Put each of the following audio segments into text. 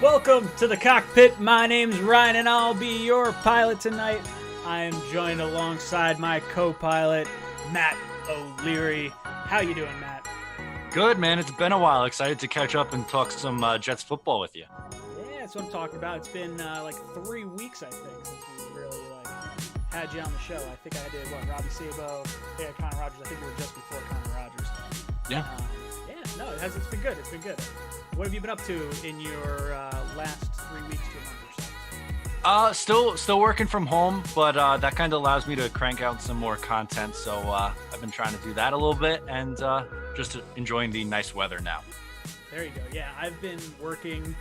Welcome to the cockpit. My name's Ryan, and I'll be your pilot tonight. I am joined alongside my co-pilot, Matt O'Leary. How you doing, Matt? Good, man. It's been a while. Excited to catch up and talk some Jets football with you. Yeah, that's what I'm talking about. It's been like 3 weeks, I think, since we really had you on the show. I think I did Robbie Sabo, Connor Rogers. I think we were just before Connor Rogers. Yeah. No, it's been good. It's been good. What have you been up to in your last 3 weeks to a month or so? Still working from home, but that kind of allows me to crank out some more content. So I've been trying to do that a little bit and just enjoying the nice weather now. There you go. Yeah, I've been working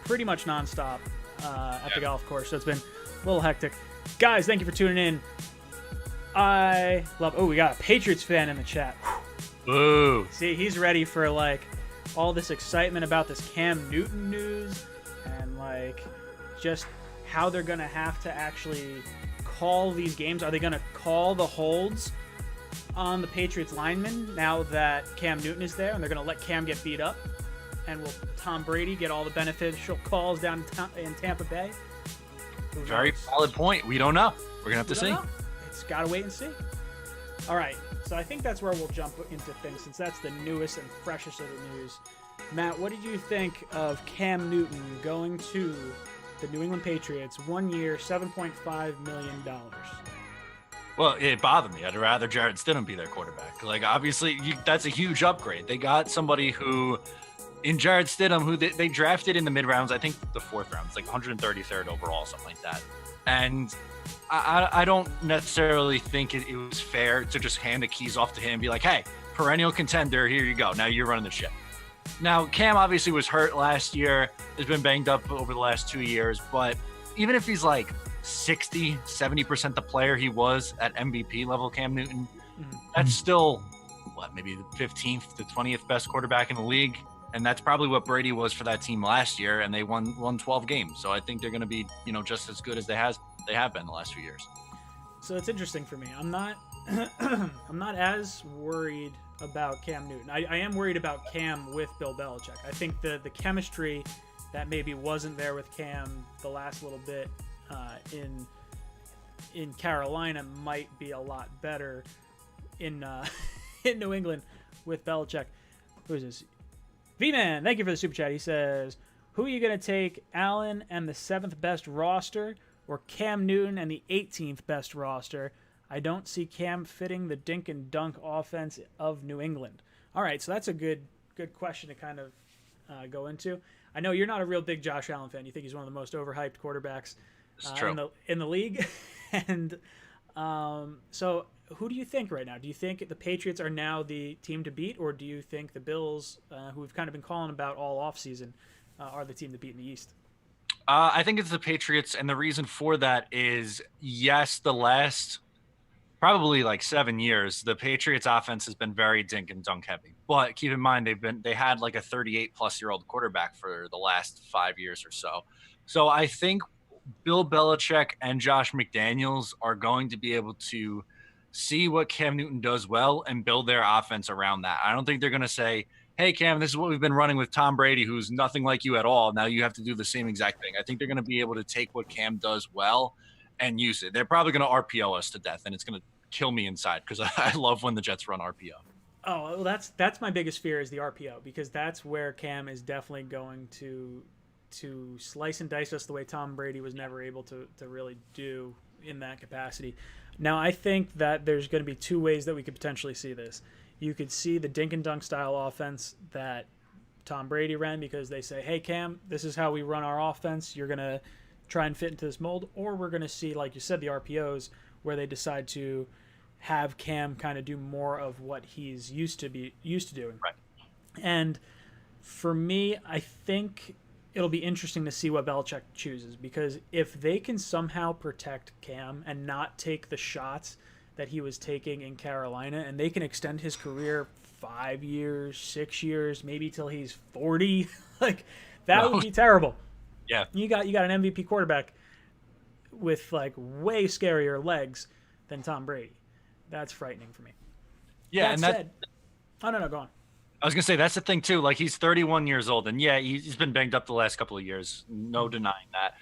pretty much nonstop at the golf course, so it's been a little hectic. Guys, thank you for tuning in. We got a Patriots fan in the chat. Ooh. See, he's ready for all this excitement about this Cam Newton news and just how they're going to have to actually call these games. Are they going to call the holds on the Patriots linemen now that Cam Newton is there, and they're going to let Cam get beat up? And will Tom Brady get all the beneficial calls down in Tampa Bay? Very valid point. We don't know. We're going to have to see. It's got to wait and see. All right. So I think that's where we'll jump into things, since that's the newest and freshest of the news. Matt, what did you think of Cam Newton going to the New England Patriots 1 year, $7.5 million? Well, it bothered me. I'd rather Jared Stidham be their quarterback. Obviously, that's a huge upgrade. They got somebody who, in Jared Stidham, who they drafted in the mid-rounds, I think the fourth round. It's 133rd overall, something like that. And I don't necessarily think it was fair to just hand the keys off to him and be like, hey, perennial contender, here you go. Now you're running the ship. Now, Cam obviously was hurt last year. Has been banged up over the last 2 years. But even if he's 60, 70% the player he was at MVP level, Cam Newton, that's still, maybe the 15th to 20th best quarterback in the league. And that's probably what Brady was for that team last year, and they won 12 games. So I think they're going to be, just as good as they have been the last few years. So it's interesting for me. I'm not I'm not as worried about Cam Newton. I am worried about Cam with Bill Belichick. I think the chemistry that maybe wasn't there with Cam the last little bit in Carolina might be a lot better in in New England with Belichick. Who is this? V-Man, thank you for the super chat. He says, who are you going to take, Allen and the 7th best roster, or Cam Newton and the 18th best roster? I don't see Cam fitting the dink and dunk offense of New England. All right, so that's a good question to kind of go into. I know you're not a real big Josh Allen fan. You think he's one of the most overhyped quarterbacks in the league. And so who do you think right now? Do you think the Patriots are now the team to beat, or do you think the Bills, who we've kind of been calling about all offseason, are the team to beat in the East? I think it's the Patriots, and the reason for that is, yes, the last probably 7 years, the Patriots offense has been very dink and dunk heavy. But keep in mind, they had a 38-plus-year-old quarterback for the last 5 years or so. So I think Bill Belichick and Josh McDaniels are going to be able to see what Cam Newton does well and build their offense around that. I don't think they're going to say, hey, Cam, this is what we've been running with Tom Brady, who's nothing like you at all. Now you have to do the same exact thing. I think they're going to be able to take what Cam does well and use it. They're probably going to RPO us to death, and it's going to kill me inside because I love when the Jets run RPO. Oh, well, that's my biggest fear is the RPO, because that's where Cam is definitely going to slice and dice us the way Tom Brady was never able to really do in that capacity. Now, I think that there's going to be two ways that we could potentially see this. You could see the dink and dunk style offense that Tom Brady ran, because they say, hey, Cam, this is how we run our offense. You're going to try and fit into this mold. Or we're going to see, like you said, the RPOs, where they decide to have Cam kind of do more of what he's used to doing. Right. And for me, I think it'll be interesting to see what Belichick chooses, because if they can somehow protect Cam and not take the shots that he was taking in Carolina, and they can extend his career 5 years, 6 years, maybe till he's 40, that would be terrible. Yeah. You got an MVP quarterback with way scarier legs than Tom Brady. That's frightening for me. Yeah, that said, oh no, go on. I was gonna say that's the thing too. Like he's 31 years old, and yeah, he's been banged up the last couple of years. No denying that.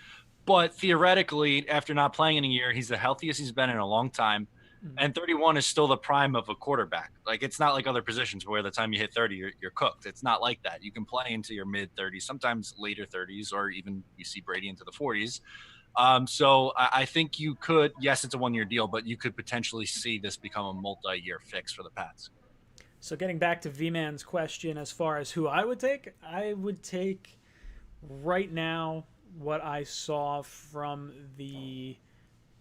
But theoretically, after not playing in a year, he's the healthiest he's been in a long time. Mhm. And 31 is still the prime of a quarterback. Like it's not like other positions where the time you hit 30, you're cooked. It's not like that. You can play into your mid 30s, sometimes later 30s, or even you see Brady into the 40s. So I think you could, yes, it's a 1 year deal, but you could potentially see this become a multi-year fix for the Pats. So getting back to V-Man's question as far as who I would take right now what I saw from the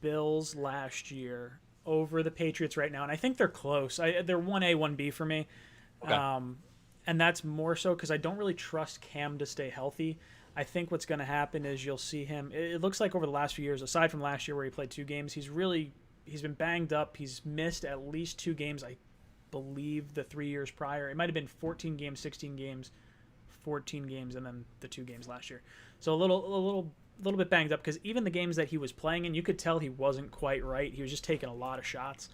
Bills last year over the Patriots right now, and I think they're close. They're 1A, 1B for me. Okay. And that's more so because I don't really trust Cam to stay healthy. I think what's going to happen is you'll see him. It looks like over the last few years, aside from last year where he played 2 games, he's been banged up. He's missed at least 2 games. I believe the 3 years prior, it might have been 14 games, 16 games, 14 games, and then the 2 games last year. So a little bit banged up because even the games that he was playing in, you could tell he wasn't quite right. He was just taking a lot of shots.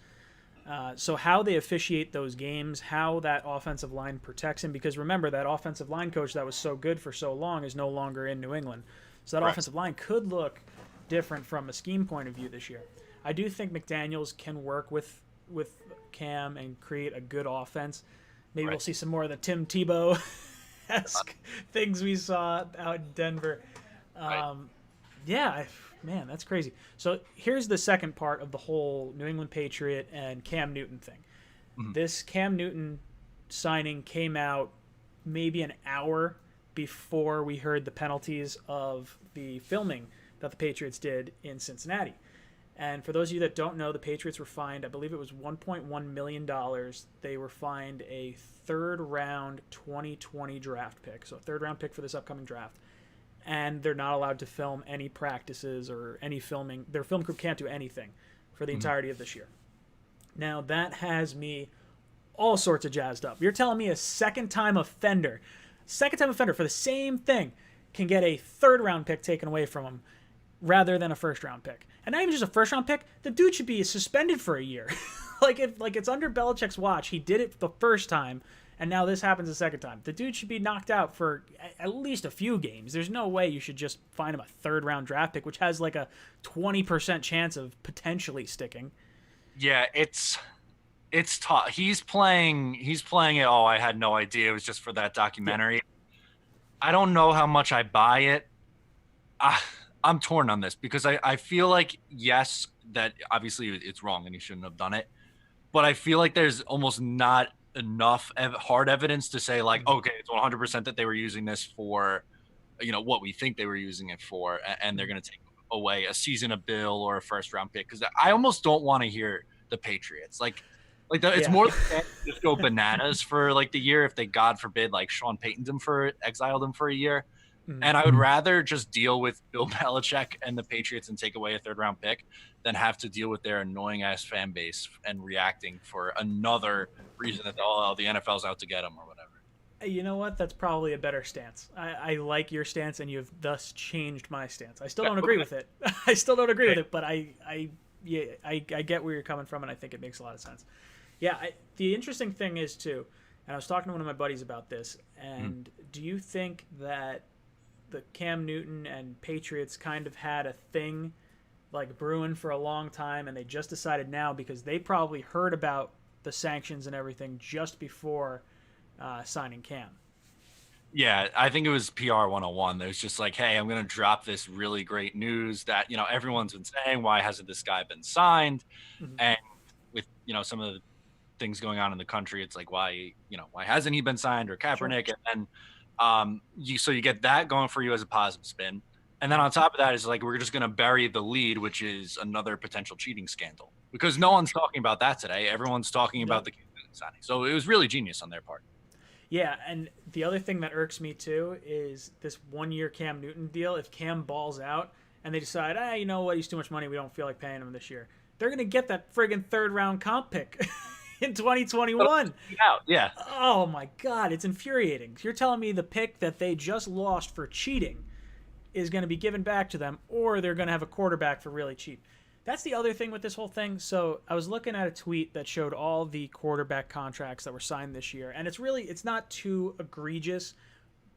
So how they officiate those games, how that offensive line protects him, because remember that offensive line coach that was so good for so long is no longer in New England. So that offensive line could look different from a scheme point of view this year. I do think McDaniels can work with Cam and create a good offense. Maybe we'll see some more of the Tim Tebow-esque things we saw out in Denver. Yeah, man, that's crazy. So here's the second part of the whole New England Patriot and Cam Newton thing. Mhm. This Cam Newton signing came out maybe an hour before we heard the penalties of the filming that the Patriots did in Cincinnati. And for those of you that don't know, the Patriots were fined, I believe it was $1.1 million. They were fined a third-round 2020 draft pick, so a third-round pick for this upcoming draft. And they're not allowed to film any practices or any filming. Their film crew can't do anything for the entirety of this year. Now, that has me all sorts of jazzed up. You're telling me a second-time offender for the same thing can get a third-round pick taken away from him rather than a first-round pick. And not even just a first-round pick, the dude should be suspended for a year. Like it's under Belichick's watch. He did it the first time, and now this happens the second time. The dude should be knocked out for at least a few games. There's no way you should just find him a third-round draft pick, which has like a 20% chance of potentially sticking. Yeah, it's tough. He's playing it. Oh, I had no idea. It was just for that documentary. Yeah. I don't know how much I buy it. I'm torn on this because I feel like, yes, that obviously it's wrong and he shouldn't have done it. But I feel like there's almost not enough hard evidence to say like, okay, it's 100% that they were using this for, what we think they were using it for. And they're going to take away a season of Bill or a first round pick. Cause I almost don't want to hear the Patriots. It's more than just go bananas for like the year. If they, God forbid, like Sean Payton's exiled him for a year. And I would rather just deal with Bill Belichick and the Patriots and take away a third-round pick than have to deal with their annoying-ass fan base and reacting for another reason that, the NFL's out to get them or whatever. You know what? That's probably a better stance. I like your stance, and you've thus changed my stance. I still don't agree with it. But I get where you're coming from, and I think it makes a lot of sense. Yeah, the interesting thing is, too, and I was talking to one of my buddies about this, and do you think that the Cam Newton and Patriots kind of had a thing like brewing for a long time, and they just decided now because they probably heard about the sanctions and everything just before signing Cam? Yeah, I think it was PR 101. It was just like, hey, I'm going to drop this really great news that, everyone's been saying, why hasn't this guy been signed? And with, some of the things going on in the country, it's like, why hasn't he been signed, or Kaepernick? Sure. And then you get that going for you as a positive spin. And then on top of that is like, we're just going to bury the lead, which is another potential cheating scandal, because no one's talking about that today. Everyone's talking about the signing. So it was really genius on their part. Yeah. And the other thing that irks me too is this 1 year Cam Newton deal. If Cam balls out and they decide, you know what, he's too much money, we don't feel like paying him this year, they're going to get that friggin' third-round comp pick in 2021. Yeah. Oh my God, it's infuriating. You're telling me the pick that they just lost for cheating is going to be given back to them, or they're going to have a quarterback for really cheap. That's the other thing with this whole thing. So I was looking at a tweet that showed all the quarterback contracts that were signed this year, and it's not too egregious,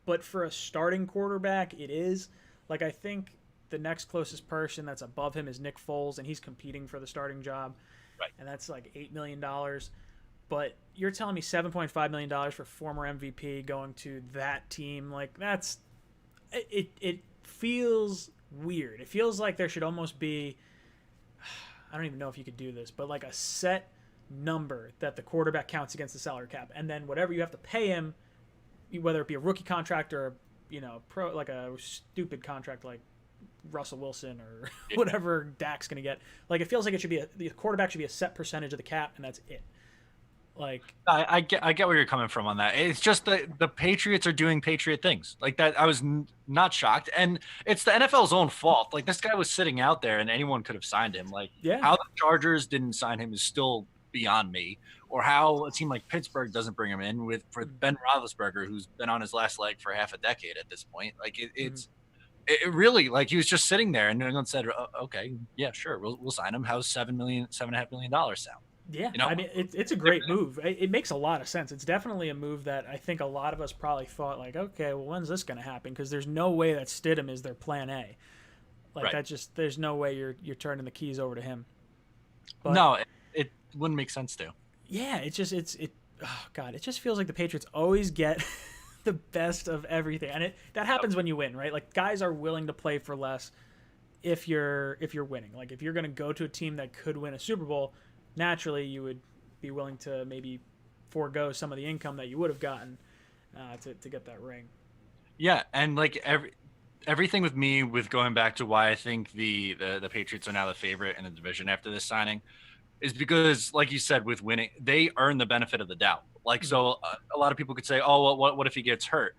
but for a starting quarterback, it is. Like, I think the next closest person that's above him is Nick Foles, and he's competing for the starting job, Right. and that's like $8 million. But you're telling me $7.5 million for former MVP going to that team? Like, that's it. It feels weird. It feels like there should almost be. I don't even know if you could do this, but like a set number that the quarterback counts against the salary cap, and then whatever you have to pay him, whether it be a rookie contract or like a stupid contract like Russell Wilson or whatever Dak's gonna get. Like, it feels like it should be the quarterback should be a set percentage of the cap, and that's it. Like, I get where you're coming from on that. It's just the Patriots are doing Patriot things like that. I was not shocked, and it's the NFL's own fault. Like, this guy was sitting out there, and anyone could have signed him. Like, yeah, how the Chargers didn't sign him is still beyond me. Or how a team like Pittsburgh doesn't bring him in for Ben Roethlisberger, who's been on his last leg for half a decade at this point. Like, it really, like, he was just sitting there, and New England said, "Okay, yeah, sure, we'll sign him. How's $7.5 million sound?" Yeah, I mean, it's a great move. It makes a lot of sense. It's definitely a move that I think a lot of us probably thought, like, okay, well, when's this going to happen? Because there's no way that Stidham is their plan A. Like, right. There's no way you're turning the keys over to him. But, no, it wouldn't make sense to. Yeah, oh God, it just feels like the Patriots always get the best of everything, and that happens when you win, right? Like, guys are willing to play for less if you're winning. Like, if you're going to go to a team that could win a Super Bowl, naturally you would be willing to maybe forego some of the income that you would have gotten to get that ring. Yeah, and like everything with me, with going back to why I think the Patriots are now the favorite in the division after this signing, is because, like you said, with winning, they earn the benefit of the doubt. Like, so a lot of people could say, oh, well, what if he gets hurt?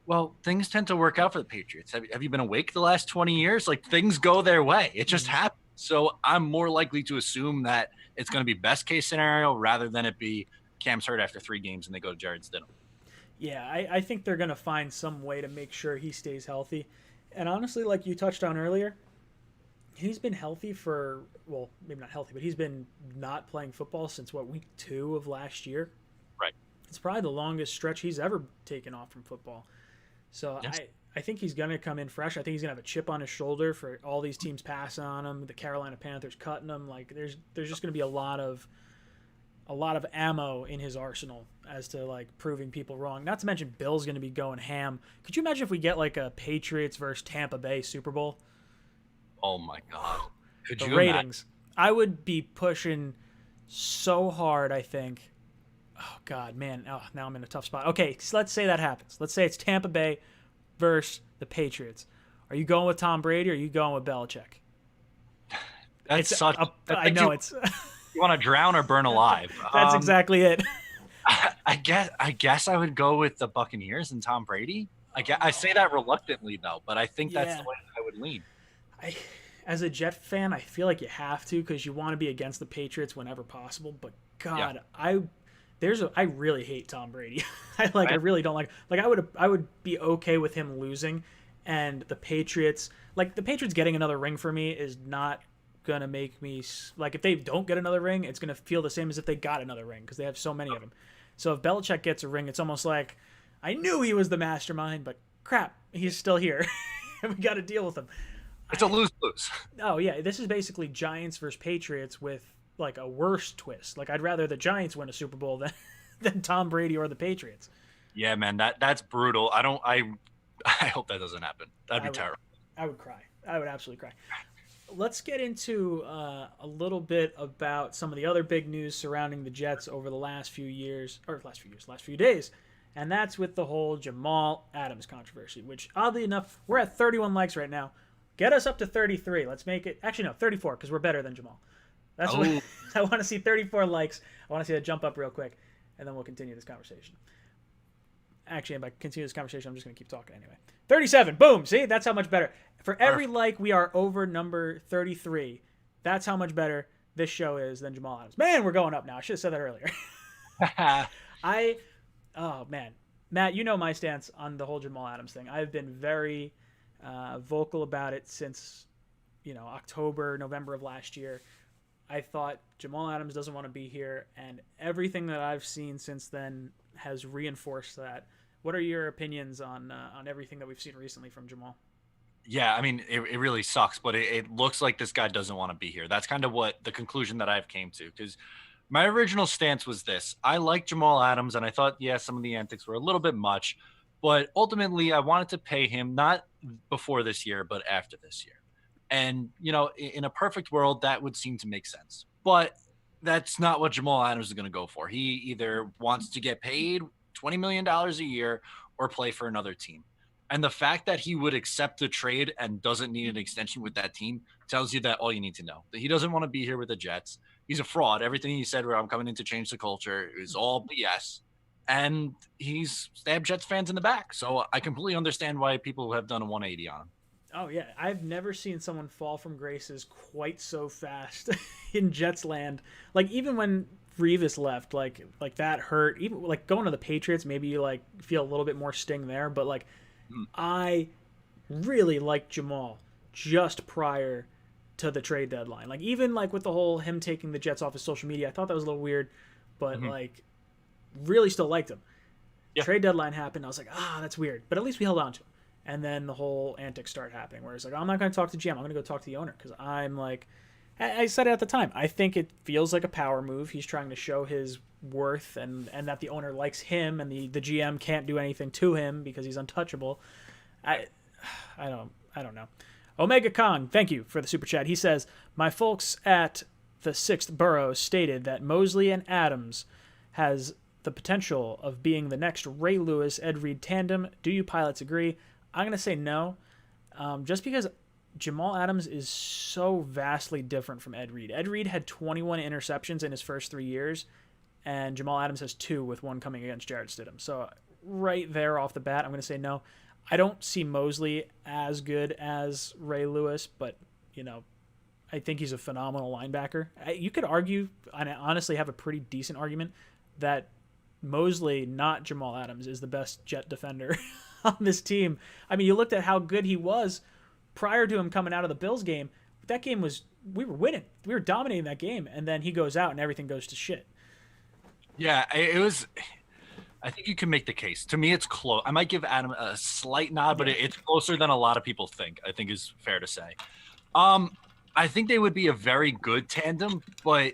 Well, things tend to work out for the Patriots. Have you been awake the last 20 years? Like, things go their way. It just happens. So I'm more likely to assume that it's going to be best case scenario rather than it be Cam's hurt after 3 games and they go to Jared Stidham. Yeah, I think they're going to find some way to make sure he stays healthy. And honestly, like you touched on earlier, he's been healthy for, well, maybe not healthy, but he's been not playing football since, week 2 of last year? Right. It's probably the longest stretch he's ever taken off from football. So yes. I think he's going to come in fresh. I think he's going to have a chip on his shoulder for all these teams passing on him, the Carolina Panthers cutting him. Like, there's just going to be a lot of ammo in his arsenal as to, like, proving people wrong. Not to mention Bill's going to be going ham. Could you imagine if we get, like, a Patriots versus Tampa Bay Super Bowl? Oh my God. Could the you ratings. I would be pushing so hard, I think. Oh, God, man. Oh, now I'm in a tough spot. Okay, so let's say that happens. Let's say it's Tampa Bay versus the Patriots. Are you going with Tom Brady or are you going with Belichick? That's such. I know it's. You want to drown or burn alive? That's exactly it. I guess I would go with the Buccaneers and Tom Brady. I say that reluctantly though, but I think that's the way I would lean. As a Jet fan, I feel like you have to, because you want to be against the Patriots whenever possible. But God, yeah. I really hate Tom Brady. I really don't like. Like, I would be okay with him losing, and the Patriots getting another ring for me is not gonna make me, like, if they don't get another ring, it's gonna feel the same as if they got another ring, because they have so many of them. So if Belichick gets a ring, it's almost like, I knew he was the mastermind, but crap, he's still here. And we got to deal with him. It's a lose-lose. Oh yeah, this is basically Giants versus Patriots with, like, a worse twist. Like, I'd rather the Giants win a Super Bowl than Tom Brady or the Patriots. Yeah, man, that's brutal. I hope that doesn't happen. That'd be terrible. I would cry. I would absolutely cry. Let's get into a little bit about some of the other big news surrounding the Jets over the last few days. And that's with the whole Jamal Adams controversy, which, oddly enough, we're at 31 likes right now. Get us up to 33. Let's make it, actually no, 34, because we're better than Jamal. That's what I want to see. 34 likes. I want to see that jump up real quick, and then we'll continue this conversation. Actually, if I continue this conversation, I'm just going to keep talking anyway. 37. Boom. See? That's how much better. For every like, we are over number 33. That's how much better this show is than Jamal Adams. Man, we're going up now. I should have said that earlier. Oh, man. Matt, you know my stance on the whole Jamal Adams thing. I've been very vocal about it since October, November of last year, I thought Jamal Adams doesn't want to be here, and everything that I've seen since then has reinforced that. What are your opinions on everything that we've seen recently from Jamal? Yeah, I mean, it really sucks, but it looks like this guy doesn't want to be here. That's kind of what the conclusion that I've came to. Because my original stance was this: I like Jamal Adams, and I thought, yeah, some of the antics were a little bit much, but ultimately, I wanted to pay him not before this year, but after this year. And in a perfect world, that would seem to make sense. But that's not what Jamal Adams is going to go for. He either wants to get paid $20 million a year or play for another team. And the fact that he would accept the trade and doesn't need an extension with that team tells you that all you need to know. That he doesn't want to be here with the Jets. He's a fraud. Everything he said where I'm coming in to change the culture is all BS. And he's stabbed Jets fans in the back. So I completely understand why people have done a 180 on him. Oh yeah, I've never seen someone fall from graces quite so fast in Jets land. Like even when Revis left, like that hurt. Even like going to the Patriots, maybe you like feel a little bit more sting there. But like, I really liked Jamal just prior to the trade deadline. Like even like with the whole him taking the Jets off his social media, I thought that was a little weird, but like really still liked him. Yeah. Trade deadline happened. I was like, that's weird. But at least we held on to him. And then the whole antics start happening where it's like, I'm not going to talk to GM. I'm going to go talk to the owner because I'm like, I said it at the time. I think it feels like a power move. He's trying to show his worth and that the owner likes him and the GM can't do anything to him because he's untouchable. I don't know. Omega Kong, thank you for the super chat. He says, my folks at the 6th Borough stated that Mosley and Adams has the potential of being the next Ray Lewis, Ed Reed tandem. Do you pilots agree? I'm going to say no, just because Jamal Adams is so vastly different from Ed Reed. Ed Reed had 21 interceptions in his first 3 years, and Jamal Adams has 2 with one coming against Jared Stidham. So right there off the bat, I'm going to say no. I don't see Mosley as good as Ray Lewis, but, I think he's a phenomenal linebacker. You could argue, and I honestly have a pretty decent argument, that Mosley, not Jamal Adams, is the best Jet defender on this team. I mean, you looked at how good he was prior to him coming out of the Bills game. That game we were winning. We were dominating that game, and then he goes out and everything goes to shit. Yeah, it was. I think you can make the case. To me, it's close. I might give Adam a slight nod, but it's closer than a lot of people think, I think is fair to say. I think they would be a very good tandem, but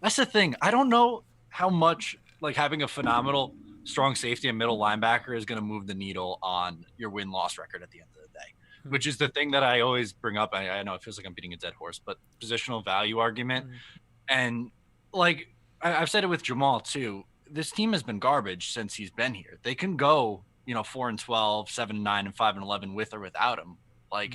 that's the thing. I don't know how much like having a phenomenal strong safety and middle linebacker is going to move the needle on your win-loss record at the end of the day, which is the thing that I always bring up. I know it feels like I'm beating a dead horse, but positional value argument. And like I've said it with Jamal too, this team has been garbage since he's been here. They can go, 4-12, 7-9, and 5-11 with or without him. Like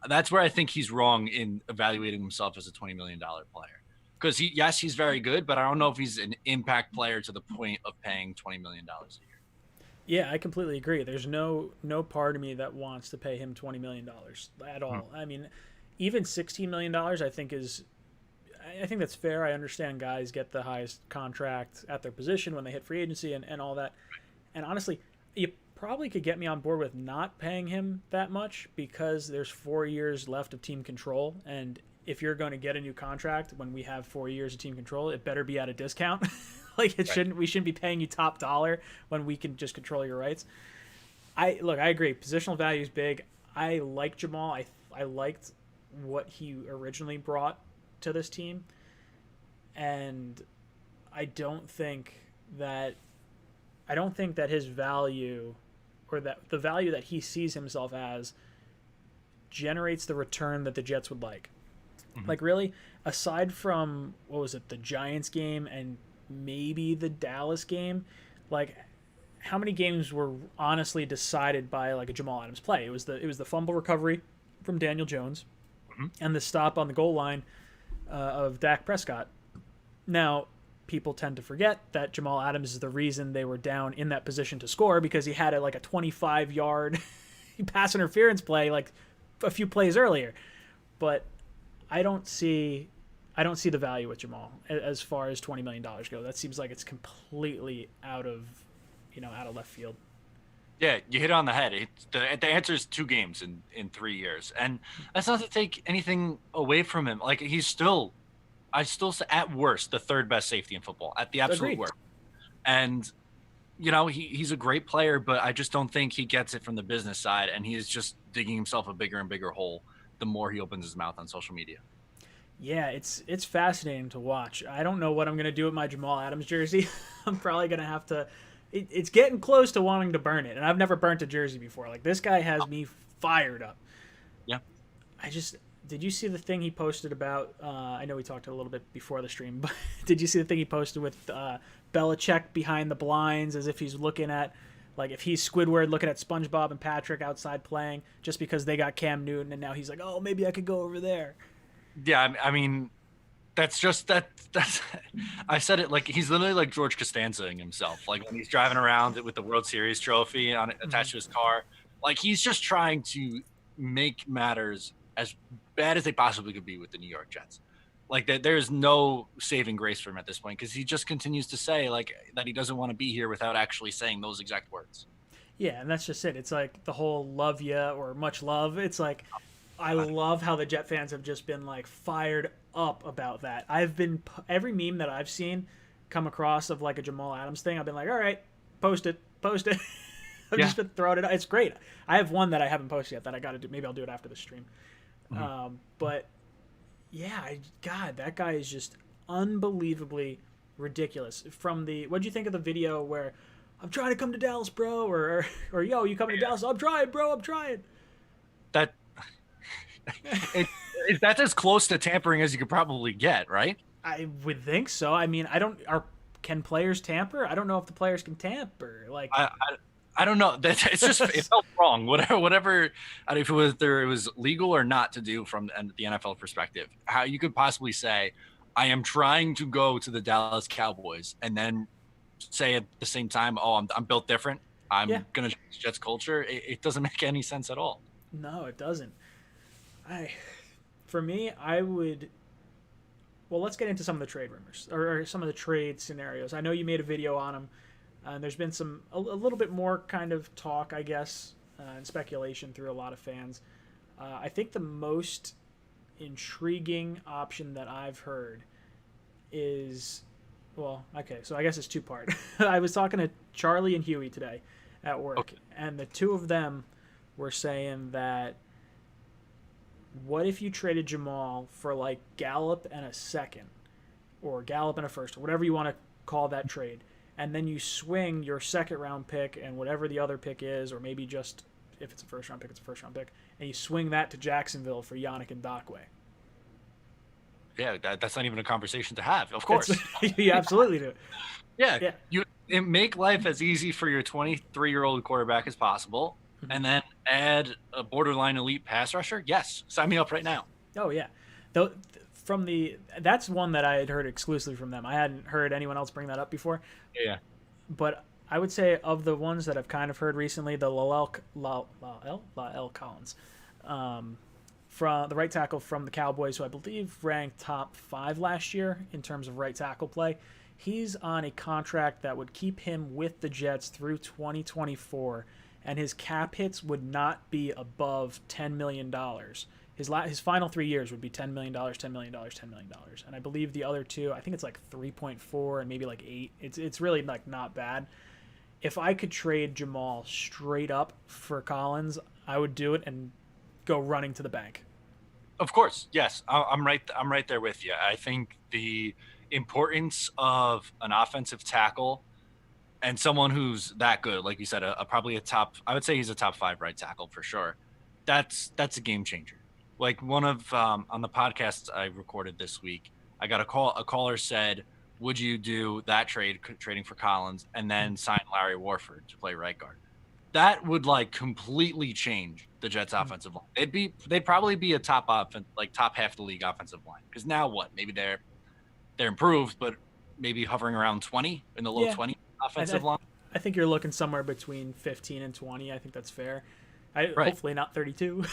that's where I think he's wrong in evaluating himself as a $20 million player. Because he's very good, but I don't know if he's an impact player to the point of paying $20 million a year. Yeah, I completely agree. There's no part of me that wants to pay him $20 million at all. I mean, even $16 million, I think that's fair. I understand guys get the highest contract at their position when they hit free agency and all that. And honestly, you probably could get me on board with not paying him that much because there's 4 years left of team control. And if you're going to get a new contract when we have 4 years of team control, it better be at a discount. Like we shouldn't be paying you top dollar when we can just control your rights. I agree. Positional value is big. I like Jamal. I liked what he originally brought to this team, and I don't think that his value or that the value that he sees himself as generates the return that the Jets would like. Like really, aside from the Giants game and maybe the Dallas game, like how many games were honestly decided by like a Jamal Adams play? It was the fumble recovery from Daniel Jones and the stop on the goal line of Dak Prescott. Now, people tend to forget that Jamal Adams is the reason they were down in that position to score because he had a 25-yard pass interference play like a few plays earlier. But I don't see the value with Jamal as far as $20 million go. That seems like it's completely out of left field. Yeah, you hit it on the head. The answer is 2 games in 3 years, and that's not to take anything away from him. Like I still say at worst the third best safety in football, at the absolute Agreed. worst. And he's a great player, but I just don't think he gets it from the business side, and he is just digging himself a bigger and bigger hole the more he opens his mouth on social media. Yeah, it's fascinating to watch. I don't know what I'm gonna do with my Jamal Adams jersey. I'm probably gonna have to. It's getting close to wanting to burn it, and I've never burnt a jersey before. Like this guy has me fired up. Yeah. I just did you see the thing he posted about? I know we talked a little bit before the stream, but did you see the thing he posted with Belichick behind the blinds, as if he's looking at, like, if he's Squidward looking at SpongeBob and Patrick outside playing, just because they got Cam Newton, and now he's like, oh, maybe I could go over there. Yeah, I mean, that's just that's I said it, like he's literally like George Costanzaing himself. Like when he's driving around with the World Series trophy on attached to his car, like he's just trying to make matters as bad as they possibly could be with the New York Jets. Like there's no saving grace for him at this point because he just continues to say like that he doesn't want to be here without actually saying those exact words. Yeah, and that's just it. It's like the whole love ya or much love. It's like I love how the Jet fans have just been like fired up about that. I've been every meme that I've seen come across of like a Jamal Adams thing. I've been like, all right, post it, post it. I've just been throwing it out. It's great. I have one that I haven't posted yet that I got to do. Maybe I'll do it after the stream. But yeah, God, that guy is just unbelievably ridiculous. From the, what'd you think of the video where I'm trying to come to Dallas, bro, or yo, you coming to Dallas? I'm trying, bro. I'm trying. That that's as close to tampering as you could probably get, right? I would think so. I mean, I don't. Can players tamper? I don't know if the players can tamper. Like, I don't know. It's just it felt wrong. Whatever. If it was legal or not to do from the NFL perspective, how you could possibly say, "I am trying to go to the Dallas Cowboys," and then say at the same time, "Oh, I'm built different. I'm gonna change Jets culture." It doesn't make any sense at all. No, it doesn't. For me, I would. Well, let's get into some of the trade rumors or some of the trade scenarios. I know you made a video on them. There's been a little bit more kind of talk, I guess, and speculation through a lot of fans. I think the most intriguing option that I've heard is, well, okay, so I guess it's two-part. I was talking to Charlie and Huey today at work, and the two of them were saying that what if you traded Jamal for like Gallup and a second, or Gallup and a first, or whatever you want to call that trade, and then you swing your second round pick and whatever the other pick is, or maybe just if it's a first round pick, it's a first round pick, and you swing that to Jacksonville for Yannick Ngakoue. Yeah, that's not even a conversation to have. Of course, you absolutely do. Yeah, you make life as easy for your 23-year-old quarterback as possible. And then add a borderline elite pass rusher? Yes. Sign me up right now. Oh, yeah. Though that's one that I had heard exclusively from them. I hadn't heard anyone else bring that up before. Yeah. But I would say of the ones that I've kind of heard recently, the Lael Collins, from the right tackle from the Cowboys, who I believe ranked top 5 last year in terms of right tackle play. He's on a contract that would keep him with the Jets through 2024. And his cap hits would not be above $10 million. His final 3 years would be $10 million, $10 million, $10 million. And I believe the other two, I think it's like 3.4 and maybe like 8. It's really like not bad. If I could trade Jamal straight up for Collins, I would do it and go running to the bank. Of course, yes. I'm right there with you. I think the importance of an offensive tackle and someone who's that good, like you said, probably a top, I would say he's a top 5 right tackle for sure. That's a game changer. Like one of, on the podcast I recorded this week, I got a caller said, would you do that trading for Collins and then sign Larry Warford to play right guard? That would like completely change the Jets offensive line. They'd probably be a top offense, like top half of the league offensive line. Cause now what? Maybe they're improved, but maybe hovering around 20 in the low 20. Offensive line. I think you're looking somewhere between 15 and 20. I think that's fair. Hopefully not 32.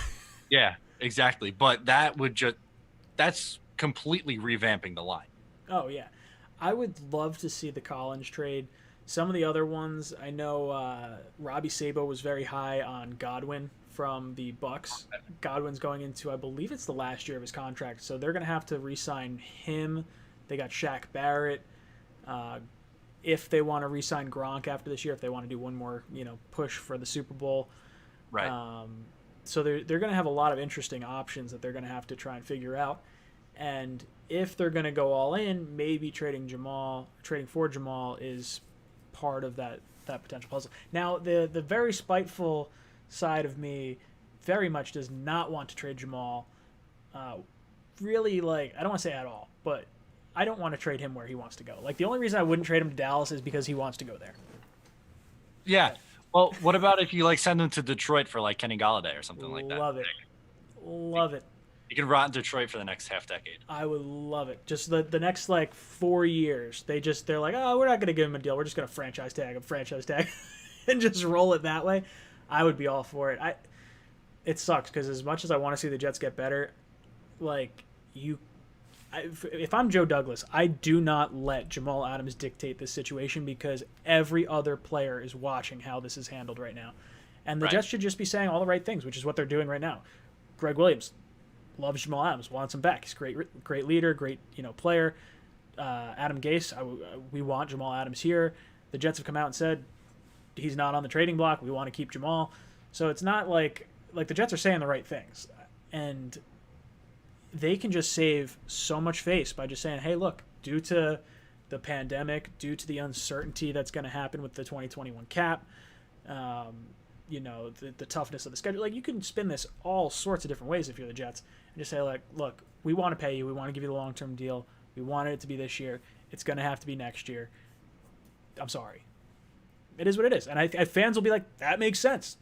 Yeah, exactly. But that's completely revamping the line. Oh, yeah. I would love to see the Collins trade Some of the other ones, I know Robbie Sabo was very high on Godwin from the Bucks. Godwin's going into, I believe it's the last year of his contract, so they're going to have to re-sign him. They got Shaq Barrett. If they want to re-sign Gronk after this year, if they want to do one more, push for the Super Bowl. Right. So they're going to have a lot of interesting options that they're going to have to try and figure out. And if they're going to go all in, maybe trading for Jamal is part of that potential puzzle. Now, the very spiteful side of me very much does not want to trade Jamal. Really, like, I don't want to say at all, but I don't want to trade him where he wants to go. Like, the only reason I wouldn't trade him to Dallas is because he wants to go there. Yeah. Well, what about if you like send him to Detroit for like Kenny Galladay or something like that? Love it. You can rot in Detroit for the next half decade. I would love it. Just the next like 4 years, they're like, oh, we're not going to give him a deal. We're just going to franchise tag, and just roll it that way. I would be all for it. It sucks because as much as I want to see the Jets get better, like if I'm Joe Douglas, I do not let Jamal Adams dictate this situation because every other player is watching how this is handled right now. And the Jets should just be saying all the right things, which is what they're doing right now. Greg Williams loves Jamal Adams, wants him back. He's great leader, great player. Adam Gase, we want Jamal Adams here. The Jets have come out and said he's not on the trading block. We want to keep Jamal. So it's not like the Jets are saying the right things. And they can just save so much face by just saying, hey, look, due to the pandemic, due to the uncertainty that's going to happen with the 2021 cap, the toughness of the schedule. Like, you can spin this all sorts of different ways if you're the Jets and just say, like, look, we want to pay you. We want to give you the long-term deal. We wanted it to be this year. It's going to have to be next year. I'm sorry. It is what it is. And fans will be like, that makes sense.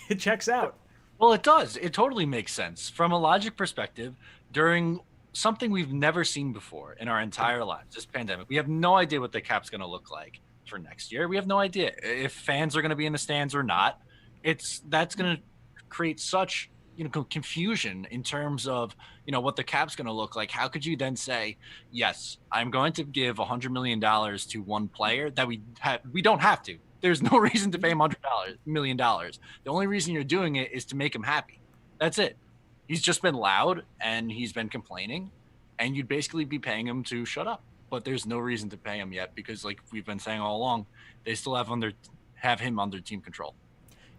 It checks out. Well, it does. It totally makes sense. From a logic perspective, during something we've never seen before in our entire lives, this pandemic, we have no idea what the cap's going to look like for next year. We have no idea if fans are going to be in the stands or not. That's going to create such confusion in terms of what the cap's going to look like. How could you then say, yes, I'm going to give $100 million to one player that we don't have to? There's no reason to pay him $100 million. The only reason you're doing it is to make him happy. That's it. He's just been loud and he's been complaining, and you'd basically be paying him to shut up. But there's no reason to pay him yet because, like we've been saying all along, they still have him under team control.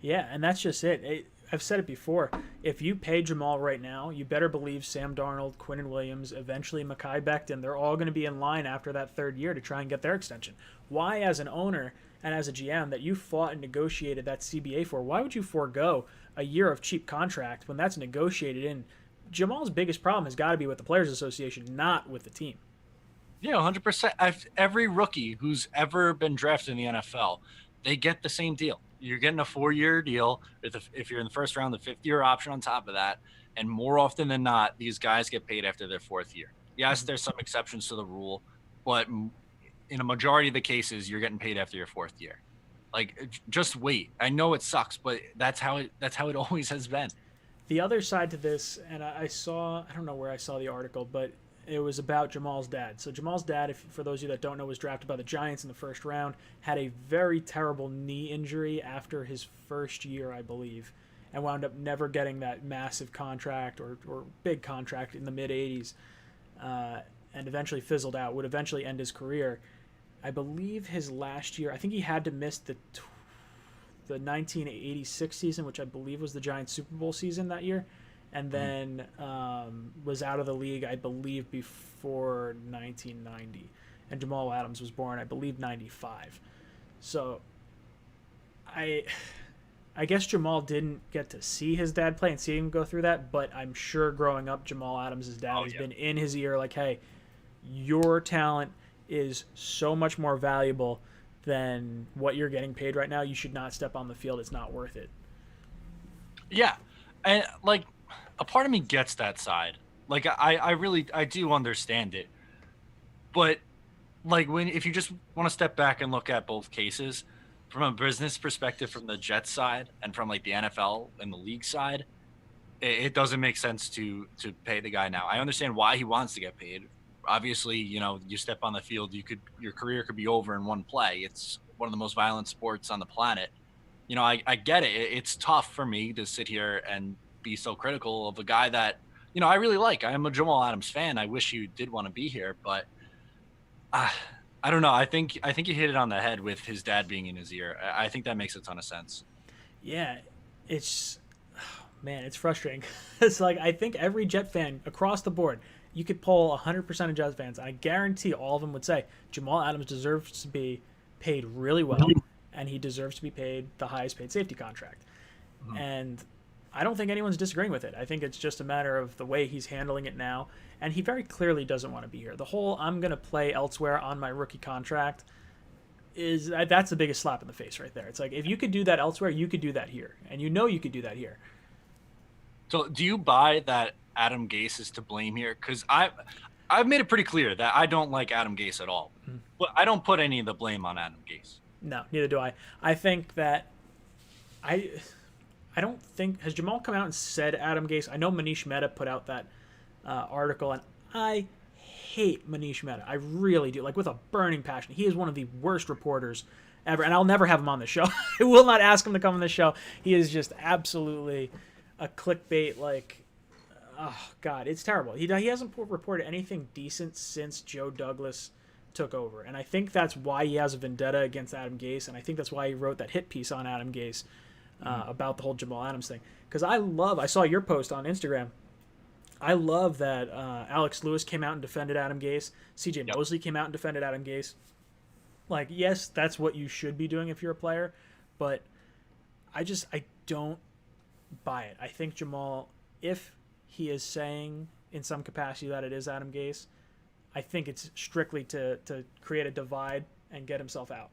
Yeah, and that's just it. I've said it before. If you pay Jamal right now, you better believe Sam Darnold, Quinnen Williams, eventually Mekhi Becton, they're all going to be in line after that third year to try and get their extension. Why, as an owner and as a GM that you fought and negotiated that CBA for, why would you forego a year of cheap contract when that's negotiated in? Jamal's biggest problem has got to be with the Players Association, not with the team. Yeah, 100%. Every rookie who's ever been drafted in the NFL, they get the same deal. You're getting a 4-year deal. If you're in the first round, the 5th-year option on top of that. And more often than not, these guys get paid after their 4th year. Yes, there's some exceptions to the rule, but in a majority of the cases, you're getting paid after your 4th year. Like, just wait. I know it sucks, but that's how it always has been. The other side to this, and I don't know where I saw the article, but it was about Jamal's dad. So Jamal's dad, for those of you that don't know, was drafted by the Giants in the first round, had a very terrible knee injury after his first year, I believe, and wound up never getting that massive contract or big contract in the mid-'80s, and eventually fizzled out, would eventually end his career. I believe his last year, I think he had to miss the 1986 season, which I believe was the Giants Super Bowl season that year, and then was out of the league, I believe, before 1990. And Jamal Adams was born, I believe, 95. So I guess Jamal didn't get to see his dad play and see him go through that, but I'm sure growing up, Jamal Adams' dad has been in his ear like, hey, your talent is so much more valuable than what you're getting paid right now. You should not step on the field. It's not worth it. Yeah. And, like, a part of me gets that side. Like, I do understand it. But, like, if you just want to step back and look at both cases, from a business perspective, from the Jets side and from, like, the NFL and the league side, it doesn't make sense to pay the guy now. I understand why he wants to get paid. Obviously, you step on the field, your career could be over in one play. It's one of the most violent sports on the planet. I get it. It's tough for me to sit here and be so critical of a guy that, I really like. I am a Jamal Adams fan. I wish you did want to be here, but uh, I don't know. I think you hit it on the head with his dad being in his ear. I think that makes a ton of sense. Yeah, it's man, it's frustrating. It's like I think every Jet fan across the board, you could poll 100% of Jets fans. I guarantee all of them would say Jamal Adams deserves to be paid really well, and he deserves to be paid the highest paid safety contract. Mhm. And I don't think anyone's disagreeing with it. I think it's just a matter of the way he's handling it now, and he very clearly doesn't want to be here. The whole "I'm going to play elsewhere on my rookie contract" that's the biggest slap in the face right there. It's like if you could do that elsewhere, you could do that here, and you could do that here. So, do you buy that Adam Gase is to blame here? Because I've made it pretty clear that I don't like Adam Gase at all, but I don't put any of the blame on Adam Gase. No, neither do I. I think that I I don't think has Jamal come out and said Adam Gase. I know Manish Mehta put out that article, and I hate Manish Mehta. I really do, like with a burning passion. He is one of the worst reporters ever, and I'll never have him on the show. I will not ask him to come on the show. He is just absolutely a clickbait. Like, oh god, it's terrible. He hasn't reported anything decent since Joe Douglas took over, and I think that's why he has a vendetta against Adam Gase, and I think that's why he wrote that hit piece on Adam Gase about the whole Jamal Adams thing. Because I saw your post on Instagram. I love that Alex Lewis came out and defended Adam Gase. C.J. Yep. Mosley came out and defended Adam Gase. Like, yes, that's what you should be doing if you're a player, but I don't buy it. I think Jamal, if he is saying in some capacity that it is Adam Gase, I think it's strictly to create a divide and get himself out.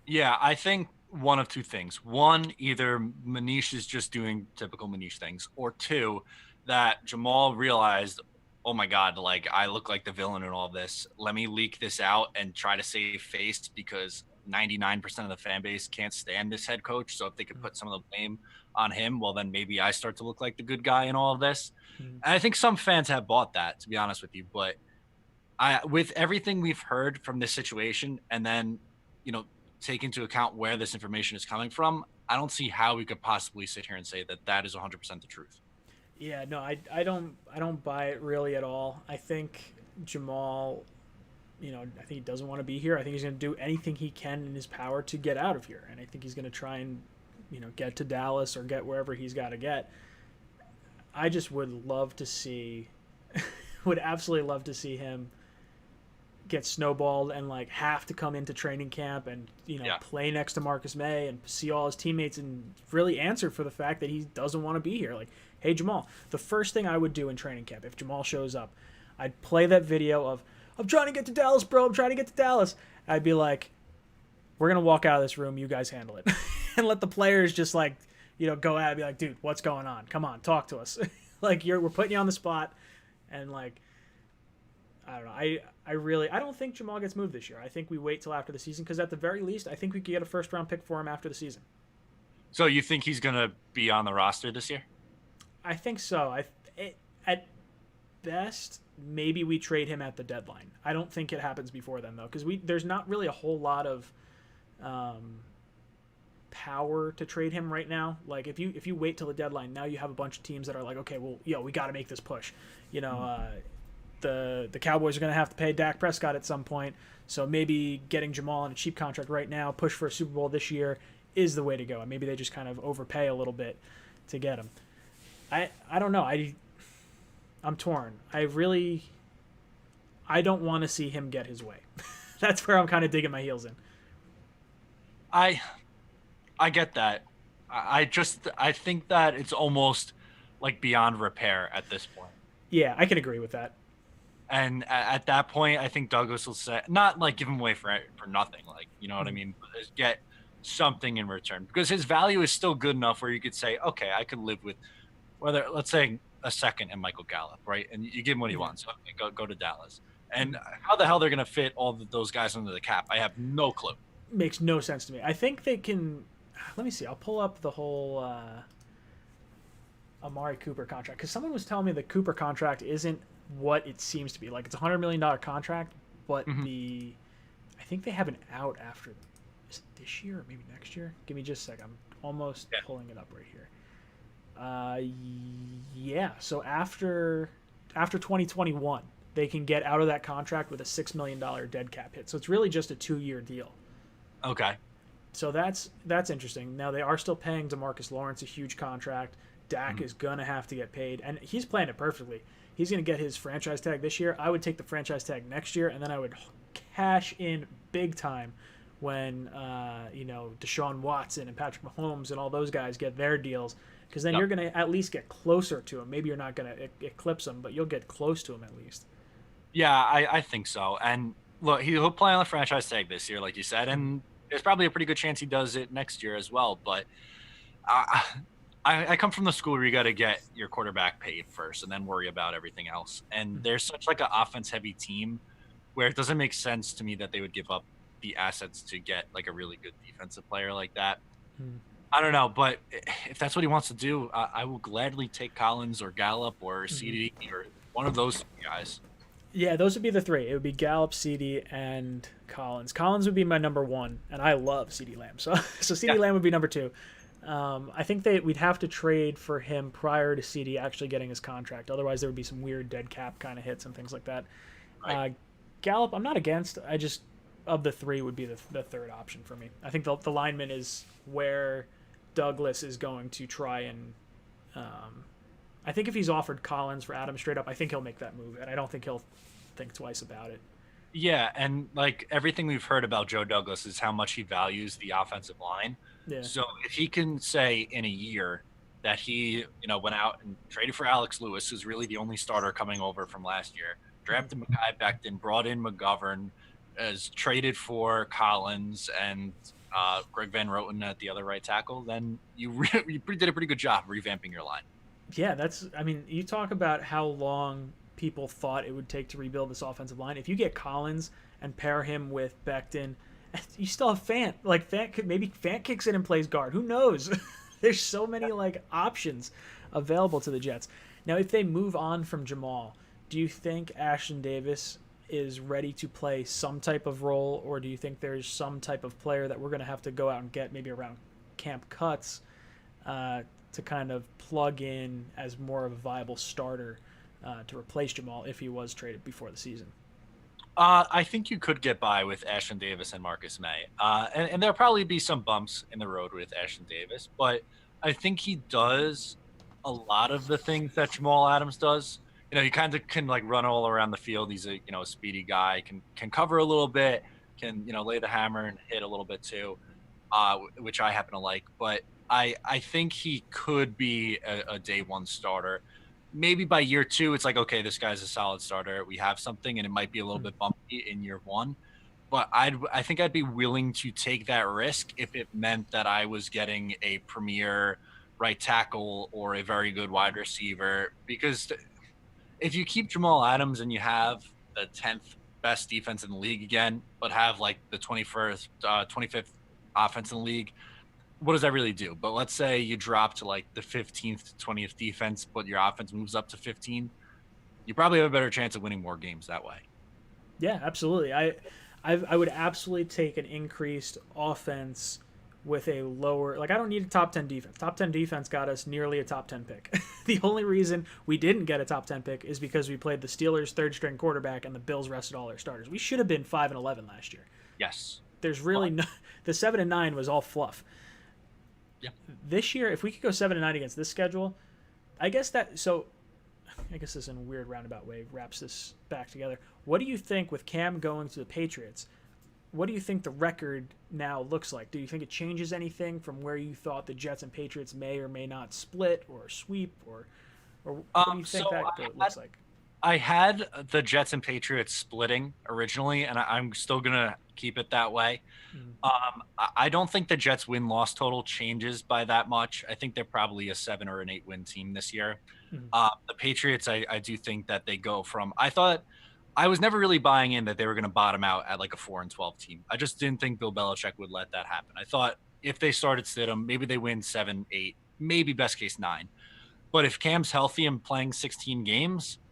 Yeah, I think one of two things. One, either Manish is just doing typical Manish things, or two, that Jamal realized, oh my God, like I look like the villain in all this. Let me leak this out and try to save face because 99% of the fan base can't stand this head coach. So if they could put some of the blame on him, well, then maybe I start to look like the good guy in all of this. Mm-hmm. And I think some fans have bought that, to be honest with you. But with everything we've heard from this situation, and then, take into account where this information is coming from, I don't see how we could possibly sit here and say that that is 100% the truth. Yeah, no, I don't buy it really at all. I think Jamal, I think he doesn't want to be here. I think he's going to do anything he can in his power to get out of here, and I think he's going to try and, get to Dallas or get wherever he's got to get. I just would love to see, would absolutely love to see him get snowballed and like have to come into training camp and play next to Marcus May and see all his teammates and really answer for the fact that he doesn't want to be here. Like, hey Jamal, the first thing I would do in training camp if Jamal shows up, I'd play that video of I'm trying to get to Dallas, bro. I'm trying to get to Dallas. I'd be like, we're gonna walk out of this room. You guys handle it, and let the players just like go at it. Be like, dude, what's going on? Come on, talk to us. Like we're putting you on the spot, and like. I don't know. I don't think Jamal gets moved this year. I think we wait till after the season because at the very least, I think we could get a first-round pick for him after the season. So you think he's going to be on the roster this year? I think so. At best, maybe we trade him at the deadline. I don't think it happens before then, though, because there's not really a whole lot of power to trade him right now. Like if you wait till the deadline, now you have a bunch of teams that are like, okay, well, we got to make this push. The Cowboys are going to have to pay Dak Prescott at some point, so maybe getting Jamal on a cheap contract right now, push for a Super Bowl this year, is the way to go. And maybe they just kind of overpay a little bit to get him. I don't know. I'm torn. I don't want to see him get his way. That's where I'm kind of digging my heels in. I get that. I think that it's almost like beyond repair at this point. Yeah, I can agree with that. And at that point, I think Douglas will say, not like give him away for nothing, like, you know what I mean? But get something in return because his value is still good enough where you could say, okay, I could live with whether, let's say, a second and Michael Gallup, right? And you give him what he wants. So go to Dallas. And how the hell they're going to fit all those guys under the cap, I have no clue. Makes no sense to me. I think they can. Let me see. I'll pull up the whole Amari Cooper contract because someone was telling me the Cooper contract isn't what it seems to be. Like it's $100 million contract, but I think they have an out after. Is it this year or maybe next year? Give me just a sec. I'm almost pulling it up right here. Yeah. So after 2021, they can get out of that contract with a $6 million dead cap hit. So it's really just a 2-year deal. Okay. So that's interesting. Now they are still paying DeMarcus Lawrence a huge contract. Dak is gonna have to get paid, and he's playing it perfectly. He's gonna get his franchise tag this year. I would take the franchise tag next year, and then I would cash in big time when Deshaun Watson and Patrick Mahomes and all those guys get their deals, because then you're gonna at least get closer to him. Maybe you're not gonna eclipse him, but you'll get close to him at least. Yeah, I think so. And look, he'll play on the franchise tag this year, like you said, and there's probably a pretty good chance he does it next year as well. But I come from the school where you got to get your quarterback paid first and then worry about everything else. And there's such like an offense heavy team where it doesn't make sense to me that they would give up the assets to get like a really good defensive player like that. I don't know, but if that's what he wants to do, I will gladly take Collins or Gallup or CD or one of those guys. Yeah, those would be the three. It would be Gallup, CD, and Collins. Collins would be my number one, and I love CD Lamb. So CD Lamb would be number two. I think we'd have to trade for him prior to CD actually getting his contract. Otherwise, there would be some weird dead cap kind of hits and things like that. Right. Gallup, I'm not against. I just, of the three, would be the third option for me. I think the lineman is where Douglas is going to try and I think if he's offered Collins for Adams straight up, I think he'll make that move, and I don't think he'll think twice about it. Yeah, and like everything we've heard about Joe Douglas is how much he values the offensive line. Yeah. So if he can say in a year that he, went out and traded for Alex Lewis, who's really the only starter coming over from last year, drafted Mekhi Becton, brought in McGovern, as traded for Collins and Greg Van Roten at the other right tackle, then you did a pretty good job revamping your line. Yeah, you talk about how long people thought it would take to rebuild this offensive line. If you get Collins and pair him with Becton, you still have Fant. Like maybe Fant kicks in and plays guard. Who knows? There's so many options available to the Jets. Now, if they move on from Jamal, do you think Ashton Davis is ready to play some type of role, or do you think there's some type of player that we're going to have to go out and get maybe around camp cuts to kind of plug in as more of a viable starter to replace Jamal if he was traded before the season? I think you could get by with Ashton Davis and Marcus May. And there'll probably be some bumps in the road with Ashton Davis, but I think he does a lot of the things that Jamal Adams does. He kind of can run all around the field. He's a speedy guy, can cover a little bit, can lay the hammer and hit a little bit too, which I happen to like. But I think he could be a day one starter. Maybe by year two, it's okay, this guy's a solid starter. We have something, and it might be a little bit bumpy in year one. But I think I'd be willing to take that risk if it meant that I was getting a premier right tackle or a very good wide receiver. Because if you keep Jamal Adams and you have the 10th best defense in the league again, but have the 25th offense in the league, what does that really do? But let's say you drop to the 15th to 20th defense, but your offense moves up to 15. You probably have a better chance of winning more games that way. Yeah, absolutely. I would absolutely take an increased offense with a lower, I don't need a top 10 defense. Top 10 defense got us nearly a top 10 pick. The only reason we didn't get a top 10 pick is because we played the Steelers' third string quarterback and the Bills rested all their starters. We should have been 5-11 last year. Yes. There's really the 7-9 was all fluff. Yeah. This year, if we could go 7-9 against this schedule, I guess this in a weird roundabout way wraps this back together. What do you think with Cam going to the Patriots? What do you think the record now looks like? Do you think it changes anything from where you thought the Jets and Patriots may or may not split or sweep, or what do you think looks like? I had the Jets and Patriots splitting originally, and I'm still going to keep it that way. I don't think the Jets win-loss total changes by that much. I think they're probably a 7 or an 8 win team this year. The Patriots, I do think that they go from – I was never really buying in that they were going to bottom out at a 4-12 team. I just didn't think Bill Belichick would let that happen. I thought if they started Stidham, maybe they win 7, 8, maybe best case 9. But if Cam's healthy and playing 16 games –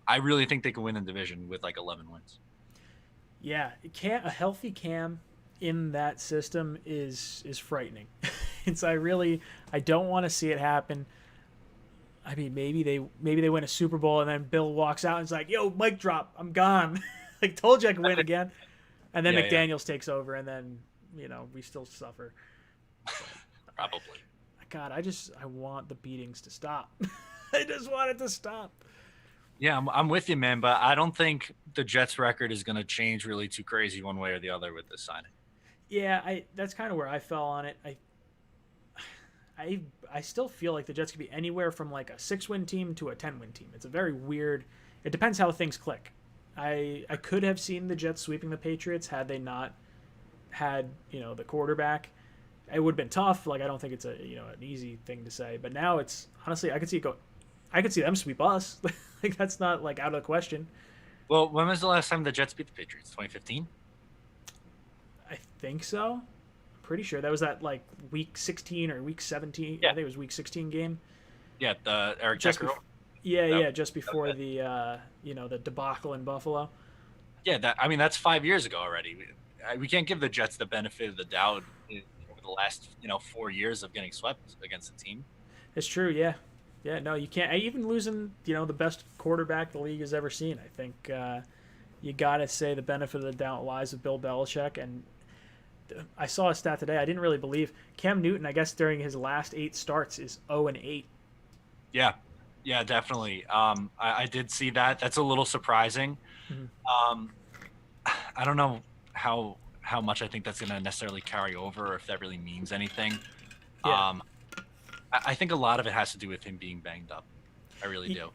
I really think they can win the division with 11 wins. Yeah, a healthy Cam in that system is frightening. It's I don't want to see it happen. I mean, maybe they win a Super Bowl and then Bill walks out and is like, "Yo, mic drop, I'm gone." Like, told you I could win again. And then McDaniels takes over, and then we still suffer. Probably. God, I want the beatings to stop. I just want it to stop. Yeah, I'm with you, man, but I don't think the Jets' record is going to change really too crazy one way or the other with this signing. Yeah, that's kind of where I fell on it. I still feel like the Jets could be anywhere from like a 6-win team to a 10-win team. It's a very weird. It depends how things click. I could have seen the Jets sweeping the Patriots had they not had the quarterback. It would have been tough. Like, I don't think it's an easy thing to say. But now it's honestly, I could see it go. I could see them sweep us. Like, that's not like out of the question. Well, when was the last time the Jets beat the Patriots? 2015. I think so. I'm pretty sure that was that like week 16 or week 17. Yeah. I think it was week 16 game. Yeah, the Eric Checker. Just before the the debacle in Buffalo. Yeah, that's 5 years ago already. We can't give the Jets the benefit of the doubt over the last 4 years of getting swept against the team. It's true. Yeah. No, you can't. Even losing the best quarterback the league has ever seen. I think you gotta say the benefit of the doubt lies with Bill Belichick. And I saw a stat today I didn't really believe. Cam Newton, I guess during his last 8 starts, is 0-8. Yeah, definitely. I did see that. That's a little surprising. Mm-hmm. I don't know how much I think that's going to necessarily carry over, or if that really means anything. Yeah. I think a lot of it has to do with him being banged up. I really do.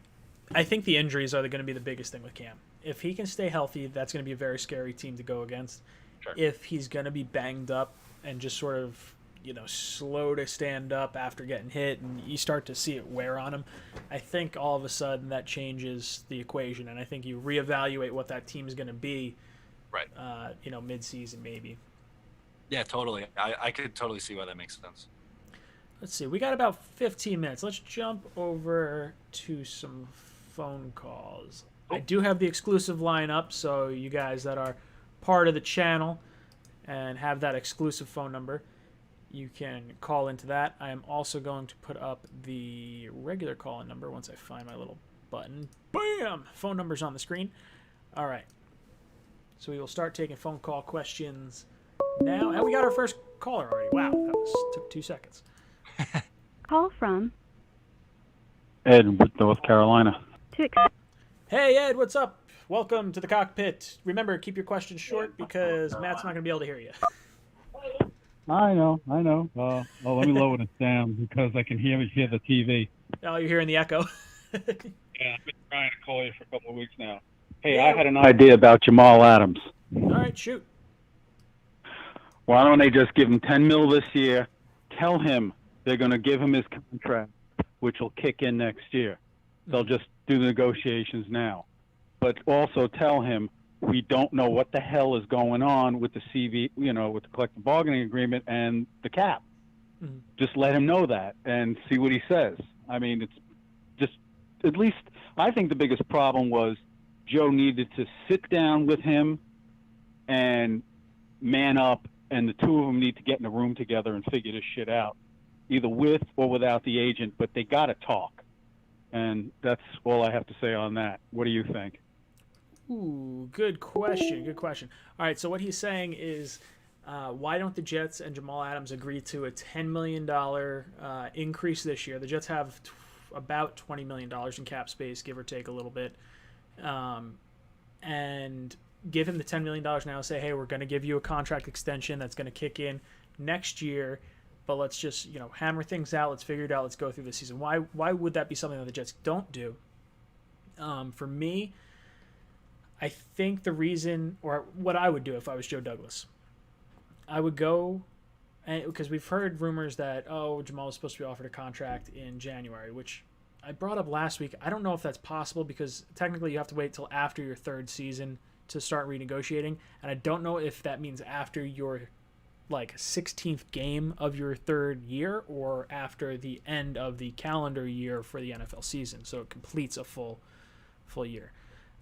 I think the injuries are going to be the biggest thing with Cam. If he can stay healthy, that's going to be a very scary team to go against. Sure. If he's going to be banged up and just sort of slow to stand up after getting hit, and you start to see it wear on him, I think all of a sudden that changes the equation, and I think you reevaluate what that team is going to be, right? Mid-season maybe. Yeah, totally. I could totally see why that makes sense. Let's see. We got about 15 minutes. Let's jump over to some phone calls. I do have the exclusive line up, so you guys that are part of the channel and have that exclusive phone number, you can call into that. I am also going to put up the regular call-in number once I find my little button. Bam! Phone number's on the screen. All right. So we will start taking phone call questions now. And we got our first caller already. Wow, that took 2 seconds. Call from Ed with North Carolina. Hey, Ed, what's up? Welcome to the cockpit. Remember, keep your questions short because Matt's not going to be able to hear you. I know. Well, let me lower this down because I can hear the TV. Oh, you're hearing the echo. Yeah, I've been trying to call you for a couple of weeks now. Hey, I had an idea about Jamal Adams. All right, shoot. Why don't they just give him $10 million this year? Tell him they're going to give him his contract, which will kick in next year. They'll just do the negotiations now. But also tell him we don't know what the hell is going on with the CV, with the collective bargaining agreement and the cap. Mm-hmm. Just let him know that and see what he says. I mean, it's just, at least, I think the biggest problem was Joe needed to sit down with him and man up, and the two of them need to get in a room together and figure this shit out, either with or without the agent, but they got to talk. And that's all I have to say on that. What do you think? Ooh, good question. All right, so what he's saying is, why don't the Jets and Jamal Adams agree to a $10 million increase this year? The Jets have about $20 million in cap space, give or take a little bit, and give him the $10 million now. Say, hey, we're going to give you a contract extension that's going to kick in next year, but let's just hammer things out. Let's figure it out. Let's go through the season. Why would that be something that the Jets don't do? For me, I think the reason, or what I would do if I was Joe Douglas, I would go, because we've heard rumors that, Jamal was supposed to be offered a contract in January, which I brought up last week. I don't know if that's possible because technically you have to wait till after your 3rd season to start renegotiating, and I don't know if that means after your 16th game of your 3rd year or after the end of the calendar year for the NFL season, so it completes a full year.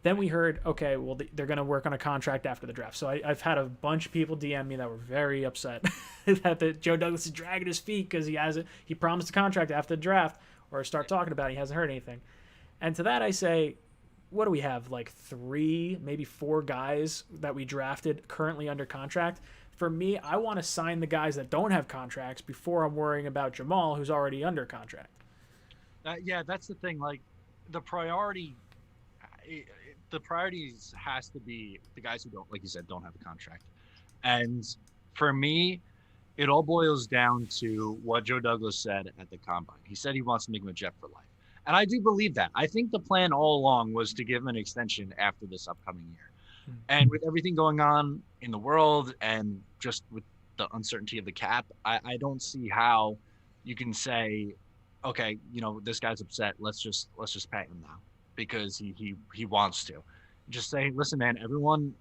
Then we heard, okay, well, they're going to work on a contract after the draft. So I've had a bunch of people DM me that were very upset that Joe Douglas is dragging his feet because he promised a contract after the draft or start talking about it. He hasn't heard anything. And to that I say, what do we have? Like 3, maybe 4 guys that we drafted currently under contract. For me, I want to sign the guys that don't have contracts before I'm worrying about Jamal, who's already under contract. Yeah, that's the thing. Like the priorities has to be the guys who don't, like you said, don't have a contract. And for me, it all boils down to what Joe Douglas said at the combine. He said he wants to make him a Jet for life. And I do believe that. I think the plan all along was to give him an extension after this upcoming year. And with everything going on in the world and just with the uncertainty of the cap, I don't see how you can say, okay, this guy's upset. Let's just pay him now because he wants to. Just say, listen, man, everyone,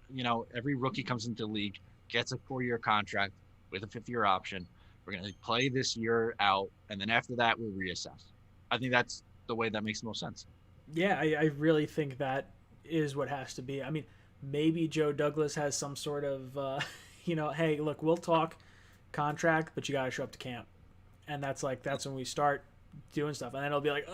every rookie comes into the league, gets a 4-year contract with a 5th-year option. We're going to play this year out, and then after that, we'll reassess. I think that's the way that makes the most sense. Yeah, I really think that is what has to be. I mean, maybe Joe Douglas has some sort of, hey, look, we'll talk contract, but you got to show up to camp. And that's when we start doing stuff. And then it'll be like,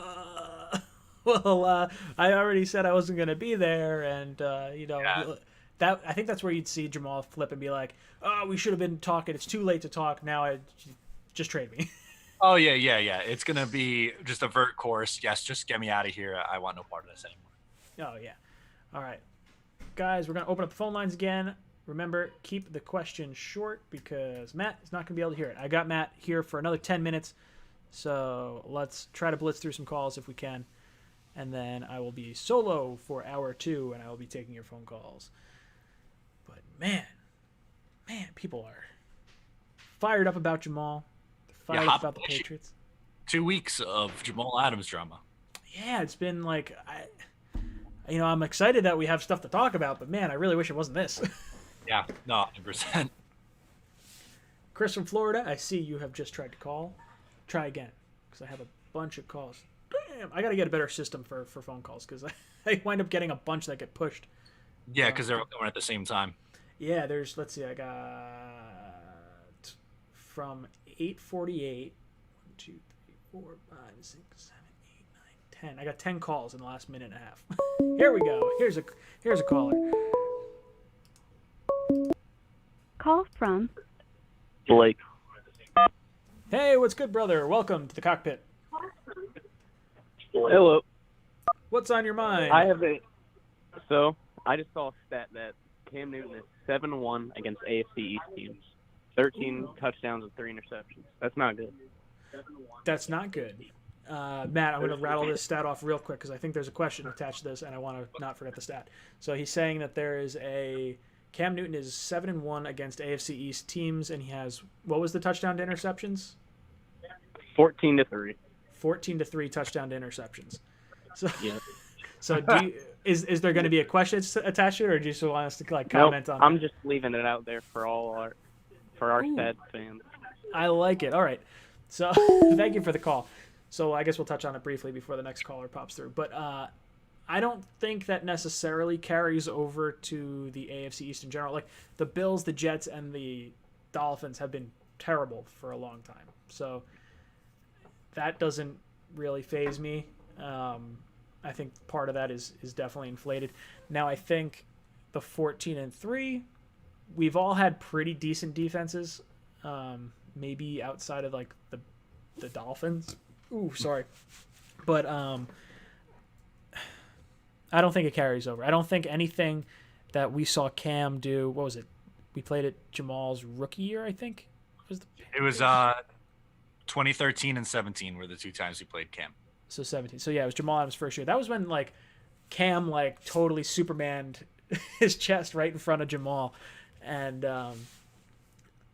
I already said I wasn't going to be there. And, that I think that's where you'd see Jamal flip and be like, oh, we should have been talking. It's too late to talk. Now just trade me. Oh, yeah. It's going to be just a vert course. Yes, just get me out of here. I want no part of this anymore. Oh, yeah. All right. Guys, we're going to open up the phone lines again. Remember, keep the question short because Matt is not going to be able to hear it. I got Matt here for another 10 minutes, so let's try to blitz through some calls if we can. And then I will be solo for hour 2, and I will be taking your phone calls. But, man, people are fired up about Jamal. They're fired up about the Patriots. 2 weeks of Jamal Adams drama. Yeah, it's been like... I'm excited that we have stuff to talk about, but man, I really wish it wasn't this. Yeah, no, 100%. Chris from Florida, I see you have just tried to call. Try again, because I have a bunch of calls. Damn, I got to get a better system for phone calls, because I wind up getting a bunch that get pushed. Yeah, because they're all going at the same time. Yeah, let's see, I got from 8:48, 1, 2, 3, 4, 5, 6, 7, 8, 9, 10. I got 10 calls in the last minute and a half. Here we go. Here's a caller. Call from Blake. Hey, what's good, brother? Welcome to the cockpit. Hello. What's on your mind? I just saw a stat that Cam Newton is 7-1 against AFC East teams. 13 touchdowns and 3 interceptions. That's not good. That's not good. Matt, I'm going to rattle this stat off real quick because I think there's a question attached to this, and I want to not forget the stat. So he's saying that Cam Newton is 7-1 against AFC East teams, and he has, what was the touchdown to interceptions? 14-3. 14-3 touchdown to interceptions. So, yeah. So is there going to be a question attached to it, or do you just want us to comment on it? I'm just leaving it out there for our stats fans. I like it. All right. So thank you for the call. So I guess we'll touch on it briefly before the next caller pops through. But I don't think that necessarily carries over to the AFC East in general. Like the Bills, the Jets, and the Dolphins have been terrible for a long time. So that doesn't really faze me. I think part of that is definitely inflated. Now I think the 14-3, we've all had pretty decent defenses. Maybe outside of like the Dolphins. Ooh, sorry. But I don't think it carries over. I don't think anything that we saw Cam do, what was it? We played at Jamal's rookie year, I think. It was 2013 and 17 were the 2 times we played Cam. So 17. So yeah, it was Jamal Adams' first year. That was when like Cam like totally Supermaned his chest right in front of Jamal. And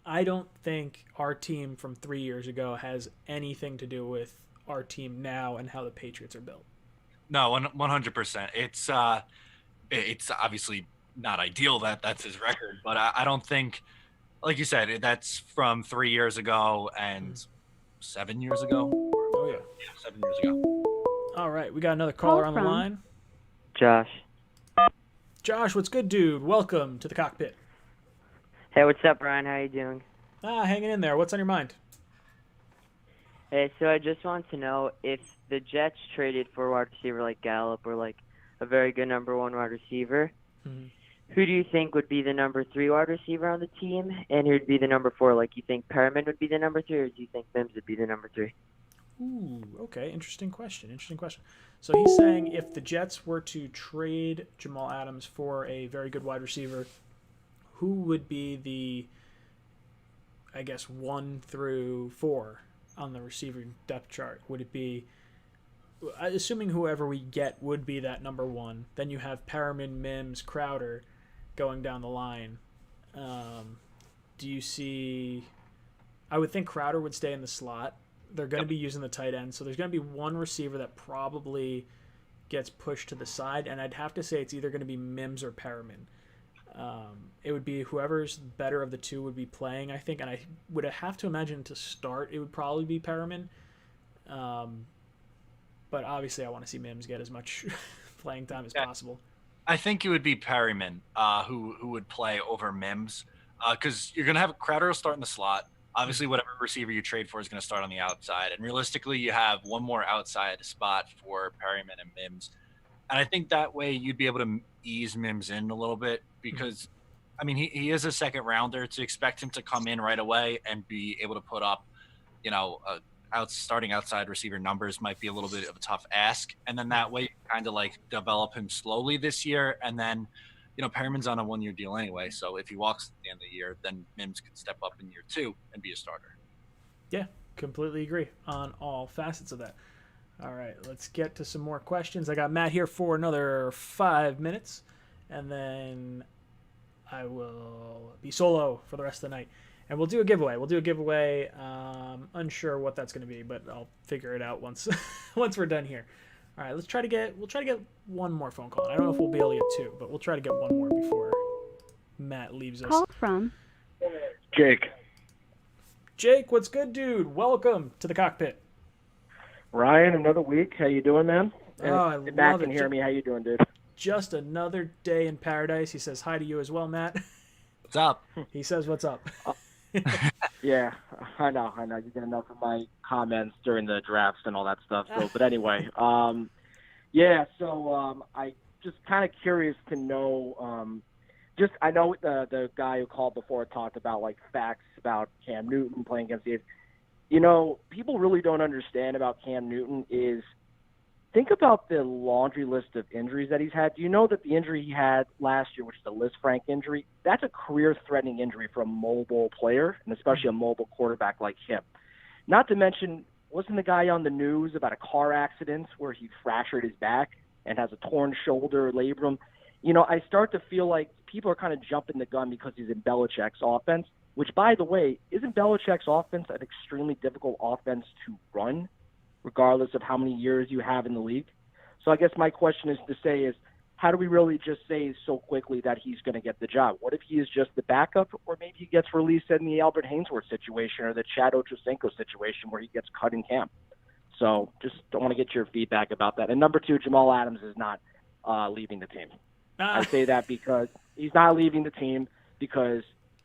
I don't think our team from 3 years ago has anything to do with our team now and how the Patriots are built. No, 100%. It's obviously not ideal that that's his record, but I don't think, like you said, that's from 3 years ago and 7 years ago. Oh yeah. Yeah, 7 years ago. All right, we got another caller Call on the from line. Josh. Josh, what's good, dude? Welcome to the cockpit. Hey, what's up, Ryan? How you doing? Hanging in there. What's on your mind? Hey, so I just want to know if the Jets traded for a wide receiver like Gallup or like a very good number 1 wide receiver, who do you think would be the number 3 wide receiver on the team, and who would be the number 4? Like, you think Perriman would be the number 3, or do you think Mims would be the number 3? Ooh, okay. Interesting question. So he's saying if the Jets were to trade Jamal Adams for a very good wide receiver, who would be the, I guess, 1 through 4 on the receiver depth chart? Would it be, assuming whoever we get would be that number 1, then you have Perriman, Mims, Crowder going down the line. Do you see, I would think Crowder would stay in the slot. They're going to be using the tight end, so there's going to be one receiver that probably gets pushed to the side, and I'd have to say it's either going to be Mims or Perriman. It would be whoever's better of the two would be playing, I think, and I would have to imagine to start it would probably be Perriman. But obviously I want to see Mims get as much playing time as possible. I think it would be Perriman who would play over Mims because you're going to have Crowder will start in the slot. Obviously, whatever receiver you trade for is going to start on the outside. And realistically, you have one more outside spot for Perriman and Mims. And I think that way you'd be able to ease Mims in a little bit because, I mean, he is a second rounder. To expect him to come in right away and be able to put up, starting outside receiver numbers might be a little bit of a tough ask. And then that way you kind of like develop him slowly this year. And then, Perriman's on a 1-year deal anyway. So if he walks at the end of the year, then Mims could step up in year 2 and be a starter. Yeah, completely agree on all facets of that. All right, let's get to some more questions. I got Matt here for another 5 minutes, and then I will be solo for the rest of the night. And we'll do a giveaway. Unsure what that's going to be, but I'll figure it out once we're done here. All right, we'll try to get one more phone call. I don't know if we'll be able to get 2, but we'll try to get one more before Matt leaves us. Call from Jake. Jake, what's good, dude? Welcome to the cockpit. Ryan, another week. How you doing, man? I Matt love can it. hear me. How you doing, dude? Just another day in paradise. He says hi to you as well, Matt. What's up? He says what's up. Yeah, I know. You get enough of my comments during the drafts and all that stuff. So, but anyway, yeah. So I just kind of curious to know. I know the guy who called before talked about like facts about Cam Newton playing against the. People really don't understand about Cam Newton is think about the laundry list of injuries that he's had. Do you know that the injury he had last year, which is the Liz Frank injury, that's a career-threatening injury for a mobile player, and especially a mobile quarterback like him. Not to mention, wasn't the guy on the news about a car accident where he fractured his back and has a torn shoulder, labrum? I start to feel like people are kind of jumping the gun because he's in Belichick's offense, which, by the way, isn't Belichick's offense an extremely difficult offense to run, regardless of how many years you have in the league? So I guess my question is to say is, how do we really just say so quickly that he's going to get the job? What if he is just the backup, or maybe he gets released in the Albert Hainsworth situation or the Chad Ochocinco situation where he gets cut in camp? So just don't want to get your feedback about that. And number 2, Jamal Adams is not leaving the team. I say that because he's not leaving the team because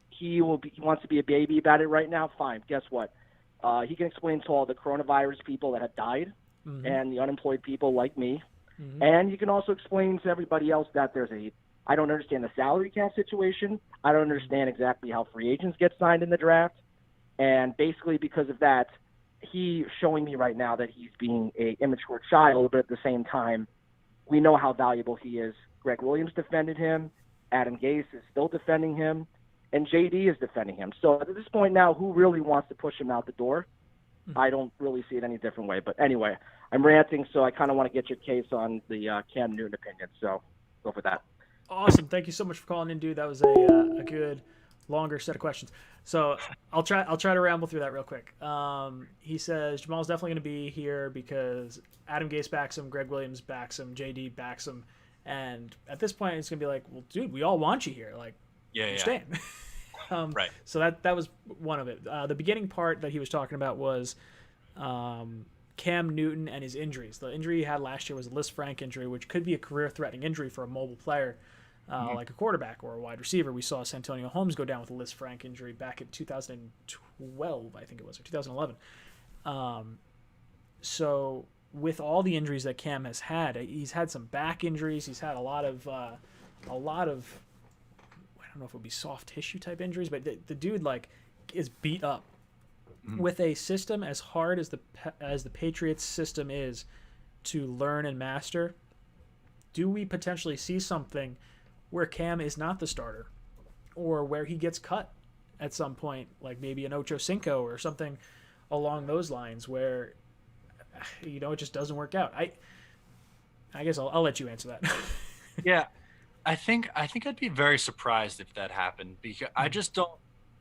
he wants to be a baby about it right now. Fine. Guess what? He can explain to all the coronavirus people that have died and the unemployed people like me. And you can also explain to everybody else that I don't understand the salary cap situation. I don't understand exactly how free agents get signed in the draft. And basically because of that, he's showing me right now that he's being an immature child, but at the same time, we know how valuable he is. Greg Williams defended him. Adam Gase is still defending him. And JD is defending him. So at this point now, who really wants to push him out the door? I don't really see it any different way. But anyway, I'm ranting, so I kind of want to get your case on the Cam Newton opinion. So go for that. Awesome. Thank you so much for calling in, dude. That was a good, longer set of questions. So I'll try to ramble through that real quick. He says Jamal's definitely going to be here because Adam Gase backs him, Greg Williams backs him, JD backs him. And at this point, it's going to be like, well, dude, we all want you here. Like, you're staying. Right. So that was one of it. The beginning part that he was talking about was Cam Newton and his injuries. The injury he had last year was a Liz Frank injury, which could be a career-threatening injury for a mobile player. like a quarterback or a wide receiver. We saw Santonio Holmes go down with a Liz Frank injury back in 2012, I think it was, or 2011. So with all the injuries that Cam has had, he's had some back injuries. He's had a lot of I don't know if it would be soft tissue type injuries, but the dude like is beat up. With a system as hard as the Patriots system is to learn and master, do we potentially see something where Cam is not the starter, or where he gets cut at some point, like maybe an Ocho Cinco or something along those lines, where it just doesn't work out? I guess I'll let you answer that. Yeah, I think I'd be very surprised if that happened, because I just don't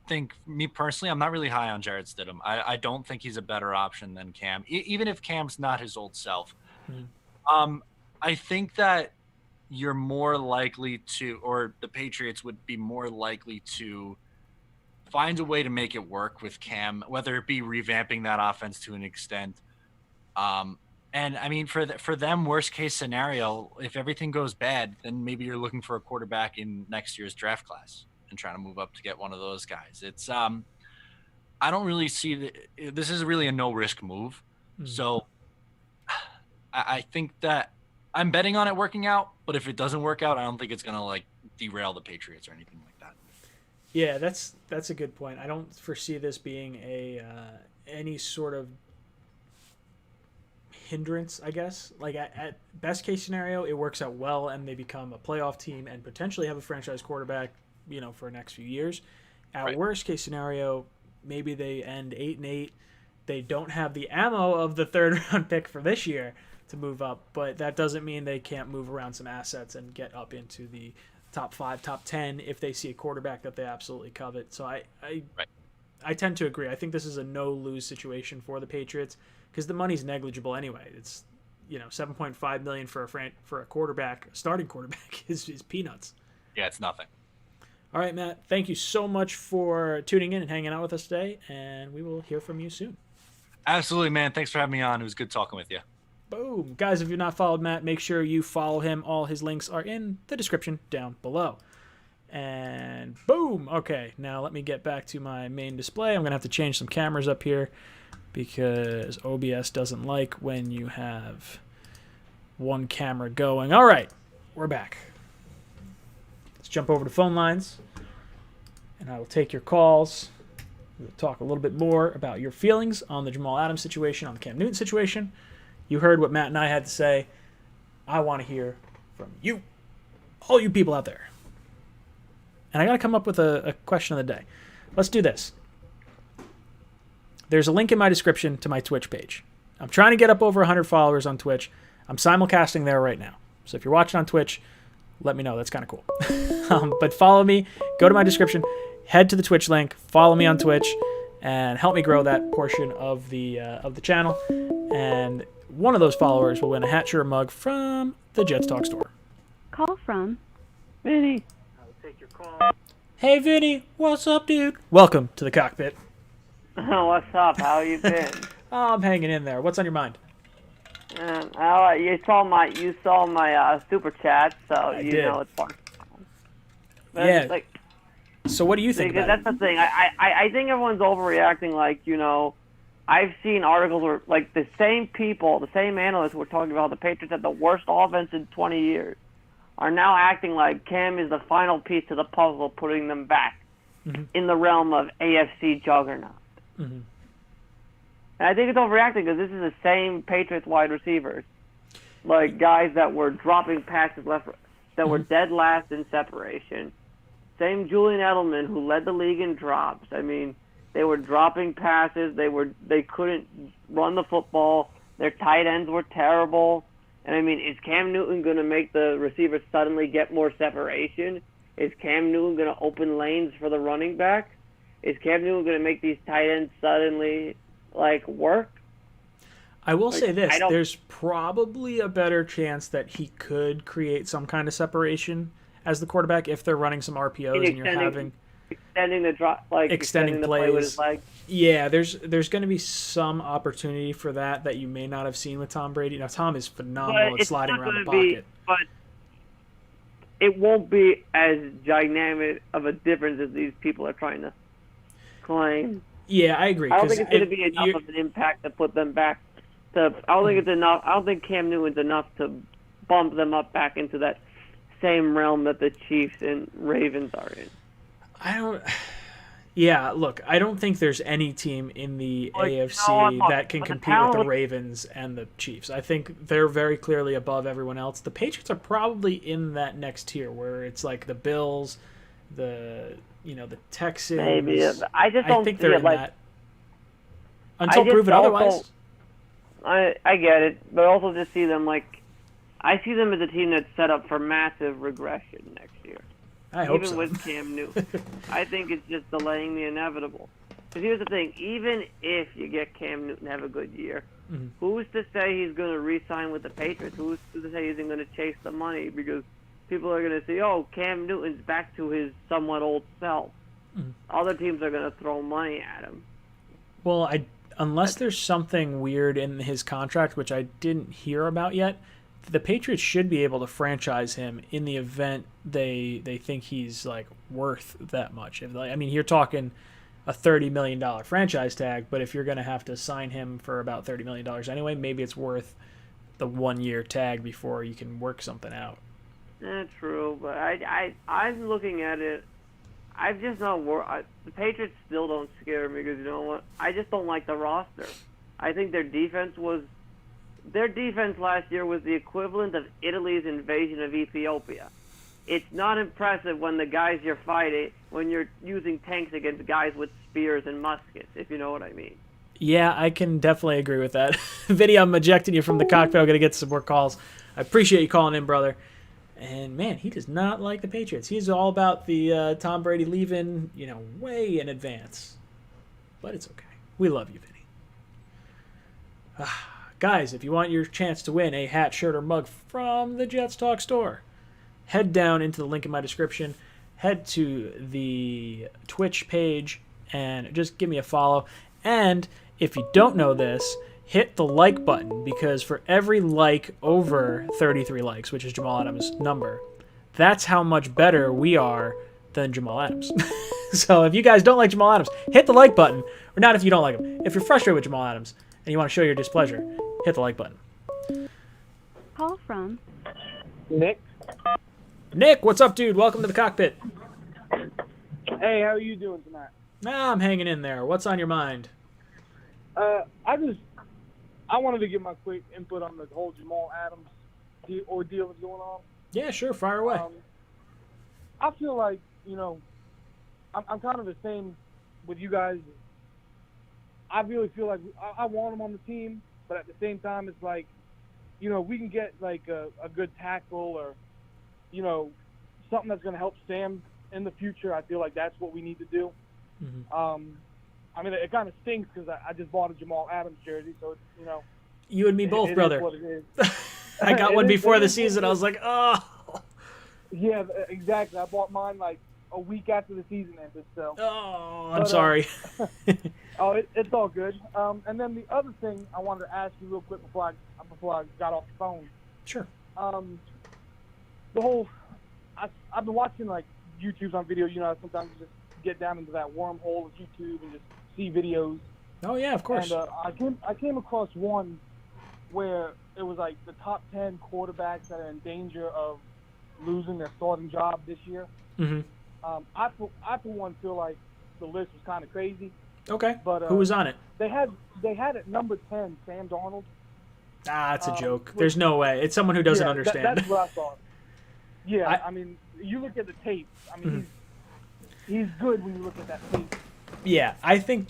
think, me personally, I'm not really high on Jared Stidham. I don't think he's a better option than Cam, even if Cam's not his old self. I think that you're more likely to, or the Patriots would be more likely to find a way to make it work with Cam, whether it be revamping that offense to an extent. And I mean, for them, worst case scenario, if everything goes bad, then maybe you're looking for a quarterback in next year's draft class and trying to move up to get one of those guys. It's I don't really see this is really a no risk move. So I think that I'm betting on it working out, but if it doesn't work out, I don't think it's gonna like derail the Patriots or anything like that. Yeah, that's a good point. I don't foresee this being a any sort of hindrance, I guess. Like at best case scenario, it works out well and they become a playoff team and potentially have a franchise quarterback, for the next few years. At worst case scenario, maybe they end 8-8. They don't have the ammo of the third round pick for this year to move up, but that doesn't mean they can't move around some assets and get up into the top 5, top 10 if they see a quarterback that they absolutely covet. So I tend to agree. I think this is a no-lose situation for the Patriots because the money's negligible anyway. It's $7.5 million for a quarterback, a starting quarterback is peanuts. Yeah, it's nothing. All right, Matt, thank you so much for tuning in and hanging out with us today, and we will hear from you soon. Absolutely, man. Thanks for having me on. It was good talking with you. Boom. Guys, if you've not followed Matt, make sure you follow him. All his links are in the description down below. And boom. Okay, now let me get back to my main display. I'm going to have to change some cameras up here because OBS doesn't like when you have one camera going. All right, we're back. Let's jump over to phone lines, and I will take your calls. We'll talk a little bit more about your feelings on the Jamal Adams situation, on the Cam Newton situation. You heard what Matt and I had to say. I want to hear from you, all you people out there. And I got to come up with a question of the day. Let's do this. There's a link in my description to my Twitch page. I'm trying to get up over 100 followers on Twitch. I'm simulcasting there right now. So if you're watching on Twitch, let me know. That's kind of cool. But follow me. Go to my description. Head to the Twitch link. Follow me on Twitch. And help me grow that portion of the channel. And one of those followers will win a hat, shirt, or mug from the Jets Talk store. Call from Vinny. I'll take your call. Hey, Vinny. What's up, dude? Welcome to the cockpit. What's up? How you been? Oh, I'm hanging in there. What's on your mind? You saw my super chat, so I did. know it's fun. But Yeah. Like, So what do you think about that's it? the thing. I think everyone's overreacting. Like, I've seen articles where like the same people, the same analysts were talking about how the Patriots had the worst offense in 20 years, are now acting like Cam is the final piece to the puzzle, putting them back in the realm of AFC juggernaut. Mm-hmm. And I think it's overreacting because this is the same Patriots wide receivers, like guys that were dropping passes that were dead last in separation. Same Julian Edelman who led the league in drops. I mean, they were dropping passes. They couldn't run the football. Their tight ends were terrible. And I mean, is Cam Newton going to make the receivers suddenly get more separation? Is Cam Newton going to open lanes for the running back? Is Cam Newton going to make these tight ends suddenly work? I will say this. I don't- There's probably a better chance that he could create some kind of separation as the quarterback if they're running some RPOs and you're having extending the drop, extending the play with his legs. Yeah, there's going to be some opportunity for that you may not have seen with Tom Brady. Now Tom is phenomenal at sliding around the pocket. it won't be as dynamic of a difference as these people are trying to claim. Yeah, I agree. I don't think it's going to be enough of an impact to put them back. I don't think it's enough. I don't think Cam Newton's enough to bump them up back into that same realm that the Chiefs and Ravens are in. Yeah, look, I don't think there's any team in the AFC that can compete with the Ravens and the Chiefs. I think they're very clearly above everyone else. The Patriots are probably in that next tier where it's like the Bills, the Texans. Maybe. I just don't think they're in like that. Until proven otherwise. I get it, but I also just see them I see them as a team that's set up for massive regression next year. I hope even so. with Cam Newton. I think it's just delaying the inevitable. Because here's the thing, even if you get Cam Newton to have a good year, who's to say he's going to re-sign with the Patriots? Who's to say he's going to chase the money? Because people are going to say, oh, Cam Newton's back to his somewhat old self. Other teams are going to throw money at him. Well, unless there's something weird in his contract, which I didn't hear about yet, the Patriots should be able to franchise him in the event they think he's worth that much. You're talking a $30 million franchise tag, but if you're going to have to sign him for about $30 million anyway, maybe it's worth the 1 year tag before you can work something out. That's true, but I'm looking at it. I've just not the Patriots still don't scare me because you know what? I just don't like the roster. I think their defense last year was the equivalent of Italy's invasion of Ethiopia. It's not impressive when the guys you're fighting, when you're using tanks against guys with spears and muskets, if you know what I mean. Yeah, I can definitely agree with that. Vinny, I'm ejecting you from the cockpit. I'm going to get some more calls. I appreciate you calling in, brother. And, man, he does not like the Patriots. He's all about the Tom Brady leaving, way in advance. But it's okay. We love you, Vinny. Guys, if you want your chance to win a hat, shirt, or mug from the Jets Talk store, head down into the link in my description, head to the Twitch page, and just give me a follow. And if you don't know this, hit the like button, because for every like over 33 likes, which is Jamal Adams' number, that's how much better we are than Jamal Adams. So if you guys don't like Jamal Adams, hit the like button. Or not if you don't like him. If you're frustrated with Jamal Adams and you want to show your displeasure, hit the like button. Call from Nick. Nick, what's up, dude? Welcome to the cockpit. Hey, how are you doing tonight? I'm hanging in there. What's on your mind? I wanted to give my quick input on the whole Jamal Adams ordeal that's going on. Yeah, sure. Fire away. I feel like, I'm kind of the same with you guys. I really feel like I want him on the team, but at the same time, it's like, we can get a good tackle or, something that's going to help Sam in the future. I feel like that's what we need to do. It kind of stinks because I just bought a Jamal Adams jersey, so it's, You and me both, brother. Is what it is. I got one before the season. I was like, oh. Yeah, exactly. I bought mine a week after the season ended. So. Oh, I'm sorry. It's all good. And then the other thing I wanted to ask you real quick before I got off the phone. Sure. The whole I've been watching YouTube's on video. Sometimes you just get down into that wormhole of YouTube and just see videos. Oh yeah, of course. And I came across one where it was the top 10 quarterbacks that are in danger of losing their starting job this year. I for one feel like the list was kind of crazy. Okay. But who was on it? They had at number 10 Sam Darnold. It's a joke. There's no way. It's someone who doesn't understand. That's what I thought. Yeah, you look at the tape. He's good when you look at that tape. Yeah, I think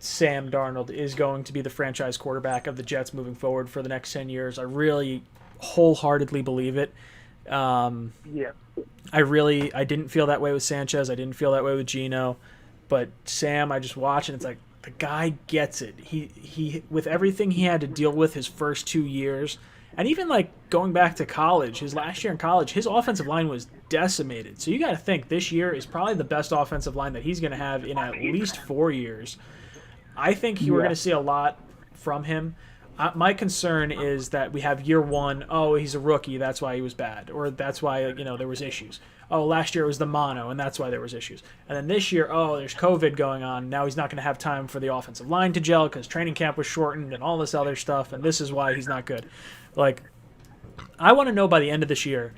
Sam Darnold is going to be the franchise quarterback of the Jets moving forward for the next 10 years. I really wholeheartedly believe it. Yeah. I didn't feel that way with Sanchez. I didn't feel that way with Geno. But Sam, I just watch and it's like, the guy gets it. He with everything he had to deal with his first 2 years, and even going back to college, his last year in college, his offensive line was decimated. So you got to think this year is probably the best offensive line that he's going to have in at least 4 years. I think we're going to see a lot from him. my concern is that we have year one. Oh, he's a rookie. That's why he was bad, or that's why there was issues. Oh, last year it was the mono, and that's why there was issues. And then this year, oh, there's COVID going on. Now he's not going to have time for the offensive line to gel because training camp was shortened and all this other stuff, and this is why he's not good. Like, I want to know by the end of this year,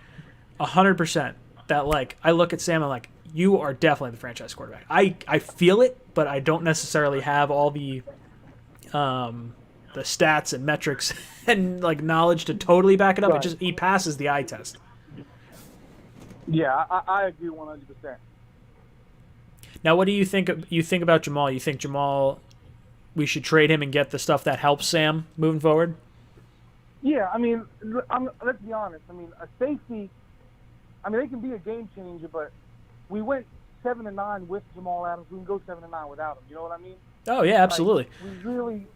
100%, that, like, I look at Sam and I'm like, you are definitely the franchise quarterback. I feel it, but I don't necessarily have all the stats and metrics and, like, knowledge to totally back it up. Right. He passes the eye test. Yeah, I agree 100%. Now, what do you think about Jamal? You think Jamal, we should trade him and get the stuff that helps Sam moving forward? Yeah, I mean, let's be honest. I mean, a safety, I mean, they can be a game changer, but we went 7-9 with Jamal Adams. We can go 7-9 without him. You know what I mean? Oh, yeah, absolutely. Like, we really,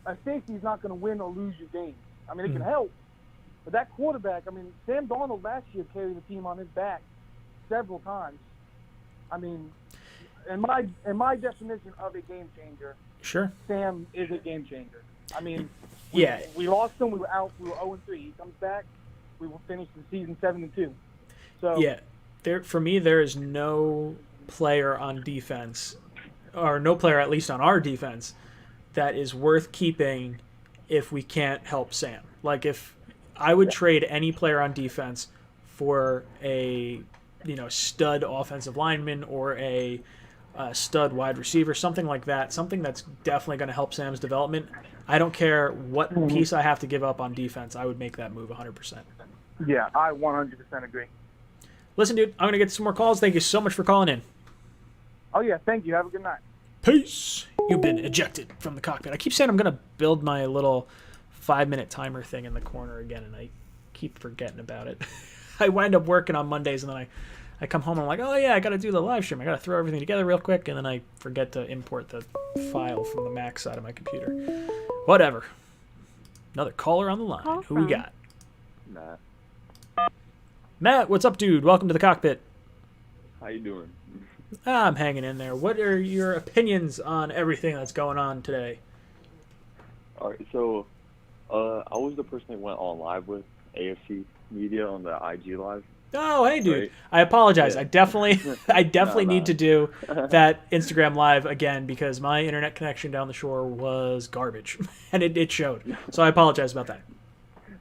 a safety is not going to win or lose your game. I mean, it can help. But that quarterback, I mean, Sam Darnold last year carried the team on his back several times. I mean, in my definition of a game changer, sure, Sam is a game changer. I mean, we lost him. We were out. We were 0-3. He comes back. We will finish the season 7-2. So yeah, for me, there is no player on defense, or no player at least on our defense, that is worth keeping if we can't help Sam. Like, if I would trade any player on defense for a stud offensive lineman or a stud wide receiver, something like that, something that's definitely going to help Sam's development. I don't care what piece I have to give up on defense. I would make that move 100%. Yeah, I 100% agree. Listen, dude, I'm going to get some more calls. Thank you so much for calling in. Oh, yeah, thank you. Have a good night. Peace. You've been ejected from the cockpit. I keep saying I'm going to build my little 5-minute timer thing in the corner again, and I keep forgetting about it. I wind up working on Mondays, and then I come home and I'm like, oh yeah, I got to do the live stream. I got to throw everything together real quick, and then I forget to import the file from the Mac side of my computer. Whatever. Another caller on the line. Who we got? Matt, what's up, dude? Welcome to the cockpit. How you doing? I'm hanging in there. What are your opinions on everything that's going on today? All right, so I was the person that went on live with AFC Media on the IG live. Oh, hey, dude. Right? I apologize. Yeah. I definitely need to do that Instagram live again because my internet connection down the shore was garbage, and it showed. So I apologize about that.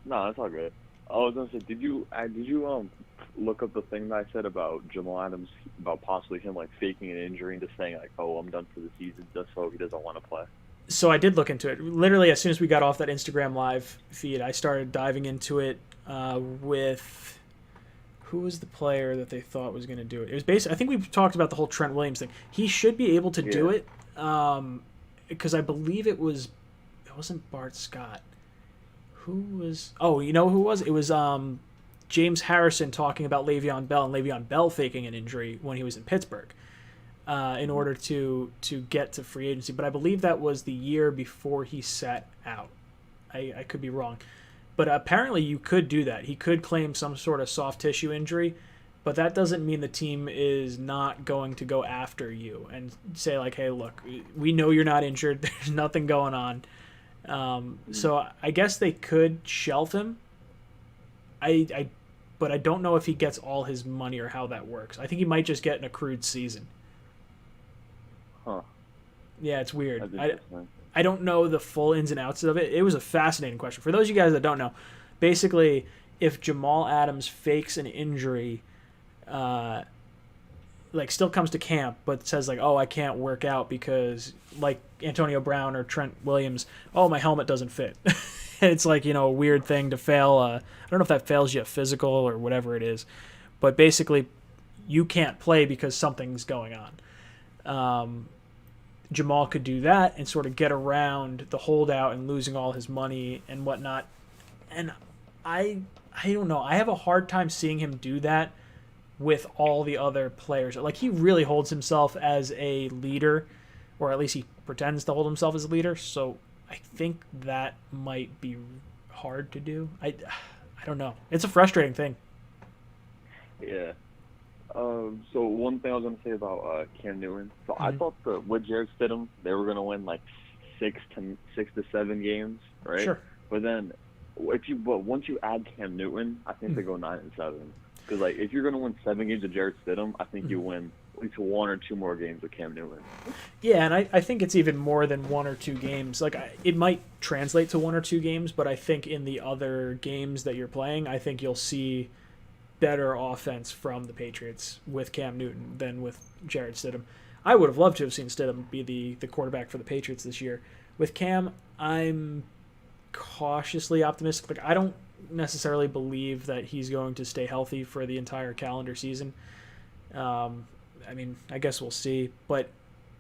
No, that's all good. I was gonna say, did you look up the thing that I said about Jamal Adams, about possibly him like faking an injury and just saying like, oh, I'm done for the season, just so he doesn't want to play? So I did look into it. Literally, as soon as we got off that Instagram live feed, I started diving into it with who was the player that they thought was going to do it. It was basically, I think we've talked about the whole Trent Williams thing. He should be able to do it because I believe it wasn't Bart Scott. Who was? Oh, you know who it was? It was James Harrison talking about Le'Veon Bell and Le'Veon Bell faking an injury when he was in Pittsburgh in order to get to free agency. But I believe that was the year before he sat out. I could be wrong. But apparently you could do that. He could claim some sort of soft tissue injury, but that doesn't mean the team is not going to go after you and say like, hey, look, we know you're not injured. There's nothing going on. So I guess they could shelf him. But I don't know if he gets all his money or how that works. I think he might just get an accrued season. Huh. Yeah, it's weird. I don't know the full ins and outs of it. It was a fascinating question. For those of you guys that don't know, basically, if Jamal Adams fakes an injury, like still comes to camp, but says like, oh, I can't work out because like Antonio Brown or Trent Williams, oh, my helmet doesn't fit. And it's like, a weird thing to fail. I don't know if that fails you a physical or whatever it is, but basically you can't play because something's going on. Jamal could do that and sort of get around the holdout and losing all his money and whatnot. And I don't know. I have a hard time seeing him do that with all the other players. Like, he really holds himself as a leader, or at least he pretends to hold himself as a leader. So I think that might be hard to do. I don't know. It's a frustrating thing. Yeah. So one thing I was going to say about Cam Newton. So I thought with Jared Stidham, they were going to win like 6 to 7 games, right? Sure. But then, once you add Cam Newton, I think they go 9-7. Because like, if you're going to win 7 games with Jarrett Stidham, I think you win at least 1 or 2 more games with Cam Newton. Yeah, and I think it's even more than 1 or 2 games. Like, it might translate to 1 or 2 games, but I think in the other games that you're playing, I think you'll see better offense from the Patriots with Cam Newton than with Jarrett Stidham. I would have loved to have seen Stidham be the quarterback for the Patriots this year. With Cam, I'm cautiously optimistic. Like, I don't necessarily believe that he's going to stay healthy for the entire calendar season. I mean, I guess we'll see. But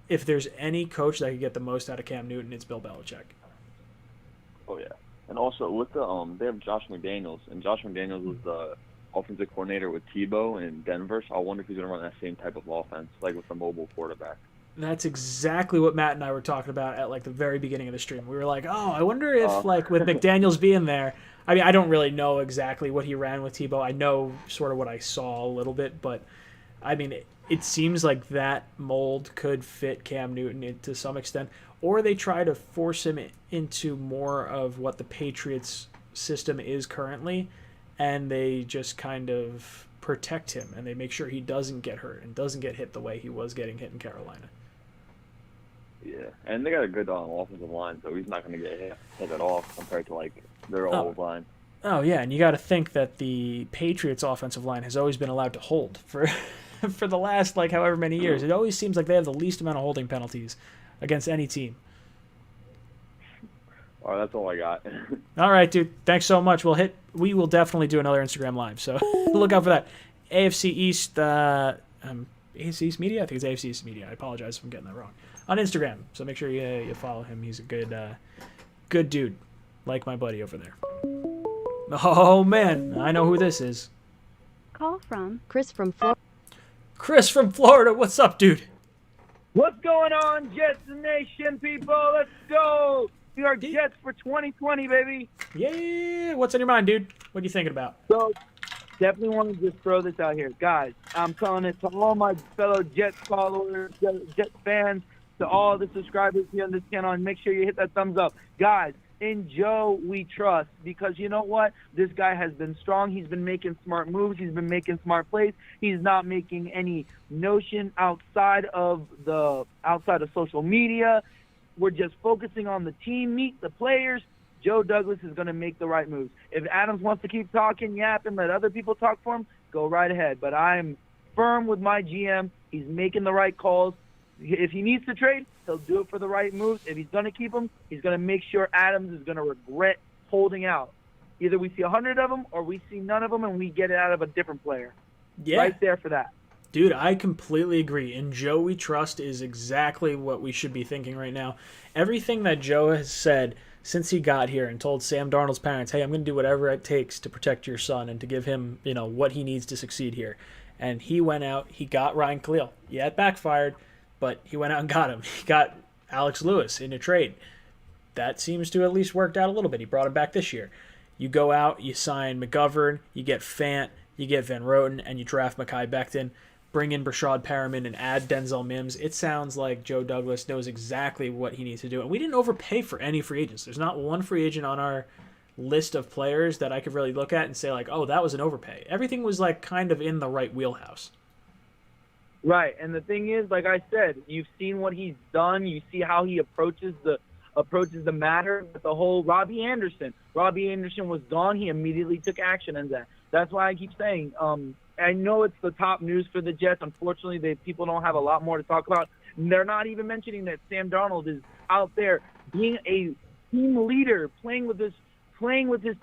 if there's any coach that could get the most out of Cam Newton, it's Bill Belichick. Oh yeah, and also with they have Josh McDaniels, and Josh McDaniels was the offensive coordinator with Tebow in Denver. So I wonder if he's going to run that same type of offense, like with a mobile quarterback. That's exactly what Matt and I were talking about at like the very beginning of the stream. We were like, oh, I wonder if like with McDaniels being there. I mean, I don't really know exactly what he ran with Tebow. I know sort of what I saw a little bit, but I mean, it seems like that mold could fit Cam Newton to some extent, or they try to force him into more of what the Patriots system is currently, and they just kind of protect him and they make sure he doesn't get hurt and doesn't get hit the way he was getting hit in Carolina. Yeah, and they got a good offensive line, so he's not going to get hit at all compared to like their old line. Oh yeah, and you got to think that the Patriots offensive line has always been allowed to hold for for the last like however many years. It always seems like they have the least amount of holding penalties against any team. All right, that's all I got. All right, dude. Thanks so much. We will definitely do another Instagram live, so look out for that. AFC East, AFC East Media. I think it's AFC East Media. I apologize if I'm getting that wrong. On Instagram, so make sure you follow him. He's a good dude, like my buddy over there. Oh man, I know who this is. Call from Chris from Florida. Chris from Florida. What's up, dude? What's going on, Jets Nation people? Let's go. We are Jets for 2020, baby. Yeah. What's on your mind, dude? What are you thinking about? So, definitely want to just throw this out here. Guys, I'm telling it to all my fellow Jets followers, Jets fans, to all the subscribers here on this channel, and make sure you hit that thumbs up. Guys, in Joe we trust, because you know what? This guy has been strong. He's been making smart moves. He's been making smart plays. He's not making any notion outside of social media. We're just focusing on the team meet, the players. Joe Douglas is going to make the right moves. If Adams wants to keep talking, yapping, let other people talk for him, go right ahead. But I'm firm with my GM. He's making the right calls. If he needs to trade, he'll do it for the right moves. If he's going to keep him, he's going to make sure Adams is going to regret holding out. Either we see 100 of them or we see none of them and we get it out of a different player. Yeah. Right there for that. Dude, I completely agree. And Joe we trust is exactly what we should be thinking right now. Everything that Joe has said since he got here and told Sam Darnold's parents, hey, I'm going to do whatever it takes to protect your son and to give him, what he needs to succeed here. And he went out, he got Ryan Khalil. Yeah, it backfired, but he went out and got him. He got Alex Lewis in a trade. That seems to at least worked out a little bit. He brought him back this year. You go out, you sign McGovern, you get Fant, you get Van Roten, and you draft Mekhi Becton. Bring in Brashad Perriman and add Denzel Mims. It sounds like Joe Douglas knows exactly what he needs to do. And we didn't overpay for any free agents. There's not one free agent on our list of players that I could really look at and say, like, oh, that was an overpay. Everything was, like, kind of in the right wheelhouse. Right, and the thing is, like I said, you've seen what he's done. You see how he approaches the matter with the whole Robbie Anderson. Robbie Anderson was gone. He immediately took action on that. That's why I keep saying, I know it's the top news for the Jets. Unfortunately, people don't have a lot more to talk about. And they're not even mentioning that Sam Darnold is out there being a team leader, playing with his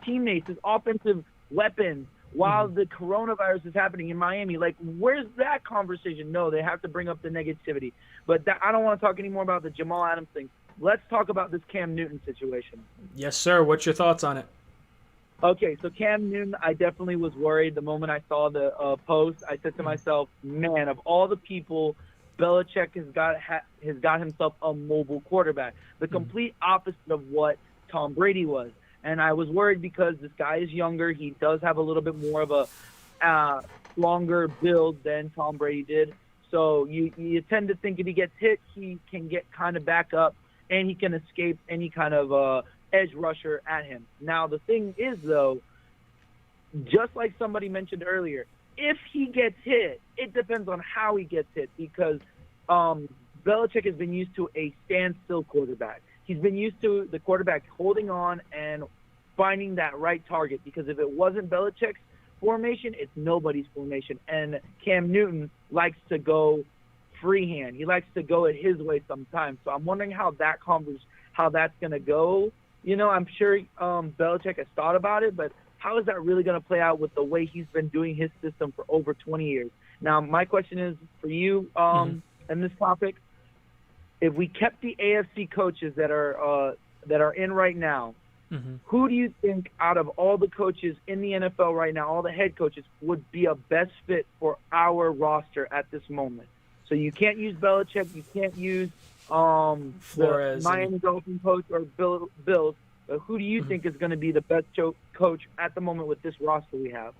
teammates, his offensive weapons, while the coronavirus is happening in Miami. Like, where's that conversation? No, they have to bring up the negativity. But I don't want to talk anymore about the Jamal Adams thing. Let's talk about this Cam Newton situation. Yes, sir. What's your thoughts on it? Okay, so Cam Newton, I definitely was worried the moment I saw the post. I said to myself, man, of all the people, Belichick has got himself a mobile quarterback, the complete opposite of what Tom Brady was. And I was worried because this guy is younger. He does have a little bit more of a longer build than Tom Brady did. So you tend to think if he gets hit, he can get kind of back up and he can escape any kind of edge rusher at him. Now, the thing is, though, just like somebody mentioned earlier, if he gets hit, it depends on how he gets hit, because Belichick has been used to a standstill quarterback. He's been used to the quarterback holding on and finding that right target, because if it wasn't Belichick's formation, it's nobody's formation. And Cam Newton likes to go freehand. He likes to go it his way sometimes. So I'm wondering how that's going to go. You know, I'm sure Belichick has thought about it, but how is that really going to play out with the way he's been doing his system for over 20 years? Now, my question is for you in this topic. If we kept the AFC coaches that are in right now, who do you think out of all the coaches in the NFL right now, all the head coaches, would be a best fit for our roster at this moment? So you can't use Belichick, you can't use the Miami Dolphins coach or Bills. But who do you think is going to be the best coach at the moment with this roster we have?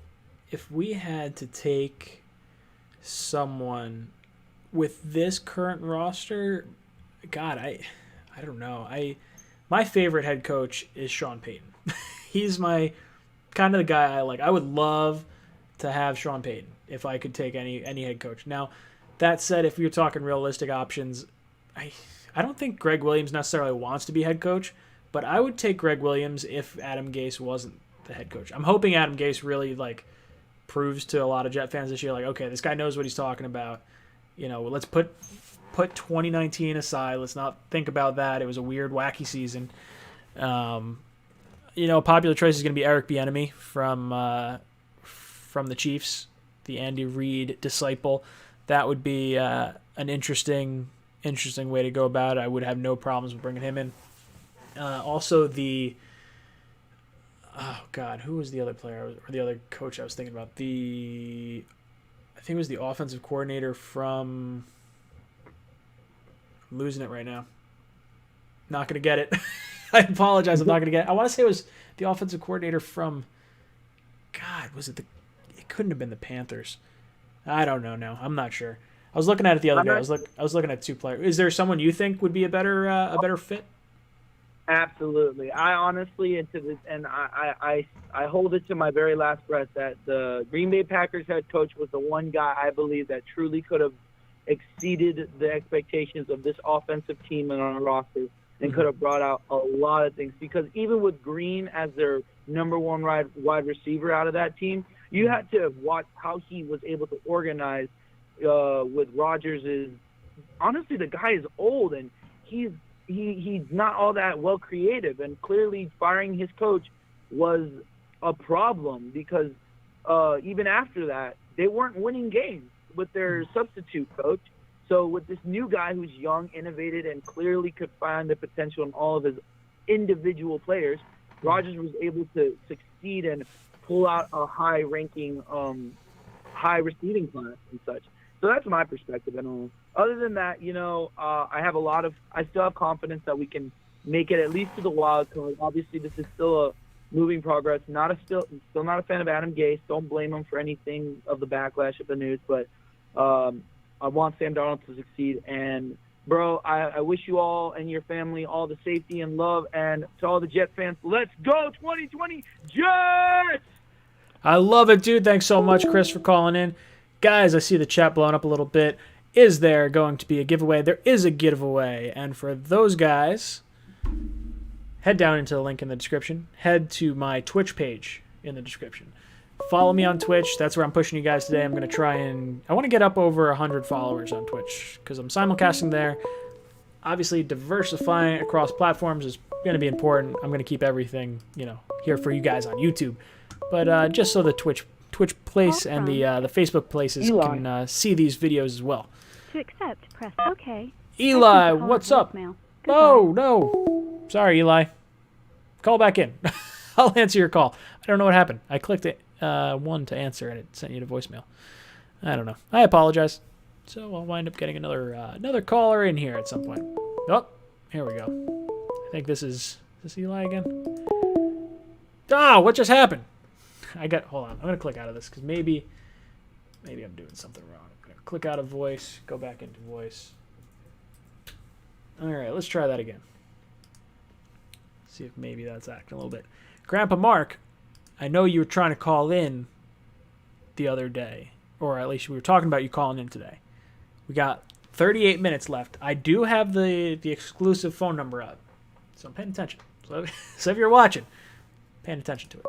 If we had to take someone with this current roster, God, I don't know. My favorite head coach is Sean Payton. He's my kind of the guy I like. I would love to have Sean Payton if I could take any head coach. Now, that said, if you're talking realistic options, I don't think Greg Williams necessarily wants to be head coach, but I would take Greg Williams if Adam Gase wasn't the head coach. I'm hoping Adam Gase really proves to a lot of Jet fans this year, okay, this guy knows what he's talking about. You know, let's put 2019 aside. Let's not think about that. It was a weird, wacky season. You know, a popular choice is going to be Eric Bieniemy from the Chiefs, the Andy Reid disciple. That would be an interesting way to go about it. I would have no problems with bringing him in. Also, who was the other player or the other coach I was thinking about? I think it was the offensive coordinator from. I'm losing it right now. Not going to get it. I apologize. I'm not going to get it. I want to say it was the offensive coordinator from. God, was it it couldn't have been the Panthers. I don't know now. I'm not sure. I was looking at it the other day. I was looking at two players. Is there someone you think would be a better fit? Absolutely. I honestly, I hold it to my very last breath that the Green Bay Packers head coach was the one guy I believe that truly could have exceeded the expectations of this offensive team and on a roster and could have brought out a lot of things. Because even with Green as their number one wide receiver out of that team, you had to have watched how he was able to organize with Rodgers. Honestly, the guy is old and he's not all that well creative, and clearly firing his coach was a problem because even after that, they weren't winning games with their substitute coach. So with this new guy who's young, innovative, and clearly could find the potential in all of his individual players, Rodgers was able to succeed and pull out a high-ranking, high receiving class and such. So that's my perspective and all. Other than that, I still have confidence that we can make it at least to the wild card. Obviously, this is still a moving progress. Still not a fan of Adam Gase. Don't blame him for anything of the backlash of the news. But I want Sam Darnold to succeed. And, bro, I wish you all and your family all the safety and love. And to all the Jet fans, let's go 2020 Jets! I love it, dude. Thanks so much, Chris, for calling in. Guys, I see the chat blowing up a little bit. Is there going to be a giveaway? There is a giveaway. And for those guys, head down into the link in the description. Head to my Twitch page in the description. Follow me on Twitch. That's where I'm pushing you guys today. I'm going to I want to get up over 100 followers on Twitch because I'm simulcasting there. Obviously, diversifying across platforms is going to be important. I'm going to keep everything, here for you guys on YouTube. But just so the Twitch place and the Facebook places can see these videos as well. To accept, press OK. Eli, what's up? Oh, no. Sorry, Eli. Call back in. I'll answer your call. I don't know what happened. I clicked one to answer, and it sent you to voicemail. I don't know. I apologize. So I'll wind up getting another caller in here at some point. Oh, here we go. I think this is Eli again? Ah, what just happened? Hold on. I'm going to click out of this because maybe I'm doing something wrong. I'm going to click out of voice, go back into voice. All right, let's try that again. See if maybe that's acting a little bit. Grandpa Mark, I know you were trying to call in the other day, or at least we were talking about you calling in today. We got 38 minutes left. I do have the exclusive phone number up, so I'm paying attention. So if you're watching, paying attention to it.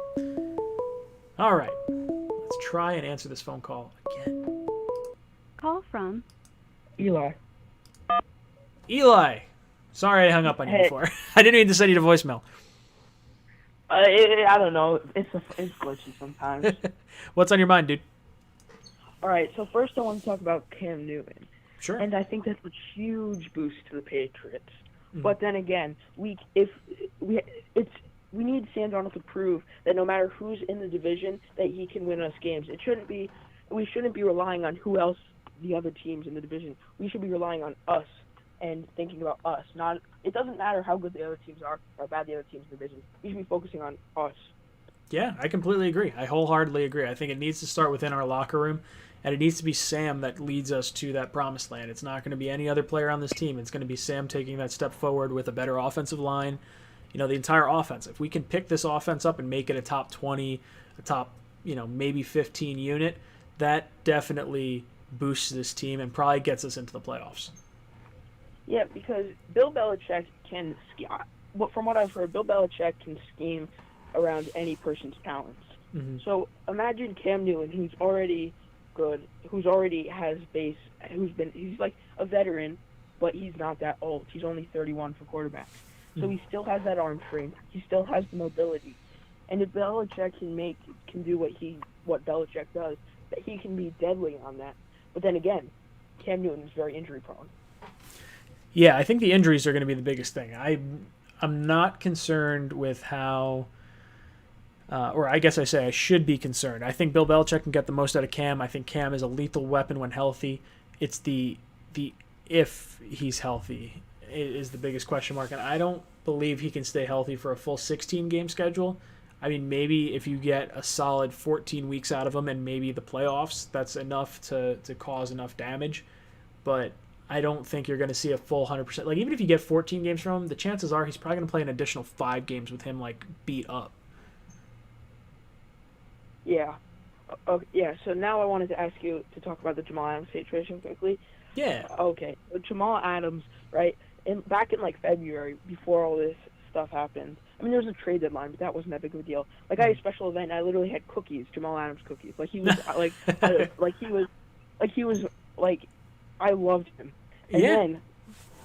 All right, let's try and answer this phone call again. Call from Eli. Eli, sorry I hung up on you before. I didn't mean to send you to voicemail. I don't know. It's glitchy sometimes. What's on your mind, dude? All right. So first, I want to talk about Cam Newton. Sure. And I think that's a huge boost to the Patriots. Mm. But then again, we need Sam Darnold to prove that no matter who's in the division, that he can win us games. We shouldn't be relying on who else the other teams in the division. We should be relying on us and thinking about us. It doesn't matter how good the other teams are or how bad the other teams in the division. We should be focusing on us. Yeah, I completely agree. I wholeheartedly agree. I think it needs to start within our locker room, and it needs to be Sam that leads us to that promised land. It's not going to be any other player on this team. It's going to be Sam taking that step forward with a better offensive line. The entire offense. If we can pick this offense up and make it a top 20, a top, maybe 15 unit, that definitely boosts this team and probably gets us into the playoffs. Yeah, because Bill Belichick can from what I've heard, Bill Belichick can scheme around any person's talents. Mm-hmm. So imagine Cam Newton, who's already good, he's like a veteran, but he's not that old. He's only 31 for quarterbacks. So he still has that arm frame. He still has the mobility. And if Belichick can do what Belichick does, that he can be deadly on that. But then again, Cam Newton is very injury prone. Yeah, I think the injuries are going to be the biggest thing. I'm not concerned with how, or I guess I should be concerned. I think Bill Belichick can get the most out of Cam. I think Cam is a lethal weapon when healthy. It's the if he's healthy is the biggest question mark, and I don't believe he can stay healthy for a full 16-game schedule. I mean, maybe if you get a solid 14 weeks out of him and maybe the playoffs, that's enough to cause enough damage. But I don't think you're going to see a full 100%. Like, even if you get 14 games from him, the chances are he's probably going to play an additional 5 games with him, like, beat up. Yeah. Yeah, so now I wanted to ask you to talk about the Jamal Adams situation quickly. Yeah. Okay. So Jamal Adams, right, back in, February, before all this stuff happened, I mean, there was a trade deadline, but that wasn't that big of a deal. I had a special event, and I literally had cookies, Jamal Adams cookies. He was, I loved him. And then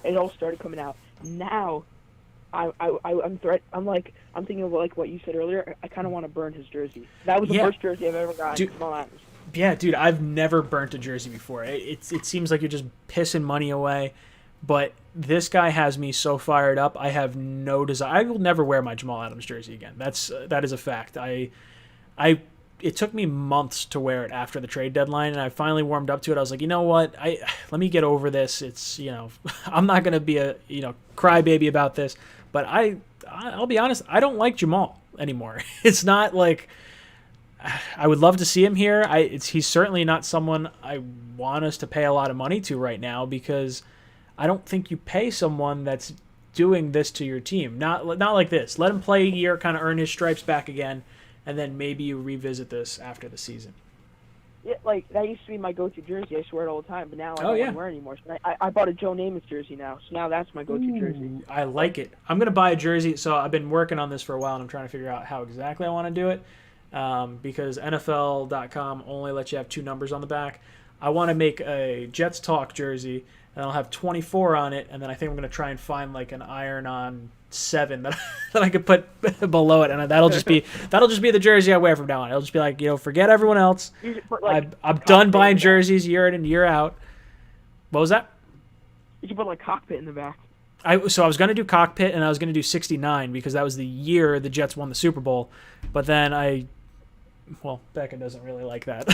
it all started coming out. Now, I'm thinking of what you said earlier. I kind of want to burn his jersey. That was the first jersey I've ever gotten. Jamal Adams. Yeah, dude, I've never burnt a jersey before. It seems like you're just pissing money away, but this guy has me so fired up. I have no desire. I will never wear my Jamal Adams jersey again. That is a fact. It took me months to wear it after the trade deadline, and I finally warmed up to it. I was like, you know what? Let me get over this. It's, I'm not going to be a, crybaby about this, but I'll be honest, I don't like Jamal anymore. It's not like I would love to see him here. He's certainly not someone I want us to pay a lot of money to right now, because I don't think you pay someone that's doing this to your team. Not like this. Let him play a year, kind of earn his stripes back again, and then maybe you revisit this after the season. Yeah, that used to be my go-to jersey. I swear it all the time, but now I don't want to wear it anymore. So I bought a Joe Namath jersey now, so now that's my go-to jersey. I like it. I'm going to buy a jersey. So I've been working on this for a while, and I'm trying to figure out how exactly I want to do it, because NFL.com only lets you have 2 numbers on the back. I want to make a Jets Talk jersey, and I'll have 24 on it, and then I think I'm going to try and find an iron-on 7 that I could put below it, and that'll just be the jersey I wear from now on. It'll just be forget everyone else. I'm done buying jerseys year in and year out. What was that? You should put cockpit in the back. I was going to do cockpit, and I was going to do 69 because that was the year the Jets won the Super Bowl. But then Becca doesn't really like that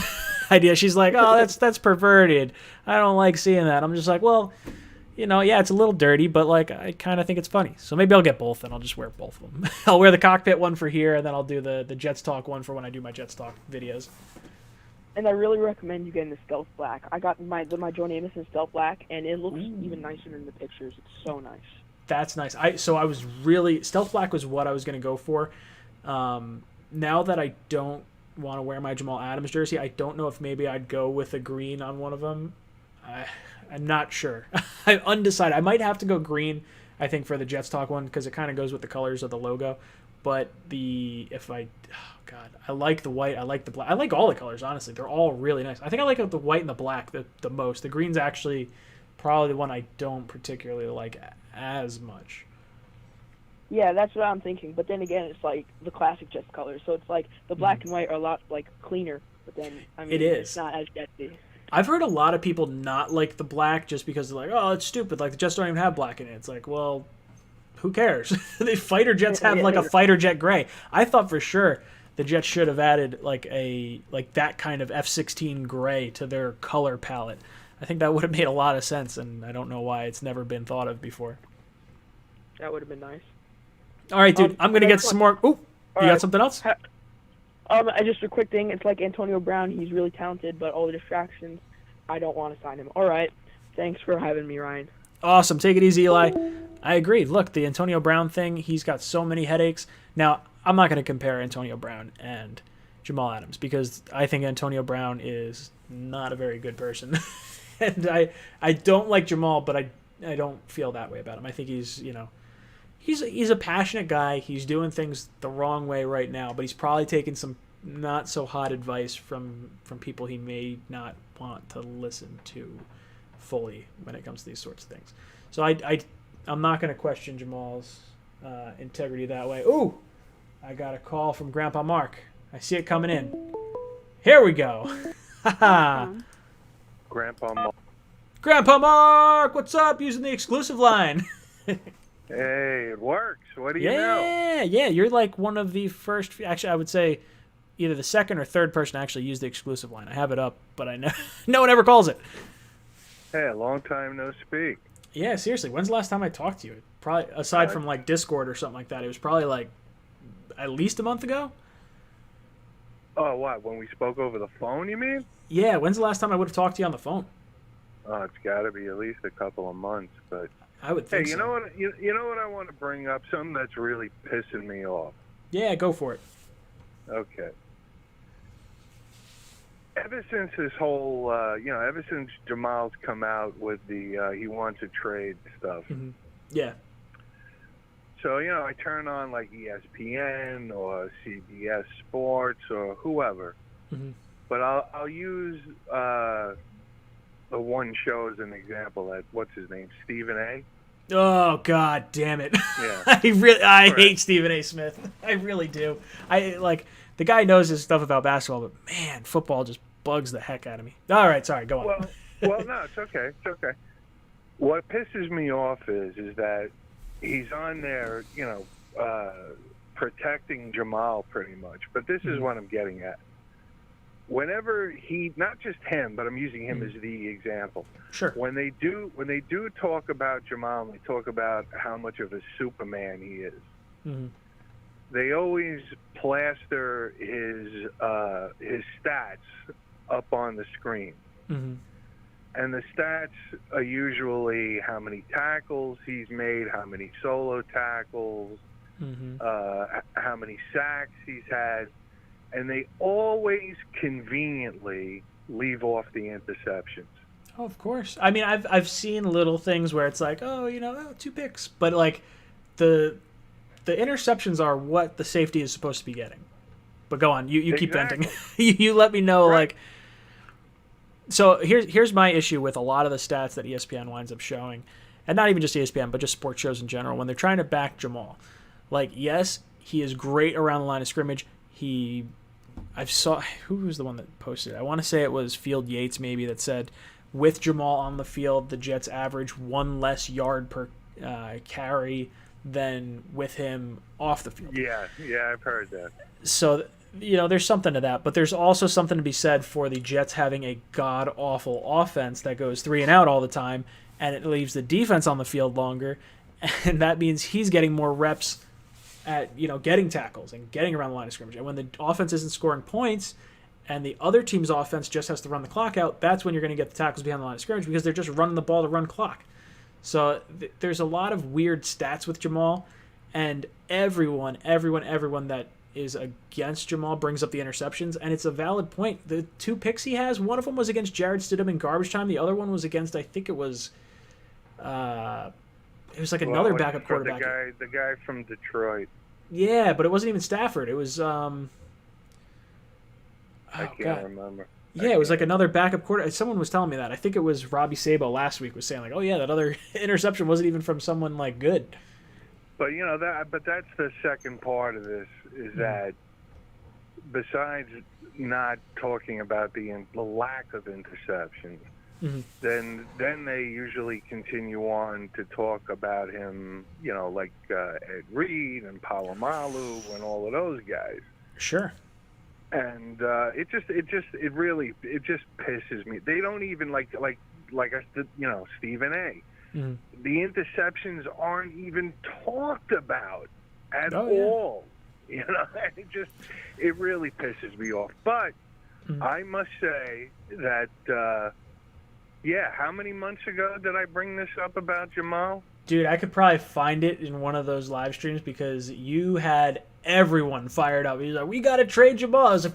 idea. She's like, oh, that's perverted. I don't like seeing that. I'm just like, well, it's a little dirty, but I kind of think it's funny. So maybe I'll get both, and I'll just wear both of them. I'll wear the cockpit one for here, and then I'll do the Jets Talk one for when I do my Jets Talk videos. And I really recommend you getting the stealth black. I got my Joe Namath in stealth black, and it looks even nicer in the pictures. It's so nice. That's nice. So I was really stealth black was what I was going to go for. Now that I don't want to wear my Jamal Adams jersey, I don't know if maybe I'd go with a green on one of them. I'm not sure. I'm undecided. I might have to go green, I think, for the Jets Talk one because it kind of goes with the colors of the logo. But I like the white. I like the black. I like all the colors, honestly. They're all really nice. I think I like the white and the black the most. The green's actually probably the one I don't particularly like as much. Yeah, that's what I'm thinking. But then again, it's like the classic Jets colors. So it's like the black and white are a lot like cleaner. But then, I mean, it is. It's not as Jetsy. I've heard a lot of people not like the black just because they're like, oh, it's stupid. Like, the Jets don't even have black in it. It's like, well, who cares? The fighter jets have like a fighter jet gray. I thought for sure the Jets should have added like that kind of F-16 gray to their color palette. I think that would have made a lot of sense, and I don't know why it's never been thought of before. That would have been nice. All right, dude. I'm gonna get some more. Ooh, you got something else? Just a quick thing. It's like Antonio Brown. He's really talented, but all the distractions. I don't want to sign him. All right. Thanks for having me, Ryan. Awesome. Take it easy, Eli. I agree. Look, the Antonio Brown thing. He's got so many headaches. Now, I'm not going to compare Antonio Brown and Jamal Adams because I think Antonio Brown is not a very good person, and I don't like Jamal, but I don't feel that way about him. I think he's He's a passionate guy. He's doing things the wrong way right now, but he's probably taking some not so hot advice from people he may not want to listen to fully when it comes to these sorts of things. So I'm not going to question Jamal's integrity that way. Ooh, I got a call from Grandpa Mark. I see it coming in. Here we go. Grandpa Mark. Grandpa Mark, what's up? Using the exclusive line. Hey, it works. What do you know? Yeah. You're like one of the first. Actually, I would say either the second or third person to actually use the exclusive line. I have it up, but I know no one ever calls it. Hey, a long time no speak. Yeah, seriously. When's the last time I talked to you? Probably aside from like Discord or something like that. It was probably like at least a month ago. Oh, what? When we spoke over the phone, you mean? Yeah. When's the last time I would have talked to you on the phone? Oh, it's got to be at least a couple of months, but. I would think so. You know what? You know what I want to bring up? Something that's really pissing me off. Yeah, go for it. Okay. Ever since this whole, ever since Jamal's come out with the he wants to trade stuff. Mm-hmm. Yeah. So, I turn on like ESPN or CBS Sports or whoever. Mm-hmm. But I'll use the one show as an example. That what's his name, Stephen A. Oh God damn it! Yeah, I hate Stephen A. Smith. I really do. The guy knows his stuff about basketball, but man, football just bugs the heck out of me. All right, sorry, go on. Well, no, it's okay. It's okay. What pisses me off is that he's on there, protecting Jamal pretty much. But this is what I'm getting at. Whenever not just him, but I'm using him as the example. Sure. When they do talk about Jamal, and they talk about how much of a Superman he is. Mm-hmm. They always plaster his stats up on the screen. Mm-hmm. And the stats are usually how many tackles he's made, how many solo tackles, how many sacks he's had. And they always conveniently leave off the interceptions. Oh, of course. I mean, I've seen little things where it's like, 2 picks. But, like, the interceptions are what the safety is supposed to be getting. But go on. You keep venting. You let me know, right. like... So here's my issue with a lot of the stats that ESPN winds up showing. And not even just ESPN, but just sports shows in general. When they're trying to back Jamal. Like, yes, he is great around the line of scrimmage. Who was the one that posted it? I want to say it was Field Yates maybe that said, with Jamal on the field, the Jets average 1 less yard per carry than with him off the field. Yeah, I've heard that. So, there's something to that. But there's also something to be said for the Jets having a god-awful offense that goes 3 and out all the time, and it leaves the defense on the field longer, and that means he's getting more reps at getting tackles and getting around the line of scrimmage. And when the offense isn't scoring points and the other team's offense just has to run the clock out, that's when you're going to get the tackles behind the line of scrimmage because they're just running the ball to run clock. So there's a lot of weird stats with Jamal, and everyone that is against Jamal brings up the interceptions, and it's a valid point. The 2 picks he has, one of them was against Jared Stidham in garbage time. The other one was against, I think it was like another backup quarterback. The guy from Detroit. Yeah, but it wasn't even Stafford. It was I can't remember. Yeah, it was like another backup quarterback. Someone was telling me that. I think it was Robbie Sabo last week was saying like, "Oh yeah, that other interception wasn't even from someone like good." But that's the second part of this is that besides not talking about the lack of interceptions, then they usually continue on to talk about him, like Ed Reed and Palomalu and all of those guys. Sure. And it really pisses me. They don't even like Stephen A. The interceptions aren't even talked about at all. It really pisses me off. But I must say that how many months ago did I bring this up about Jamal? Dude, I could probably find it in one of those live streams because you had everyone fired up. He's like, "We got to trade Jamal." I was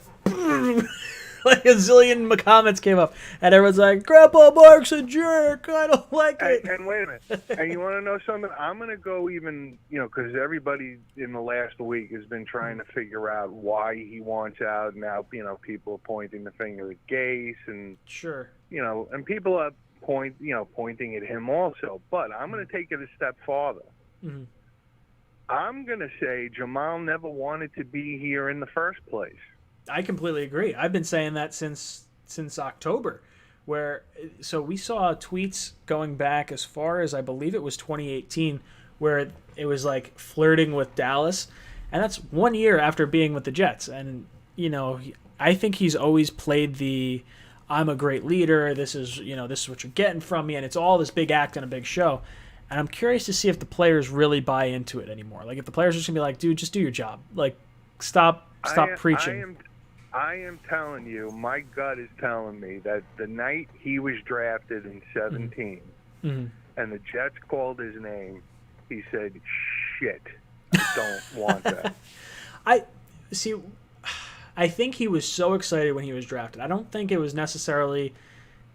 like a zillion comments came up, and everyone's like, "Grandpa Mark's a jerk. I don't like it." And wait a minute. And you want to know something? I'm going to go even, because everybody in the last week has been trying to figure out why he wants out. Now, people are pointing the finger at Gase, and sure, and people are pointing at him also. But I'm going to take it a step farther. I'm going to say Jamal never wanted to be here in the first place. I completely agree. I've been saying that since October, so we saw tweets going back as far as I believe it was 2018, where it was like flirting with Dallas, and that's 1 year after being with the Jets. And I think he's always played the "I'm a great leader. This is what you're getting from me," and it's all this big act and a big show. And I'm curious to see if the players really buy into it anymore. Like if the players are just gonna be like, "Dude, just do your job. Like stop preaching." I am telling you, my gut is telling me that the night he was drafted in 17 and the Jets called his name, he said, "Shit, I don't want that." I think he was so excited when he was drafted. I don't think it was necessarily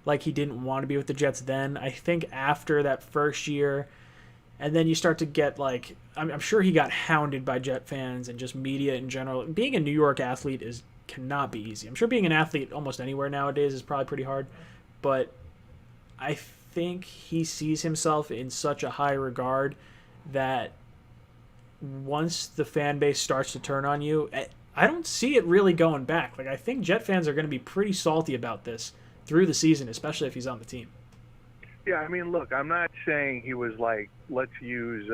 like he didn't want to be with the Jets then. I think after that first year, and then you start to get like, I'm sure he got hounded by Jet fans and just media in general. Being a New York athlete cannot be easy. I'm sure being an athlete almost anywhere nowadays is probably pretty hard, but I think he sees himself in such a high regard that once the fan base starts to turn on you, I don't see it really going back. Like I think Jet fans are going to be pretty salty about this through the season, especially if he's on the team. Yeah, I mean, look, I'm not saying he was like, let's use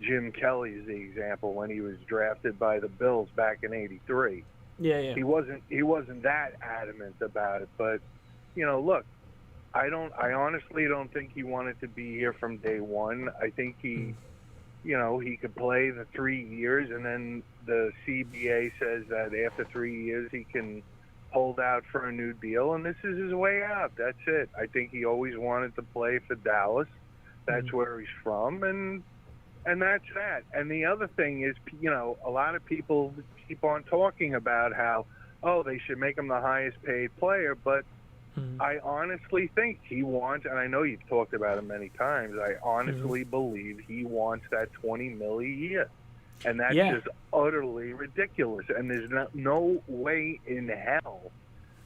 Jim Kelly as the example when he was drafted by the Bills back in '83. Yeah. He wasn't that adamant about it, but look, I honestly don't think he wanted to be here from day one. I think he could play the 3 years, and then the CBA says that after 3 years he can hold out for a new deal, and this is his way out. That's it. I think he always wanted to play for Dallas. That's where he's from, and that's that. And the other thing is, a lot of people keep on talking about how, they should make him the highest paid player, but I honestly think he wants, and I know you've talked about it many times, I honestly believe he wants that $20 million a year. And that's just utterly ridiculous. And there's no way in hell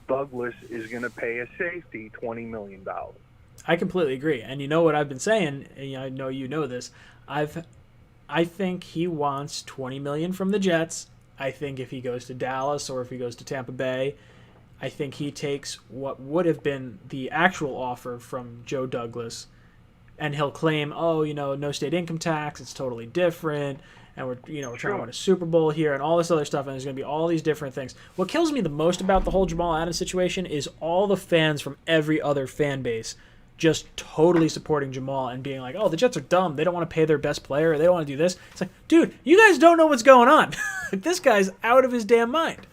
Douglas is going to pay a safety $20 million. I completely agree. And you know what I've been saying, and I know you know this, I think he wants $20 million from the Jets. I think if he goes to Dallas or if he goes to Tampa Bay, I think he takes what would have been the actual offer from Joe Douglas, and he'll claim, no state income tax, it's totally different, and we're trying to win a Super Bowl here and all this other stuff, and there's going to be all these different things. What kills me the most about the whole Jamal Adams situation is all the fans from every other fan base just totally supporting Jamal and being like, the Jets are dumb. They don't want to pay their best player. They don't want to do this. It's like, dude, you guys don't know what's going on. This guy's out of his damn mind.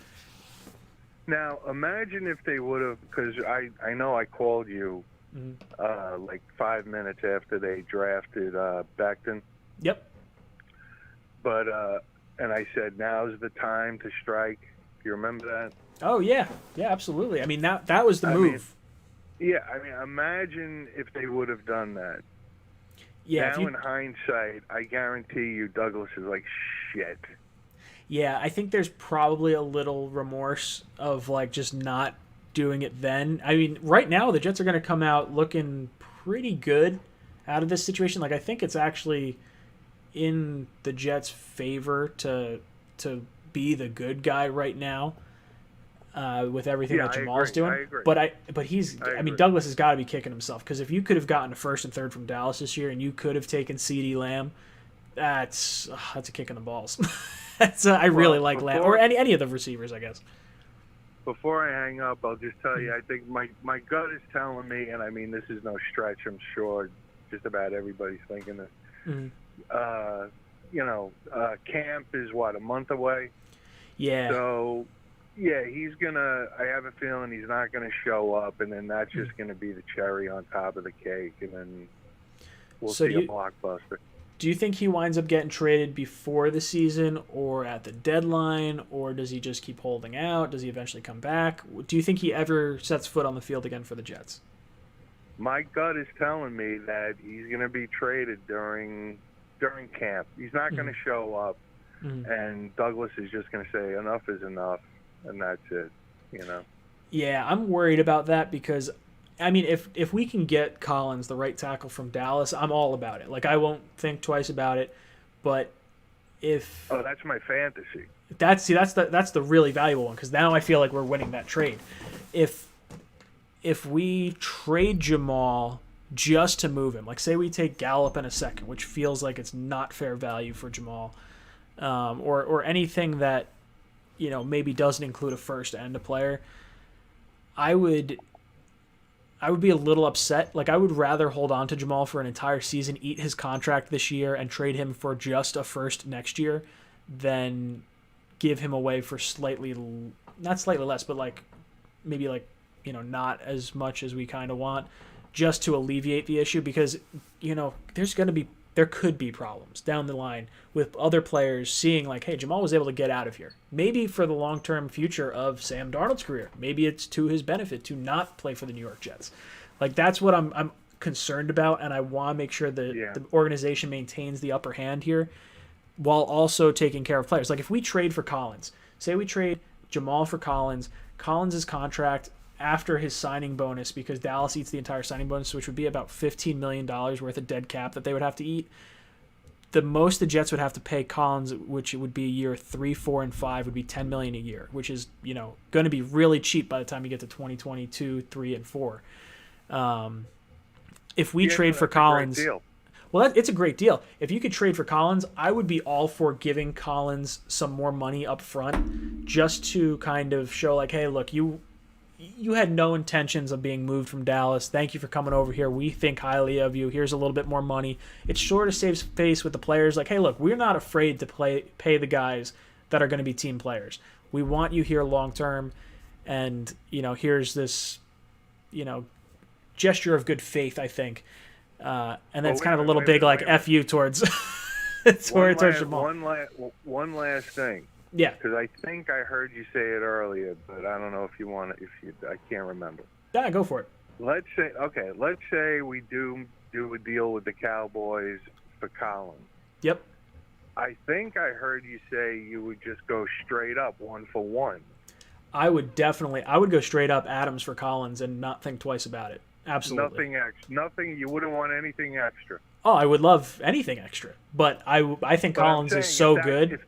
Now, imagine if they would have, because I know I called you like 5 minutes after they drafted Becton. Yep. But and I said, now's the time to strike. Do you remember that? Oh yeah, yeah, absolutely. I mean that was the move. I mean, imagine if they would have done that. Yeah. Now in hindsight, I guarantee you, Douglas is like shit. Yeah, I think there's probably a little remorse of like just not doing it then. I mean, right now the Jets are going to come out looking pretty good out of this situation. Like I think it's actually in the Jets' favor to be the good guy right now. With everything that Jamal's doing, I agree. but he's. I mean, Douglas has got to be kicking himself because if you could have gotten a first and third from Dallas this year, and you could have taken CeeDee Lamb, that's a kick in the balls. I really like Lamb or any of the receivers, I guess. Before I hang up, I'll just tell you, I think my gut is telling me, and I mean this is no stretch. I'm sure just about everybody's thinking this. Mm-hmm. Camp is what, a month away? Yeah. So. Yeah, he's gonna. I have a feeling he's not gonna show up, and then that's just gonna be the cherry on top of the cake, and then we'll see a blockbuster. Do you think he winds up getting traded before the season, or at the deadline, or does he just keep holding out? Does he eventually come back? Do you think he ever sets foot on the field again for the Jets? My gut is telling me that he's gonna be traded during camp. He's not gonna show up, and Douglas is just gonna say enough is enough. And that's it, Yeah, I'm worried about that because, I mean, if we can get Collins, the right tackle from Dallas, I'm all about it. Like, I won't think twice about it. But if that's my fantasy. That's the really valuable one because now I feel like we're winning that trade. If we trade Jamal just to move him, like say we take Gallup in a second, which feels like it's not fair value for Jamal, or anything that maybe doesn't include a first and a player, I would be a little upset. Like I would rather hold on to Jamal for an entire season, eat his contract this year, and trade him for just a first next year, than give him away for not slightly less, but maybe not as much as we kind of want, just to alleviate the issue because there could be problems down the line with other players seeing like, hey, Jamal was able to get out of here. Maybe for the long-term future of Sam Darnold's career. Maybe it's to his benefit to not play for the New York Jets. Like that's what I'm concerned about, and I want to make sure that the organization maintains the upper hand here while also taking care of players. Like if we trade for Collins, say we trade Jamal for Collins' contract after his signing bonus, because Dallas eats the entire signing bonus, which would be about $15 million worth of dead cap that they would have to eat. The most the Jets would have to pay Collins, which would be year 3, 4, and 5, would be $10 million a year, which is going to be really cheap by the time you get to 2022, 3, and 4. If we trade for Collins, well, it's a great deal. If you could trade for Collins, I would be all for giving Collins some more money up front, just to kind of show like, hey, look, you had no intentions of being moved from Dallas. Thank you for coming over here. We think highly of you. Here's a little bit more money. It sort of saves face with the players. Like, hey, look, we're not afraid to pay the guys that are going to be team players. We want you here long term, and here's this, gesture of good faith, I think. And that's kind of a little big like F you towards towards Jamal. One last thing. Yeah. Because I think I heard you say it earlier, but I don't know if you want to, I can't remember. Yeah, go for it. Let's say we do a deal with the Cowboys for Collins. Yep. I think I heard you say you would just go straight up 1-for-1. I would go straight up Adams for Collins and not think twice about it. Absolutely. Nothing. You wouldn't want anything extra. Oh, I would love anything extra, but I think Collins is so good.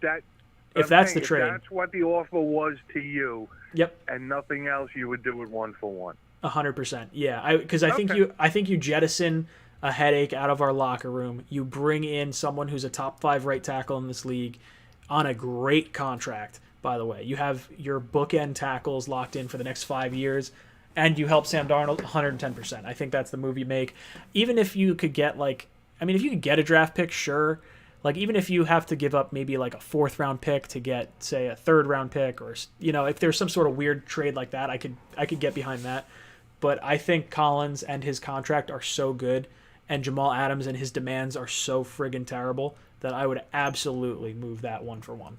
If that's the trade, if that's what the offer was to you. Yep. And nothing else, you would do it 1-for-1. 100%. Yeah, because I think you jettison a headache out of our locker room. You bring in someone who's a top 5 right tackle in this league on a great contract. By the way, you have your bookend tackles locked in for the next 5 years, and you help Sam Darnold 110%. I think that's the move you make. Even if you could get if you could get a draft pick, sure. Like, even if you have to give up maybe like a 4th-round pick to get, say, a 3rd-round pick, or if there's some sort of weird trade like that, I could get behind that. but I think Collins and his contract are so good, and Jamal Adams and his demands are so friggin' terrible that I would absolutely move that 1-for-1.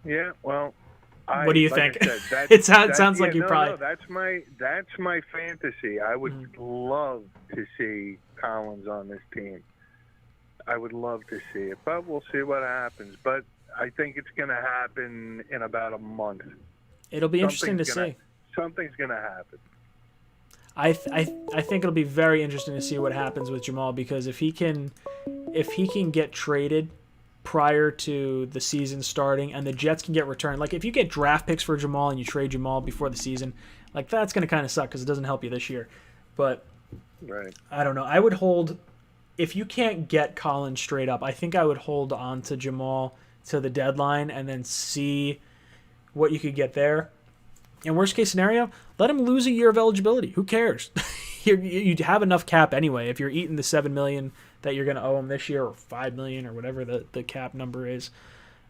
Yeah, well, what do you think? I said, It sounds like you probably. No, that's my fantasy. I would love to see Collins on this team. I would love to see it, but we'll see what happens. But I think it's going to happen in about a month. It'll be interesting to see. Something's going to happen. I think it'll be very interesting to see what happens with Jamal, because if he can get traded prior to the season starting and the Jets can get returned, like if you get draft picks for Jamal and you trade Jamal before the season, like that's going to kind of suck because it doesn't help you this year. But right. I don't know. I would hold, if you can't get Collins straight up, I think I would hold on to Jamal to the deadline and then see what you could get there. In worst case scenario, let him lose a year of eligibility. Who cares? You have enough cap anyway. If you're eating the $7 million that you're going to owe him this year, or $5 million, or whatever the cap number is,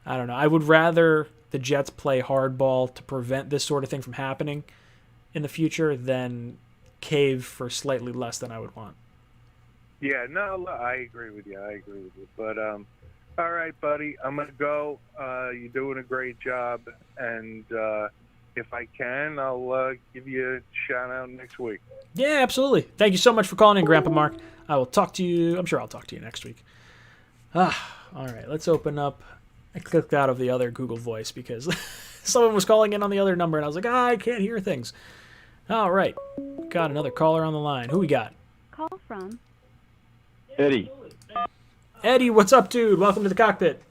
I don't know. I would rather the Jets play hardball to prevent this sort of thing from happening in the future than cave for slightly less than I would want. Yeah, no, I agree with you. But all right, buddy, I'm gonna go. You're doing a great job, and if I can, I'll give you a shout out next week. Yeah, absolutely. Thank you so much for calling in, Grandpa Mark. I will talk to you. I'm sure I'll talk to you next week. All right, let's open up. I clicked out of the other Google Voice because someone was calling in on the other number, and I was like, I can't hear things. All right, got another caller on the line. Who we got? Call from Eddie. Eddie, what's up, dude? Welcome to the cockpit.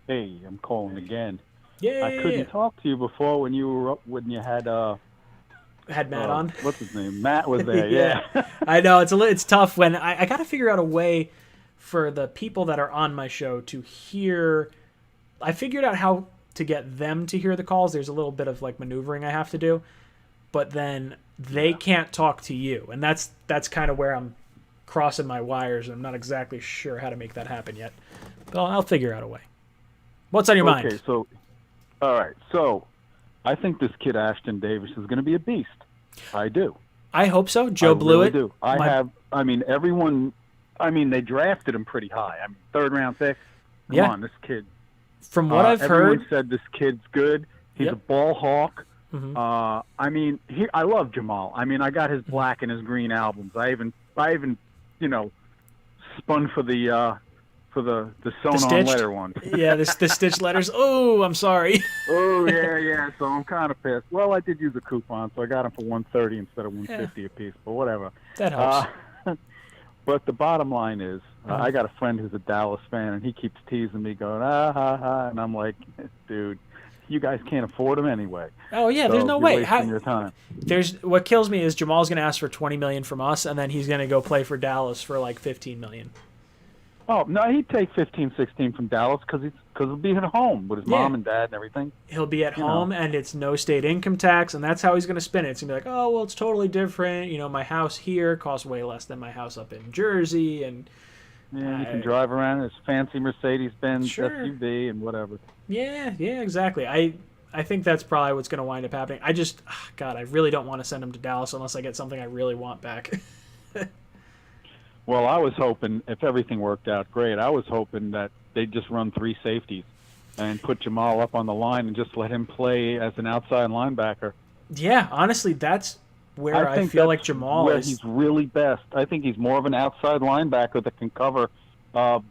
Hey, I'm calling again. Yeah. I couldn't talk to you before when you had Matt on. What's his name? Matt was there. Yeah. I know it's tough when I got to figure out a way for the people that are on my show to hear. I figured out how to get them to hear the calls. There's a little bit of like maneuvering I have to do, but then they can't talk to you, and that's kind of where I'm crossing my wires, and I'm not exactly sure how to make that happen yet. But I'll figure out a way. What's on your mind? Okay, so all right, so I think this kid Ashton Davis is going to be a beast. I do. I hope so. Joe blew it. Do. Everyone. They drafted him pretty high. 3rd round pick. Come on, this kid. From what I've heard, everyone said this kid's good. He's a ball hawk. Mm-hmm. I love Jamal. I got his black and his green albums. I even spun for the sewn-on letter one. Yeah, the stitch letters. Oh, I'm sorry. Oh yeah. So I'm kind of pissed. Well, I did use a coupon, so I got them for $130 instead of $150 a piece. But whatever. That helps. But the bottom line is, I got a friend who's a Dallas fan, and he keeps teasing me, going and I'm like, dude, you guys can't afford him anyway. Oh yeah, so there's no way. Wasting your time. What kills me is Jamal's going to ask for $20 million from us, and then he's going to go play for Dallas for like $15 million. Oh no, he'd take 15, 16 from Dallas because he'll be at home with his mom and dad and everything. He'll be at home, and it's no state income tax, and that's how he's going to spin it. It's going to be like, oh well, it's totally different. My house here costs way less than my house up in Jersey, and you can drive around in his fancy Mercedes-Benz SUV and whatever. Yeah, exactly. I think that's probably what's going to wind up happening. I really don't want to send him to Dallas unless I get something I really want back. Well, I was hoping, if everything worked out great, I was hoping that they'd just run 3 safeties and put Jamal up on the line and just let him play as an outside linebacker. Yeah, honestly, that's where I feel like Jamal is. He's really best. I think he's more of an outside linebacker that can cover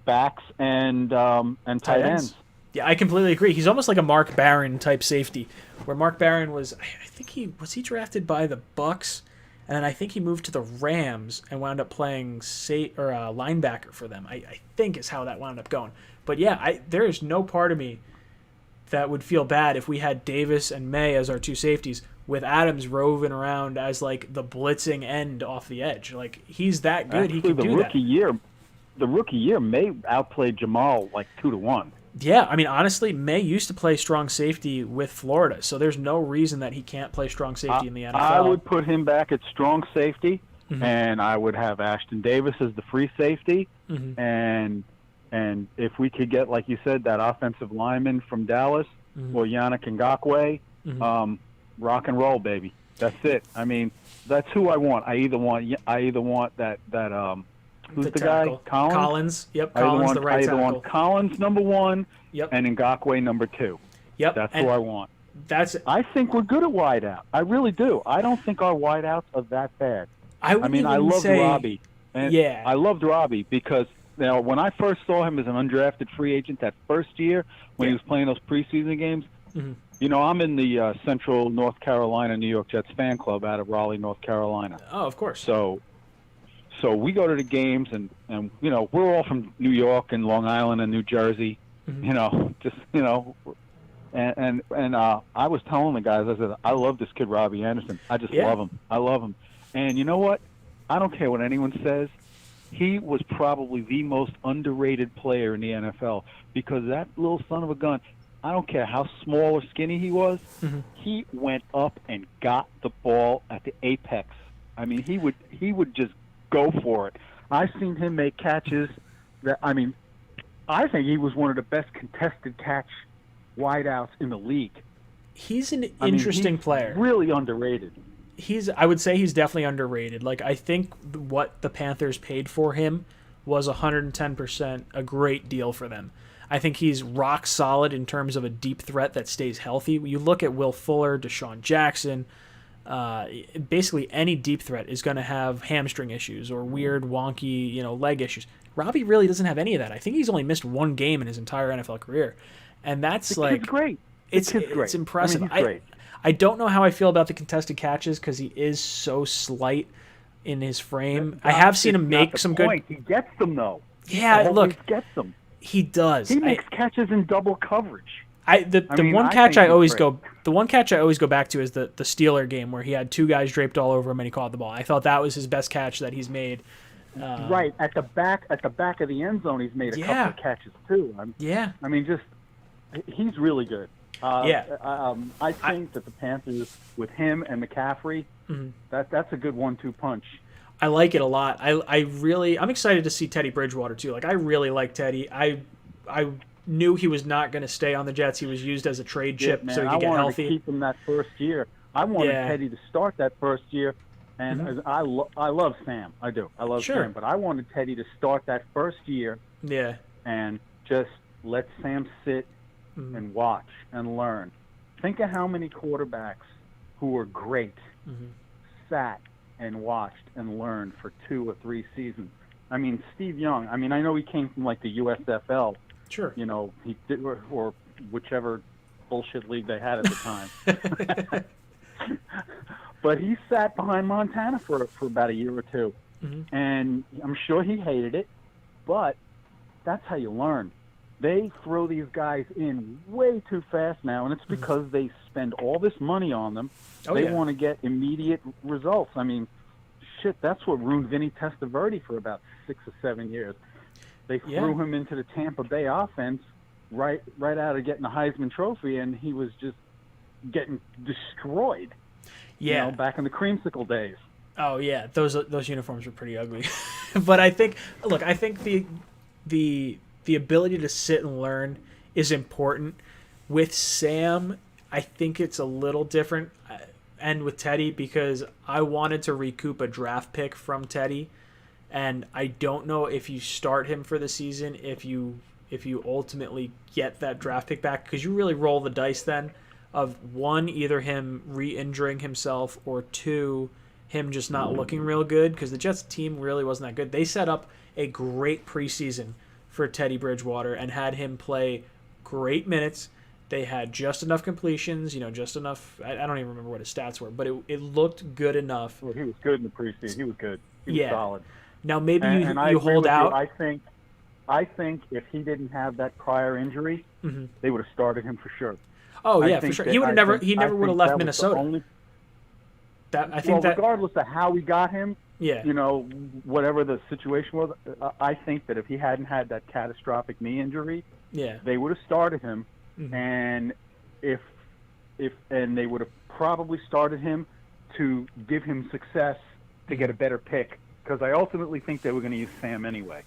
backs and tight ends. Yeah, I completely agree. He's almost like a Mark Barron type safety, where Mark Barron was, I think he drafted by the Bucks, and I think he moved to the Rams and wound up playing linebacker for them. I think is how that wound up going. But yeah, there is no part of me that would feel bad if we had Davis and May as our 2 safeties, with Adams roving around as like the blitzing end off the edge. Like he's that good. Actually, he can do that. The rookie year, May outplayed Jamal like 2-1. Yeah, honestly, May used to play strong safety with Florida, so there's no reason that he can't play strong safety in the NFL. I would put him back at strong safety, and I would have Ashton Davis as the free safety, and if we could get, like you said, that offensive lineman from Dallas, or Yannick Ngakoue, rock and roll, baby. That's it. I mean, that's who I want. I either want that who's the guy? Collins. Yep, I either Collins, want, the right I either tackle. want Collins number 1. Yep. And Ngakoue number 2. Yep. That's who I want. I think we're good at wideout. I really do. I don't think our wideouts are that bad. I loved Robbie. And yeah. I loved Robbie because when I first saw him as an undrafted free agent that first year when he was playing those preseason games, I'm in the Central North Carolina New York Jets fan club out of Raleigh, North Carolina. Oh, of course. So we go to the games and we're all from New York and Long Island and New Jersey, and I was telling the guys, I said, I love this kid Robbie Anderson. I just love him. I love him. And you know what? I don't care what anyone says. He was probably the most underrated player in the NFL because that little son of a gun, I don't care how small or skinny he was, he went up and got the ball at the apex. I mean, he would just go for it. I've seen him make catches that, I think he was one of the best contested catch wideouts in the league. He's an interesting player. Really underrated. I would say he's definitely underrated. Like, I think what the Panthers paid for him was 110% a great deal for them. I think he's rock solid in terms of a deep threat that stays healthy. You look at Will Fuller, Deshaun Jackson, basically any deep threat is going to have hamstring issues or weird, wonky, leg issues. Robbie really doesn't have any of that. I think he's only missed one game in his entire NFL career. And that's Kid's great. It's impressive. He's great. I don't know how I feel about the contested catches because he is so slight in his frame. I have seen him make some good. He gets them though. Yeah, look, he gets them. He does. He makes catches in double coverage. The one catch I always go back to is the Steeler game where he had two guys draped all over him and he caught the ball. I thought that was his best catch that he's made. Right at the back of the end zone, he's made a couple of catches too. He's really good. I think that the Panthers with him and McCaffrey, that's a good 1-2 punch. I like it a lot. I'm excited to see Teddy Bridgewater too. Like, I really like Teddy. I knew he was not going to stay on the Jets. He was used as a trade chip so he could get healthy. I wanted to keep him that first year. I wanted Teddy to start that first year, and I love Sam. I do. I love Sam, but I wanted Teddy to start that first year. Yeah. And just let Sam sit and watch and learn. Think of how many quarterbacks who were great sat and watched and learned for 2 or 3 seasons. Steve Young. I know he came from like the USFL. Sure. He did, or whichever bullshit league they had at the time. But he sat behind Montana for about a year or two, and I'm sure he hated it. But that's how you learn. They throw these guys in way too fast now, and it's because they spend all this money on them. They want to get immediate results. That's what ruined Vinny Testaverde for about 6 or 7 years. They threw him into the Tampa Bay offense right out of getting the Heisman Trophy, and he was just getting destroyed. Yeah, back in the creamsicle days. Oh yeah, those uniforms were pretty ugly. But I think the ability to sit and learn is important. With Sam, I think it's a little different, and with Teddy, because I wanted to recoup a draft pick from Teddy, and I don't know if you start him for the season, if you ultimately get that draft pick back, because you really roll the dice then of 1, either him re-injuring himself, or 2, him just not looking real good, because the Jets team really wasn't that good. They set up a great preseason for Teddy Bridgewater and had him play great minutes. They had just enough completions, just enough. I don't even remember what his stats were, but it looked good enough. Well, he was good in the preseason. He was good. He was solid. Now maybe you hold out. I think if he didn't have that prior injury, they would have started him for sure. Oh yeah, for sure. He would have never. He never would have left Minnesota. Regardless of how we got him, yeah, whatever the situation was, I think that if he hadn't had that catastrophic knee injury, they would have started him, and if they would have probably started him to give him success to get a better pick, because I ultimately think they were going to use Sam anyway.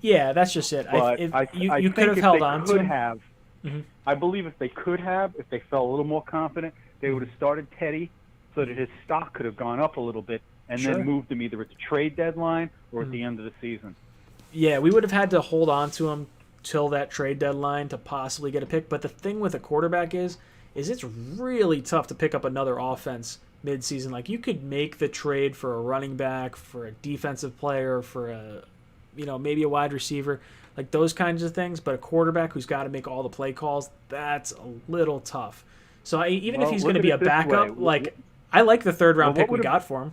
Yeah, that's just it. But you could have held on to him. Mm-hmm. I believe if they felt a little more confident, they would have started Teddy so that his stock could have gone up a little bit and then moved him either at the trade deadline or at the end of the season. Yeah, we would have had to hold on to him till that trade deadline to possibly get a pick. But the thing with a quarterback is it's really tough to pick up another offense mid-season. Like, you could make the trade for a running back, for a defensive player, for a, maybe a wide receiver, like those kinds of things. But a quarterback who's got to make all the play calls, that's a little tough. So even if he's going to be a backup, I like the third-round pick we got for him.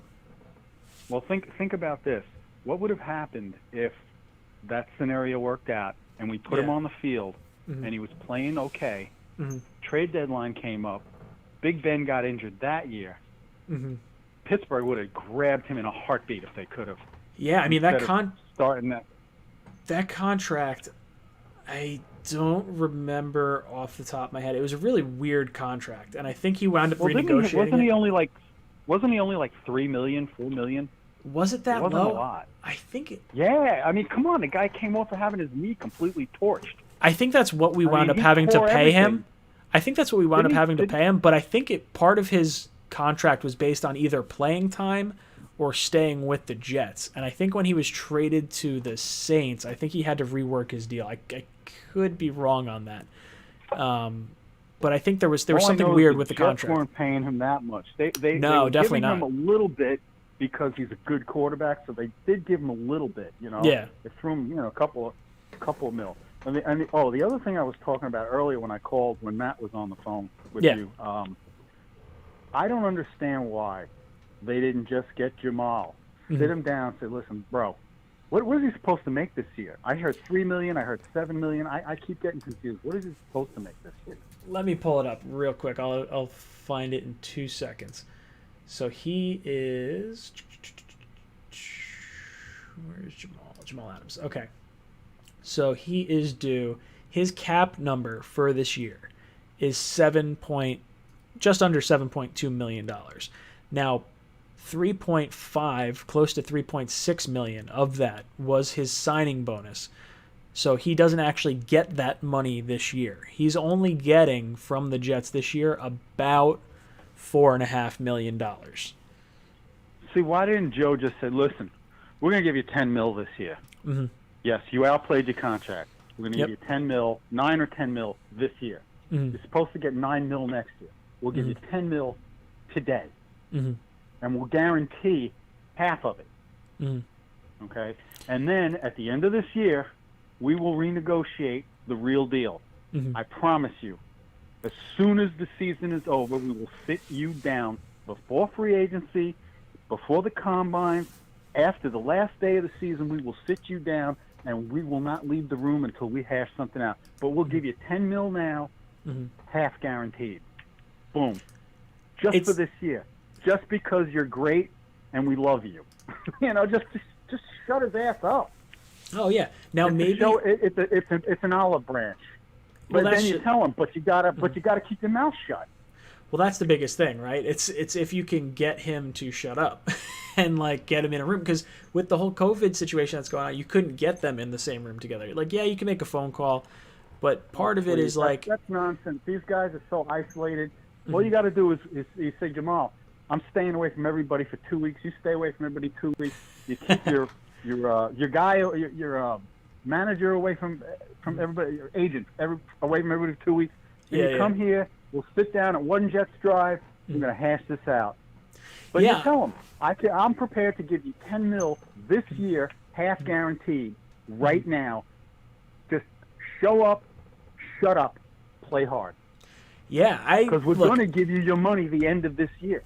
Well, think about this. What would have happened if that scenario worked out and we put him on the field and he was playing okay? Trade deadline came up. Big Ben got injured that year. Pittsburgh would have grabbed him in a heartbeat if they could have. Yeah, I mean, starting that contract, I don't remember off the top of my head. It was a really weird contract, and I think he wound up renegotiating. Wasn't he only like $3 million, $4 million? Was it that low? It wasn't low? a lot. I think it. Yeah, I mean, come on, the guy came off of having his knee completely torched. I think that's what we wound up having to pay him. I think that's what we wound up having to pay him, but I think part of his contract was based on either playing time or staying with the Jets. And I think when he was traded to the Saints, I think he had to rework his deal. I could be wrong on that. But I think there was something weird with the contract. Jets weren't paying him that much. They no, were definitely giving not. him a little bit because he's a good quarterback, so they did give him a little bit, Yeah. They threw him, a couple of mil. The other thing I was talking about earlier when I called, when Matt was on the phone with you, I don't understand why they didn't just get Jamal, sit him down, and say, listen, bro, what is he supposed to make this year? I heard $3 million, I heard $7 million. I keep getting confused. What is he supposed to make this year? Let me pull it up real quick. I'll find it in 2 seconds. So he is... Where's Jamal? Jamal Adams. Okay. So he is due... His cap number for this year is just under $7.2 million. Now, 3.5, close to 3.6 million of that was his signing bonus. So he doesn't actually get that money this year. He's only getting from the Jets this year about $4.5 million. See, why didn't Joe just say, listen, we're going to give you $10 million this year. Yes, you outplayed your contract. We're going to give you $10 million, $9 or $10 million this year. You're supposed to get $9 million next year. We'll give you $10 million today. And we'll guarantee half of it. Okay? And then at the end of this year, we will renegotiate the real deal. I promise you. As soon as the season is over, we will sit you down before free agency, before the combine, after the last day of the season. We will sit you down, and we will not leave the room until we hash something out. But we'll give you $10 million now, half guaranteed. Boom. Just for this year. Just because you're great and we love you. Just shut his ass up. Oh yeah. Now maybe it's an olive branch. But then you tell him, but you gotta keep your mouth shut. Well, that's the biggest thing, right? It's if you can get him to shut up and get him in a room, because with the whole COVID situation that's going on, you couldn't get them in the same room together. You can make a phone call, but part of it is that's nonsense. These guys are so isolated. All you got to do is you say, Jamal, I'm staying away from everybody for 2 weeks. You stay away from everybody 2 weeks. You keep your guy, your manager away from everybody, your agent away from everybody for 2 weeks. Then you come here. We'll sit down at one Jets drive. We're going to hash this out. But you tell them, I'm prepared to give you $10 million this year, half guaranteed, right now. Just show up, shut up, play hard. Yeah, because we're going to give you your money the end of this year.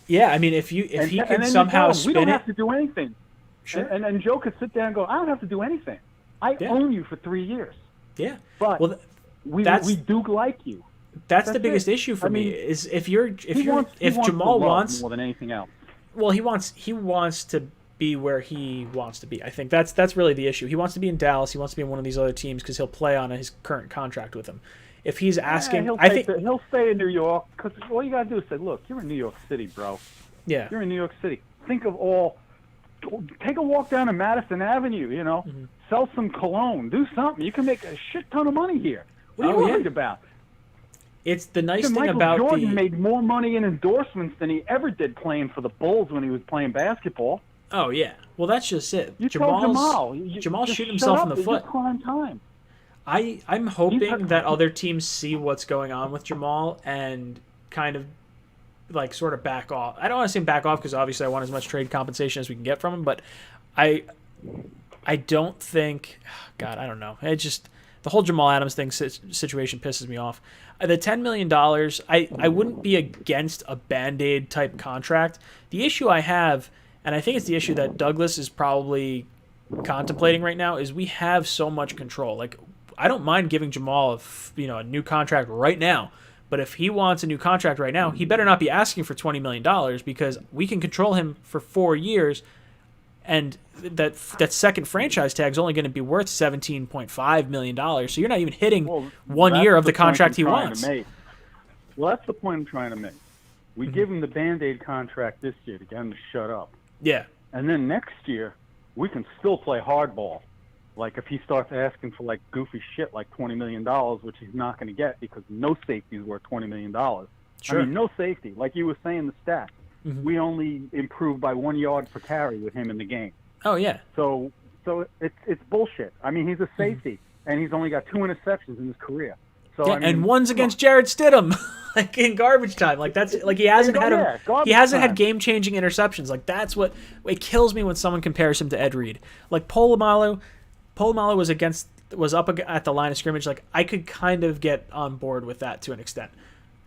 Yeah, I mean, if he can somehow spin it, we don't have to do anything. Sure. And Joe could sit there and go, I don't have to do anything. I own you for 3 years. Yeah, but we do like you. That's the biggest issue for me is if Jamal wants more than anything else. Well, he wants to be where he wants to be. I think that's really the issue. He wants to be in Dallas. He wants to be in one of these other teams because he'll play on his current contract with them. If he's asking, he'll stay in New York because all you gotta do is say, "Look, you're in New York City, bro. Yeah, you're in New York City. Take a walk down to Madison Avenue. Sell some cologne, do something. You can make a shit ton of money here. What are you worried about? It's the nice thing Michael about Jordan made more money in endorsements than he ever did playing for the Bulls when he was playing basketball. Oh, yeah. Well, that's just it. You told Jamal. Jamal's just shooting himself in the It's foot. just prime time. I'm hoping that other teams see what's going on with Jamal and kind of like sort of back off. I don't want to say back off because obviously I want as much trade compensation as we can get from him, but I don't think. God, I don't know. It just the whole Jamal Adams thing situation pisses me off. The $10 million, I wouldn't be against a Band-Aid type contract. The issue I have, and I think it's the issue that Douglas is probably contemplating right now, is we have so much control. Like, I don't mind giving Jamal a new contract right now, but if he wants a new contract right now, he better not be asking for $20 million because we can control him for 4 years, and that second franchise tag is only going to be worth $17.5 million. So you're not even hitting 1 year of the contract he wants. Well, that's the point I'm trying to make. We give him the Band-Aid contract this year to get him to shut up. Yeah. And then next year, we can still play hardball. Like if he starts asking for like goofy shit like $20 million, which he's not going to get because no safety is worth $20 million. Sure. I mean, no safety. Like you were saying, the stats. We only improved by 1 yard per carry with him in the game. Oh, yeah. So it's bullshit. I mean, he's a safety, and he's only got 2 interceptions in his career. So Yeah, I mean, and one's against Jared Stidham, like in garbage time. Like that's like he hasn't had game-changing interceptions. Like that's what it kills me when someone compares him to Ed Reed. Like Polamalu was up at the line of scrimmage. Like I could kind of get on board with that to an extent.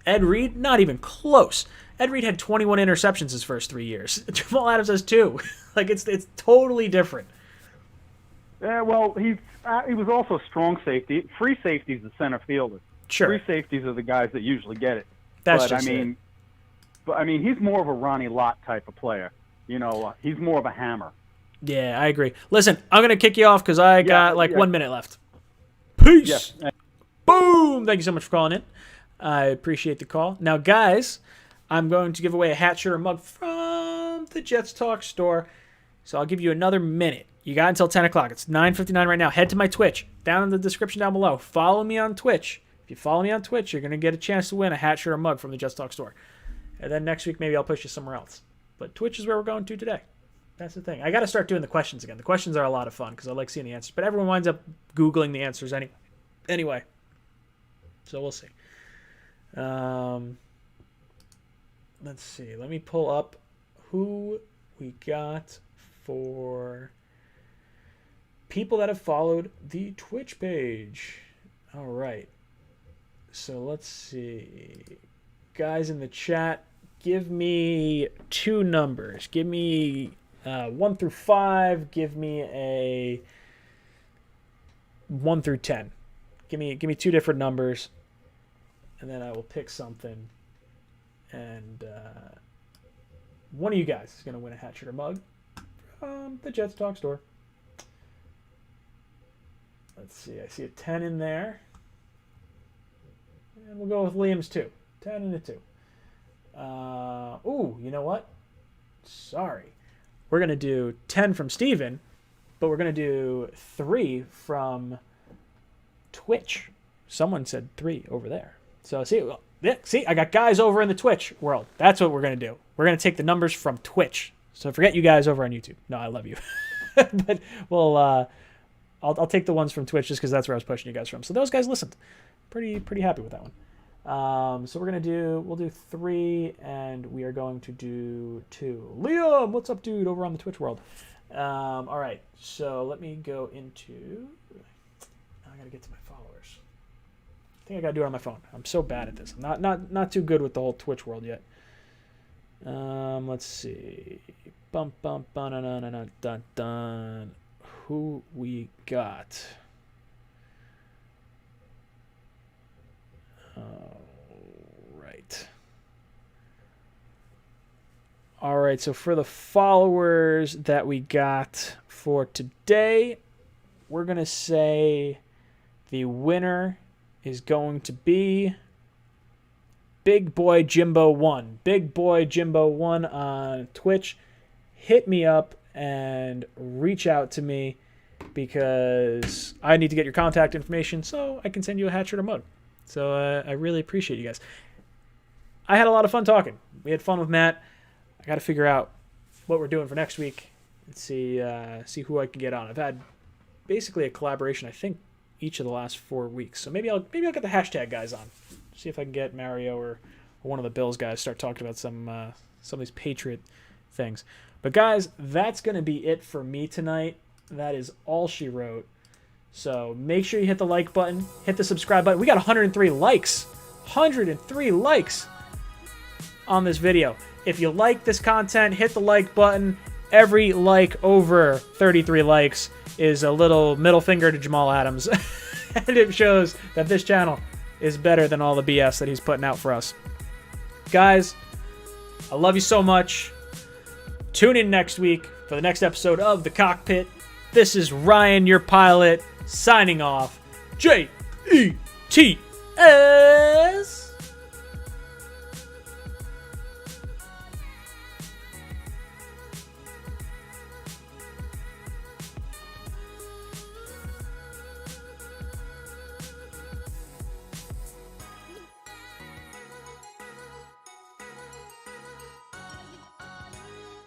Ed Reed, not even close. Ed Reed had 21 interceptions his first 3 years. Jamal Adams has 2. Like it's totally different. Yeah, well, he was also strong safety. Free safety is the center fielder. Sure. Free safeties are the guys that usually get it. That's but just I mean, he's more of a Ronnie Lott type of player. You know, he's more of a hammer. Yeah, I agree. Listen, I'm gonna kick you off because I got 1 minute left. Peace. Yeah. Boom. Thank you so much for calling in. I appreciate the call. Now, guys, I'm going to give away a hat, shirt, or mug from the Jets Talk store. So I'll give you another minute. You got until 10 o'clock. It's 9:59 right now. Head to my Twitch. Down in the description down below. Follow me on Twitch. If you follow me on Twitch, you're going to get a chance to win a hat, shirt, or mug from the Jets Talk store. And then next week, maybe I'll push you somewhere else. But Twitch is where we're going to today. That's the thing. I got to start doing the questions again. The questions are a lot of fun because I like seeing the answers. But everyone winds up Googling the answers anyway. So we'll see. Let's see. Let me pull up who we got for people that have followed the Twitch page. All right. So let's see. Guys in the chat, give me 2 numbers. Give me 1 through 5. Give me a 1 through 10. Give me 2 different numbers. And then I will pick something. And one of you guys is going to win a hat, shirt, or mug from the Jets Talk store. Let's see. I see a 10 in there. And we'll go with Liam's 2. 10 and a 2. Ooh, you know what? Sorry. We're going to do 10 from Steven, but we're going to do 3 from Twitch. Someone said 3 over there. So see, I got guys over in the Twitch world. That's what we're going to do. We're going to take the numbers from Twitch. So forget you guys over on YouTube. No, I love you. But I'll take the ones from Twitch just because that's where I was pushing you guys from. So those guys listened. Pretty happy with that one. So we'll do 3, and we are going to do 2. Liam, what's up, dude, over on the Twitch world? All right, so let me go into. I gotta get to my followers. I think I gotta do it on my phone. I'm so bad at this. I'm not too good with the whole Twitch world yet. Let's see. Bum bum dun dun dun. Who we got? All right, so for the followers that we got for today, we're going to say the winner is going to be Big Boy Jimbo 1. Big Boy Jimbo 1 on Twitch. Hit me up and reach out to me because I need to get your contact information so I can send you a hat, shirt, or mug. So I really appreciate you guys. I had a lot of fun talking. We had fun with Matt. I got to figure out what we're doing for next week and see who I can get on. I've had basically a collaboration, I think, each of the last 4 weeks. So maybe I'll get the hashtag guys on. See if I can get Mario or one of the Bills guys start talking about some of these Patriot things. But guys, that's going to be it for me tonight. That is all she wrote. So make sure you hit the like button, hit the subscribe button. We got 103 likes. 103 likes on this video. If you like this content, hit the like button. Every like over 33 likes is a little middle finger to Jamal Adams. And it shows that this channel is better than all the BS that he's putting out for us. Guys, I love you so much. Tune in next week for the next episode of The Cockpit. This is Ryan, your pilot, signing off. JETS.